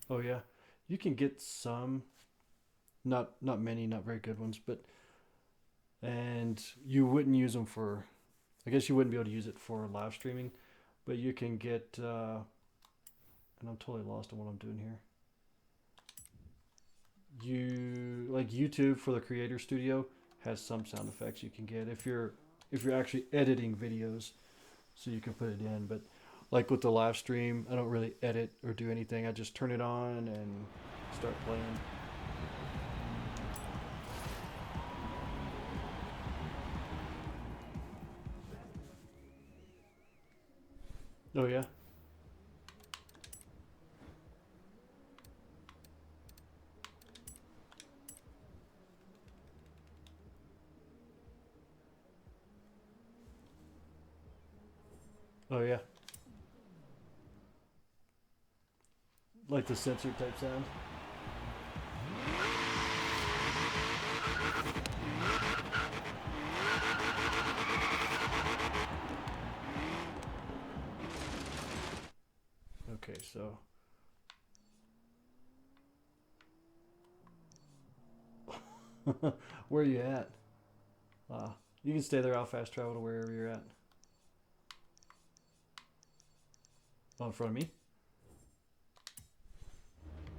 Oh yeah, you can get some, not many, not very good ones, but and you wouldn't use them for, I guess you wouldn't be able to use it for live streaming, but you can get and I'm totally lost on what I'm doing here. You like YouTube for the Creator Studio has some sound effects you can get if you're actually editing videos, so you can put it in. But like with the live stream, I don't really edit or do anything. I just turn it on and start playing. Oh yeah. Oh yeah. Like the sensor type sound. Okay, so where are you at? You can stay there. I'll fast travel to wherever you're at. Oh, in front of me?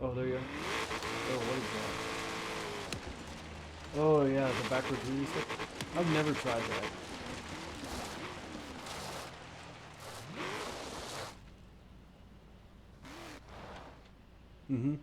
Oh, there you are. Oh, what is that? Oh, yeah, the backwards reading stuff. I've never tried that. Mm-hmm.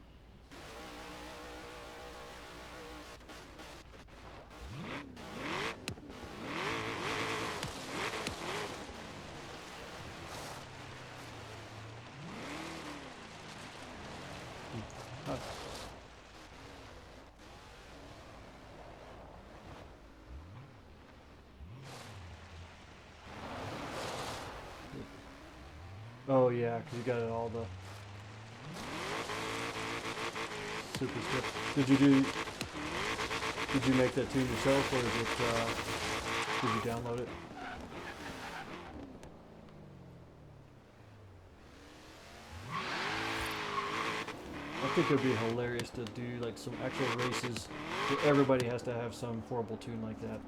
Oh yeah, because you got it all the super stuff. Did you make that tune yourself, or is it, did you download it? I think it would be hilarious to do like some actual races where everybody has to have some horrible tune like that.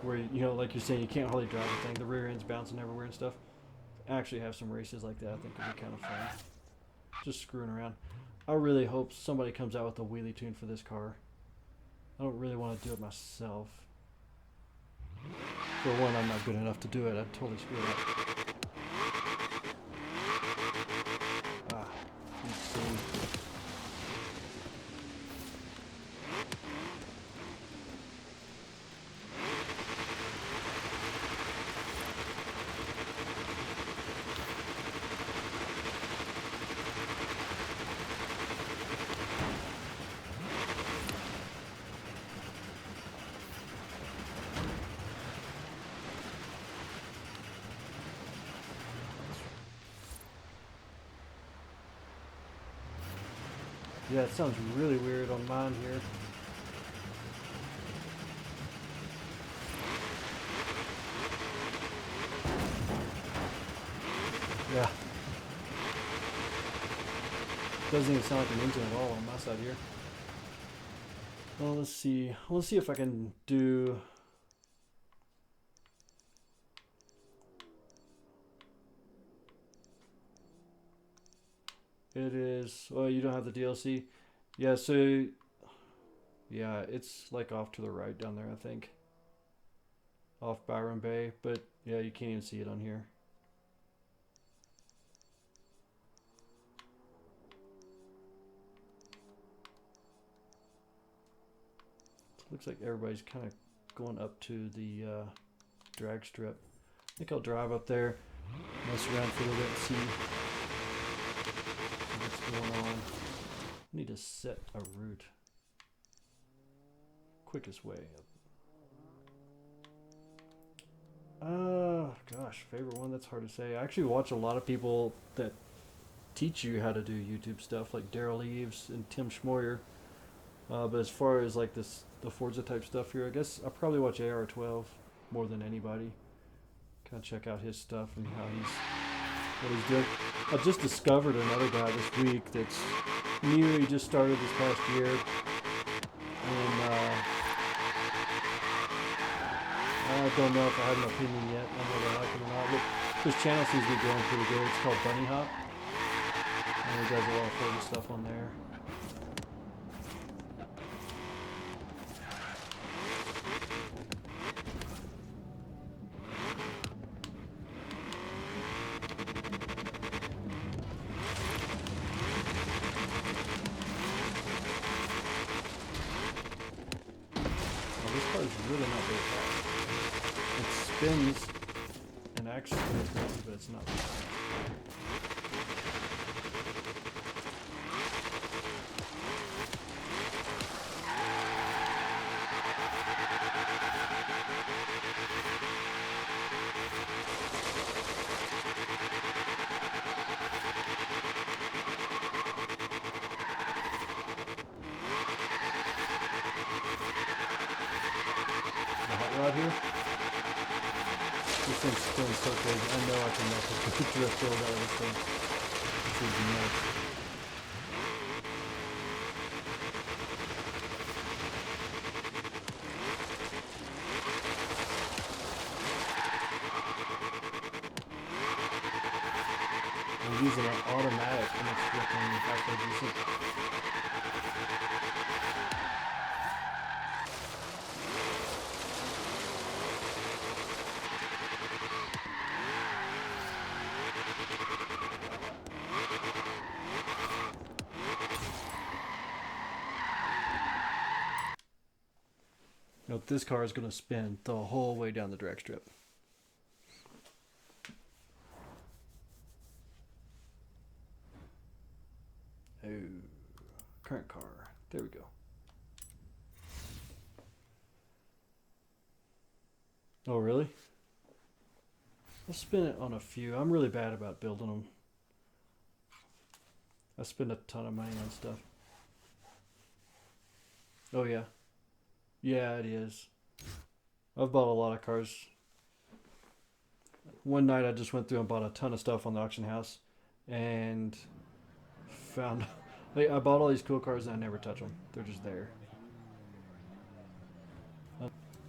Where, you know, like you're saying, you can't hardly drive the thing, the rear end's bouncing everywhere and stuff. Actually have some races like that, I think would be kind of fun. Just screwing around. I really hope somebody comes out with a wheelie tune for this car. I don't really want to do it myself. For one, I'm not good enough to do it. I'd totally screw it up. Ah, let's see. Yeah, it sounds really weird on mine here. Yeah. Doesn't even sound like an engine at all on my side here. Well, let's see. Let's see if I can do... It is... Oh, you don't have the DLC? Yeah, so... Yeah, it's like off to the right down there, I think. Off Byron Bay, but yeah, you can't even see it on here. Looks like everybody's kind of going up to the drag strip. I think I'll drive up there, mess around for a little bit and see what's going on. I need to set a route. Quickest way. Gosh, favorite one, that's hard to say. I actually watch a lot of people that teach you how to do YouTube stuff, like Daryl Eves and Tim Schmoyer. But as far as like the Forza type stuff here, I guess I probably watch AR12 more than anybody. Kind of check out his stuff and what he's doing. I just discovered another guy this week that's new. He just started this past year, and I don't know if I have an opinion yet on whether I like him or not. Look, his channel seems to be growing pretty good. It's called Bunny Hop, and he does a lot of Forza stuff on there. Really not very fast. It spins and actually is crazy, but it's not very fast. Right here. This thing's spinning so crazy. I know I can make a drift build out of this thing. This is nuts. I'm using an automatic and it's freaking halfway decent. You know, this car is going to spin the whole way down the drag strip. Oh, current car. There we go. Oh, really? I'll spin it on a few. I'm really bad about building them. I spend a ton of money on stuff. Oh, yeah. Yeah, it is. I've bought a lot of cars. One night I just went through and bought a ton of stuff on the auction house and found like, I bought all these cool cars and I never touch them. They're just there.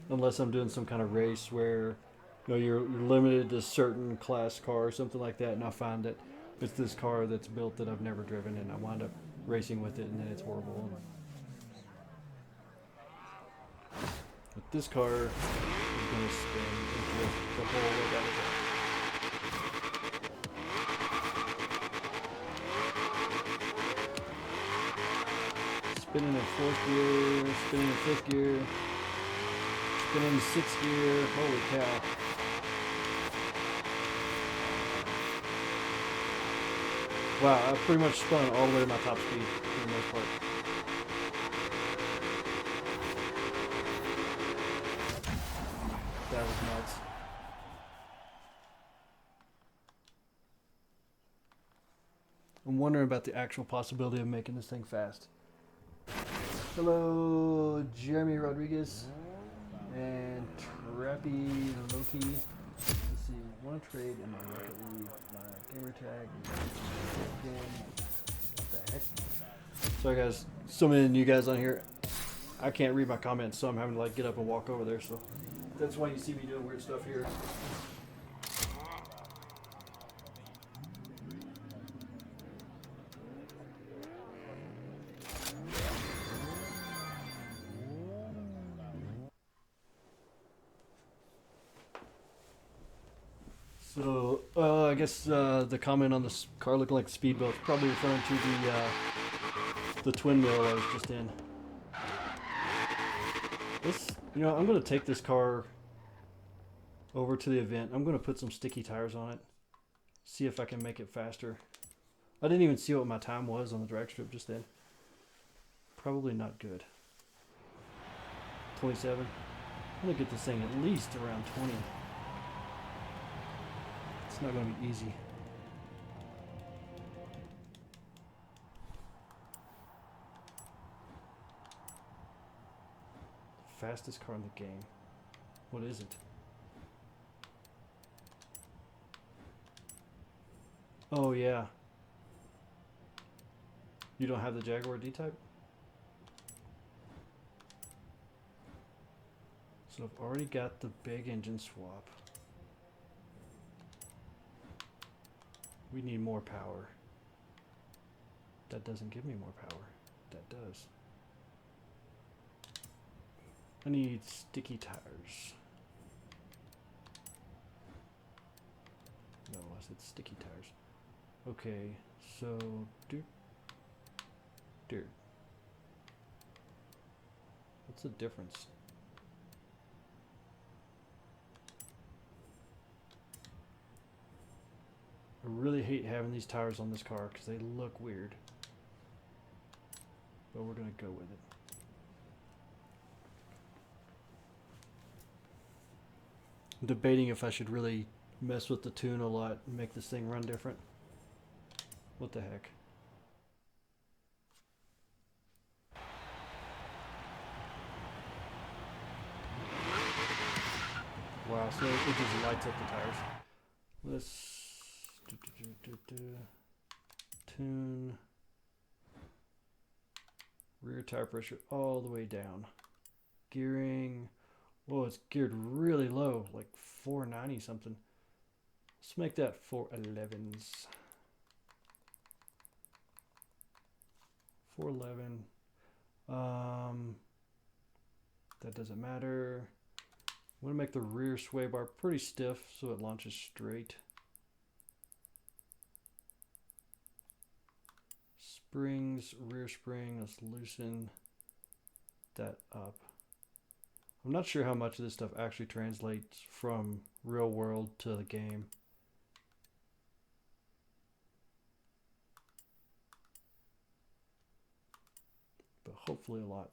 Unless I'm doing some kind of race where you're limited to certain class car or something like that, and I find that it's this car that's built that I've never driven and I wind up racing with it and then it's horrible. But this car is going to spin into the whole way down the track. Spinning in 4th gear, spinning in 5th gear, spinning in 6th gear, holy cow. Wow, I pretty much spun all the way to my top speed for the most part. That was nuts. I'm wondering about the actual possibility of making this thing fast. Hello, Jeremy Rodriguez and Trappy Loki. Let's see, want to trade in my Rocket League, my gamer tag, what the heck? Sorry guys, so many new guys on here. I can't read my comments, so I'm having to like get up and walk over there, so that's why you see me doing weird stuff here. So, I guess the comment on this car looking like a speedboat is probably referring to the twin mill I was just in. This, I'm going to take this car over to the event. I'm going to put some sticky tires on it. See if I can make it faster. I didn't even see what my time was on the drag strip just then. Probably not good. 27. I'm going to get this thing at least around 20. It's not going to be easy. Fastest car in the game. What is it? Oh yeah. You don't have the Jaguar D-Type? So I've already got the big engine swap. We need more power. That doesn't give me more power. That does. I need sticky tires. No, I said sticky tires. Okay, so dirt. What's the difference? I really hate having these tires on this car because they look weird. But we're going to go with it. I'm debating if I should really mess with the tune a lot and make this thing run different. What the heck? Wow, so it just lights up the tires. Let's tune rear tire pressure all the way down. Gearing, whoa, it's geared really low, like 490 something. Let's make that 411s. 411. That doesn't matter. I'm going to make the rear sway bar pretty stiff so it launches straight. Springs, rear spring, let's loosen that up. I'm not sure how much of this stuff actually translates from real world to the game. But hopefully a lot.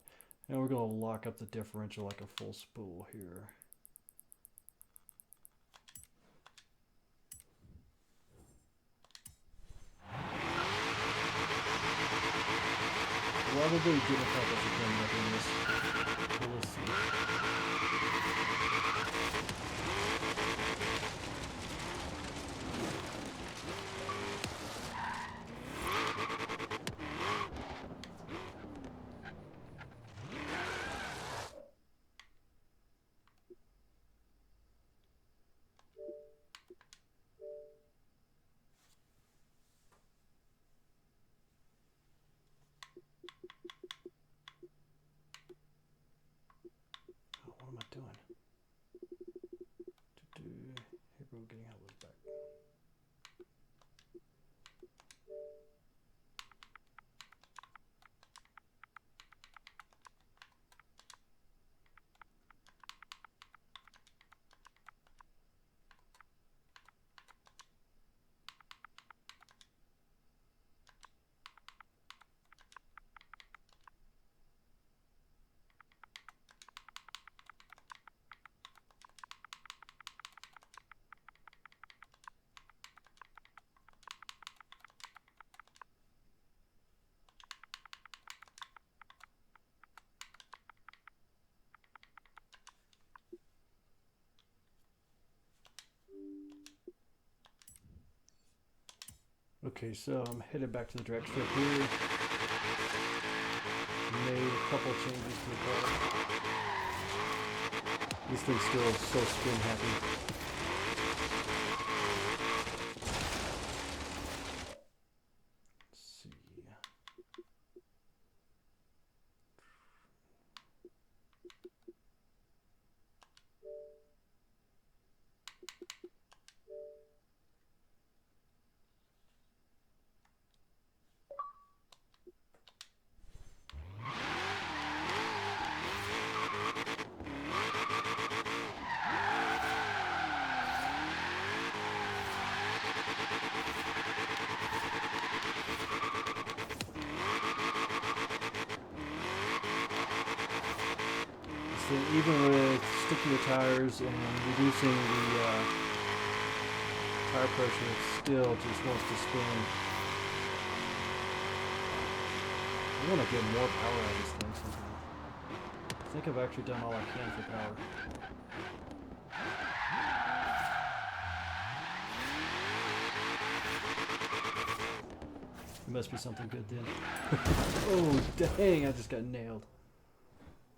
And we're going to lock up the differential like a full spool here. Probably good help us again up in this. So we'll see. What am I doing? Here we're getting Hot Wheels back. Okay, so I'm headed back to the drag strip here. Made a couple changes to the car. This thing's still so spin happy. Let's see. So even with stickier tires and reducing the tire pressure, it still just wants to spin. I want to get more power out of this thing somehow. I think I've actually done all I can for power. It must be something good then. Oh, dang, I just got nailed.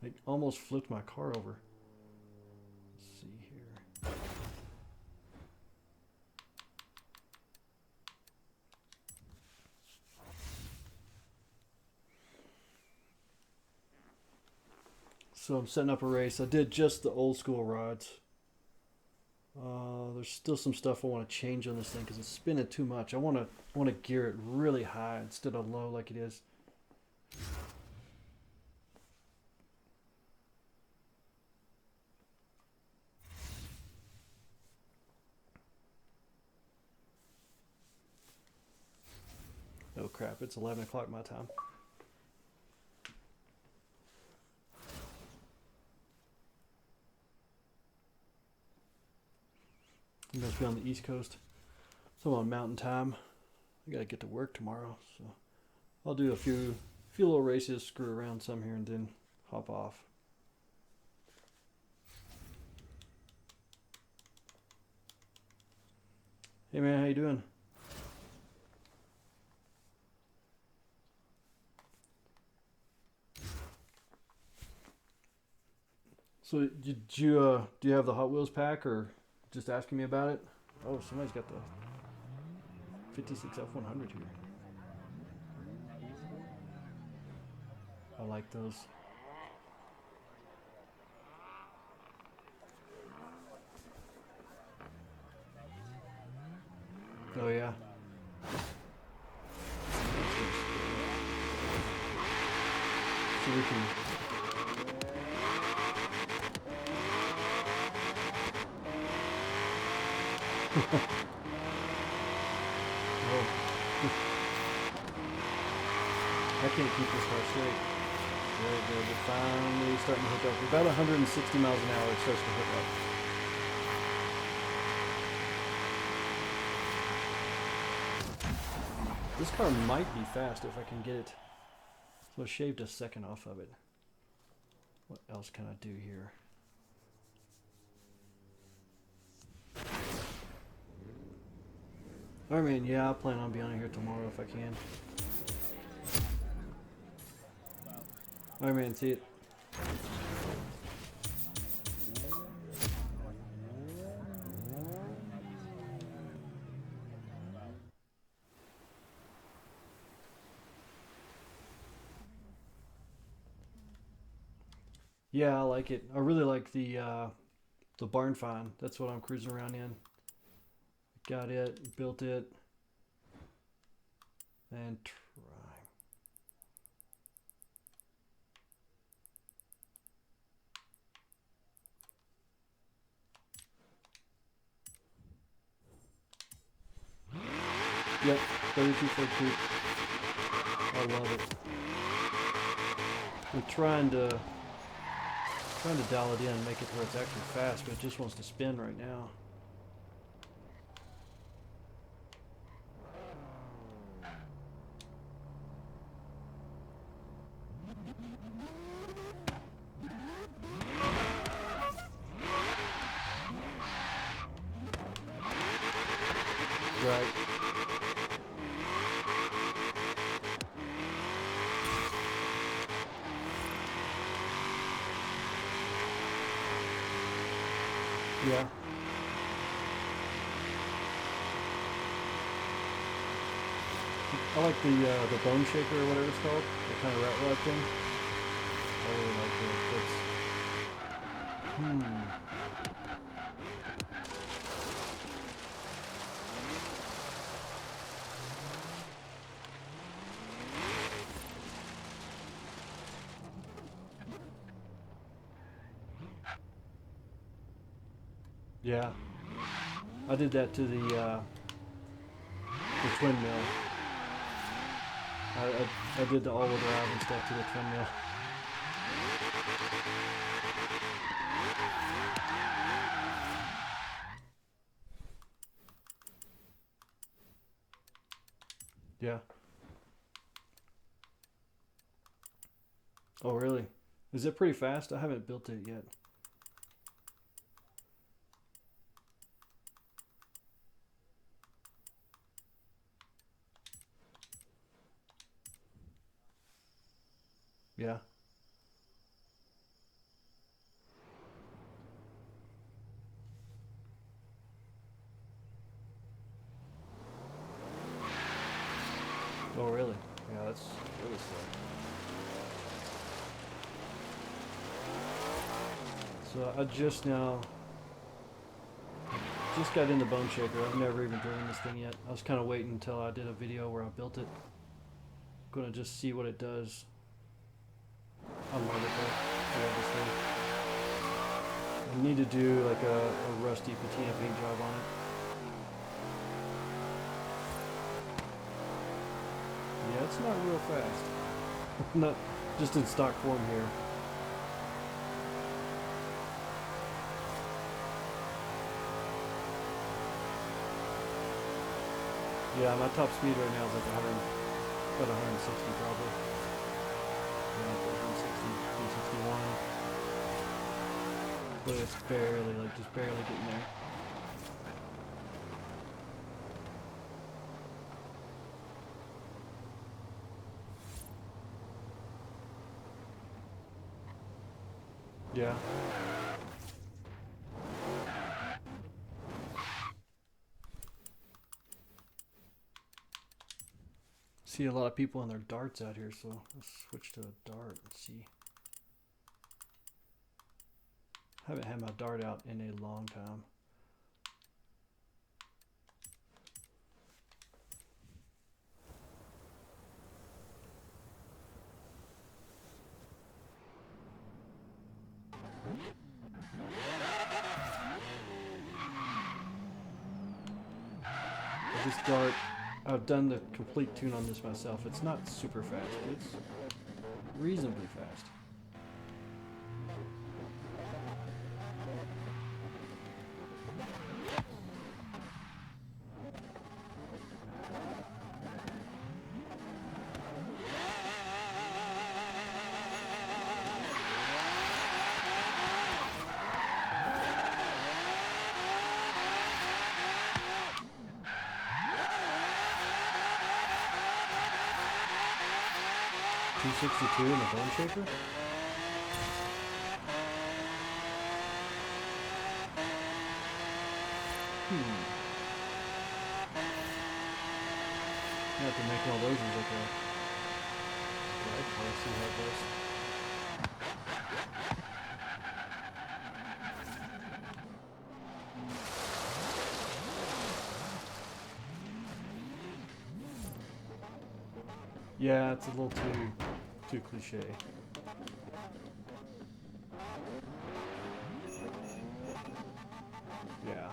I almost flipped my car over. Let's see here. So I'm setting up a race. I did just the old school rods. There's still some stuff I want to change on this thing because it's spinning too much. I want to gear it really high instead of low like it is. Oh crap, it's 11 o'clock my time. You must be on the East Coast. So I'm on mountain time. I gotta get to work tomorrow, so I'll do a few little races, screw around some here and then hop off. Hey man, how you doing? So do you have the Hot Wheels pack or just asking me about it? Oh, somebody's got the 56 F100 here. I like those. Oh yeah. So we can Oh. I can't keep this car straight. Very good. We're finally starting to hook up. About 160 miles an hour it starts to hook up. This car might be fast if I can get it. So I shaved a second off of it. What else can I do here? I mean, yeah, I plan on being on here tomorrow if I can. Alright, man, see it. Yeah, I like it. I really like the barn find. That's what I'm cruising around in. Got it, built it, and try. Yep, 32-foot coupe. I love it. I'm trying to dial it in, make it where it's actually fast, but it just wants to spin right now. Right. Yeah. I like the bone shaker or whatever it's called, the kind of rat rod thing. I really like it. Yeah. I did that to the twin mill. I did the all-wheel drive and stuff to the twin mill. Yeah. Oh, really? Is it pretty fast? I haven't built it yet. Yeah. Oh, really? Yeah, that's really slow. So I just got in the bone shaker. I've never even driven this thing yet. I was kind of waiting until I did a video where I built it. Gonna just see what it does. I love it though. I love this thing. I need to do like a rusty patina paint job on it. Yeah, it's not real fast. Not just in stock form here. Yeah, my top speed right now is like 100, about 160 probably. Yeah, 160, 161. But it's barely, like just barely getting there. Yeah. See a lot of people on their darts out here, so let's switch to a dart and see. Haven't had my dart out in a long time. this dart, I've done the complete tune on this myself. It's not super fast, but it's reasonably fast. .262 in the bone shaper? You have to make all those as like a guide for us, see how it goes. Yeah, it's a little too cliche. Yeah.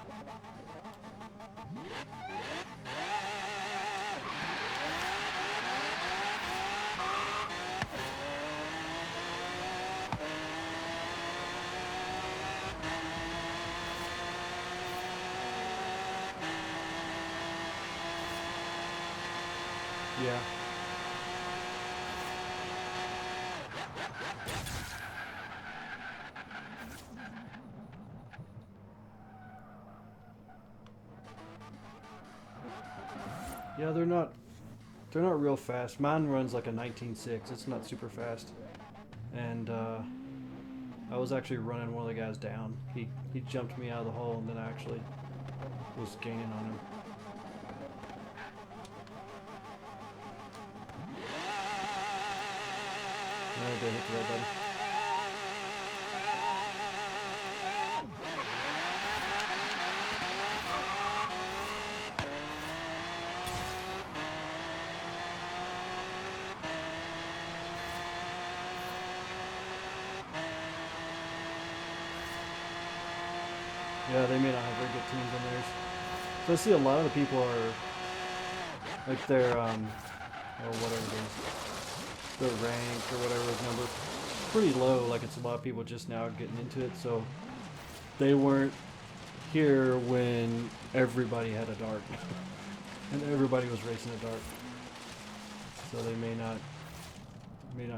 Yeah. Yeah, they're not real fast. Mine runs like a 19.6. It's not super fast. And I was actually running one of the guys down. He jumped me out of the hole, and then I actually was gaining on him. I did hit the red button. Yeah, they may not have very good teams on theirs. So I see a lot of the people are like their or whatever it is, their rank or whatever his number, pretty low. Like it's a lot of people just now getting into it, so they weren't here when everybody had a dart and everybody was racing a dart. So they may not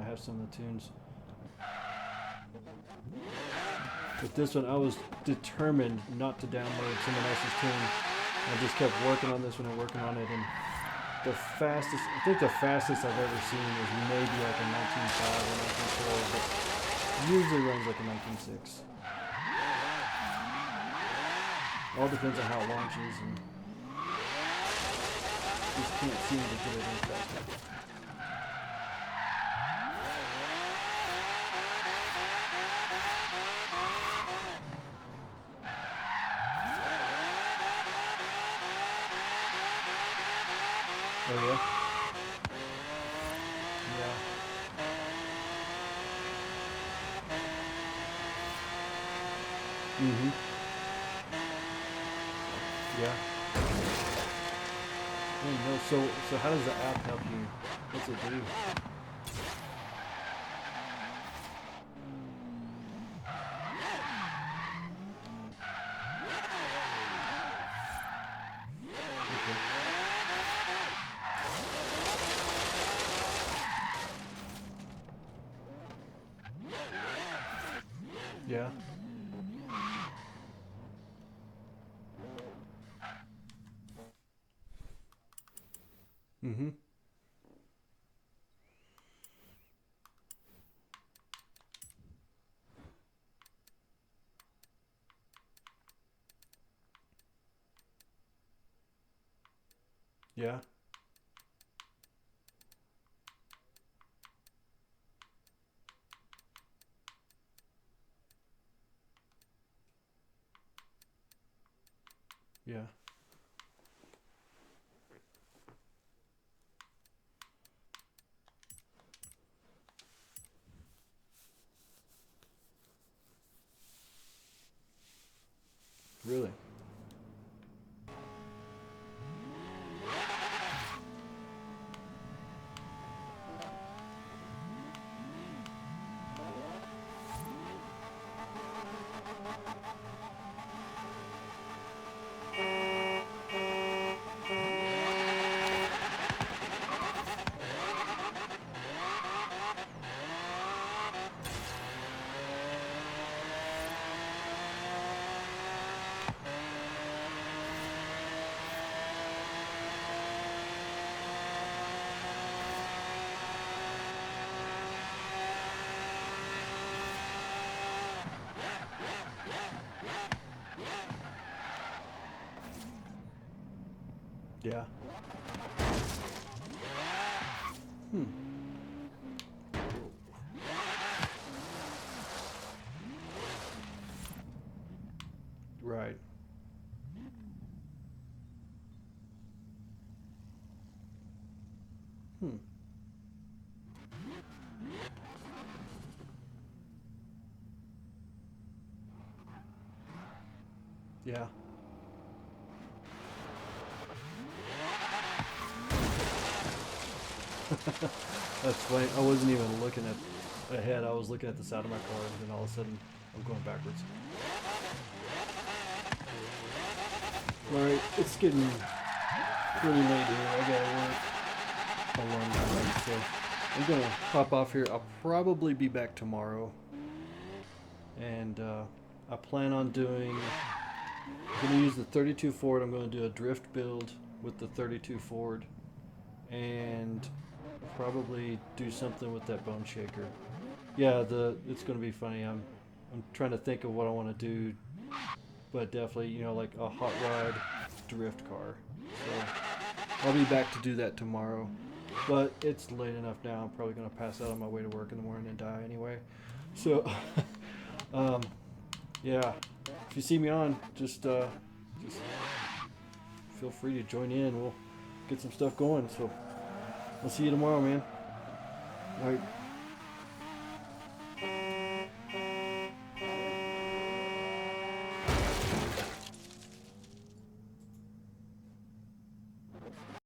have some of the tunes. With this one, I was determined not to download someone else's tune. I just kept working on this one and working on it, and the fastest, I think the fastest I've ever seen is maybe like a 19.5 or 19.4, but usually runs like a 19.6. All depends on how it launches, and just can't seem to get it any faster. Oh yeah? Yeah. Mm-hmm. Yeah. Oh no, so how does the app help you? What's it do? Okay. Yeah. Mm-hmm. Yeah. Yeah. Really? Yeah. Right. Yeah. That's funny. I wasn't even looking at ahead. I was looking at the side of my car, and then all of a sudden, I'm going backwards. Alright, it's getting pretty late here. I gotta work a long time, so I'm gonna hop off here. I'll probably be back tomorrow, and I plan on doing. I'm gonna use the 32 Ford. I'm gonna do a drift build with the 32 Ford, and probably do something with that bone shaker. Yeah, it's gonna be funny. I'm trying to think of what I want to do, but definitely, you know, like a hot rod drift car. So I'll be back to do that tomorrow. But it's late enough now. I'm probably gonna pass out on my way to work in the morning and die anyway. So, yeah. If you see me on, just feel free to join in. We'll get some stuff going. So I'll see you tomorrow, man. All right.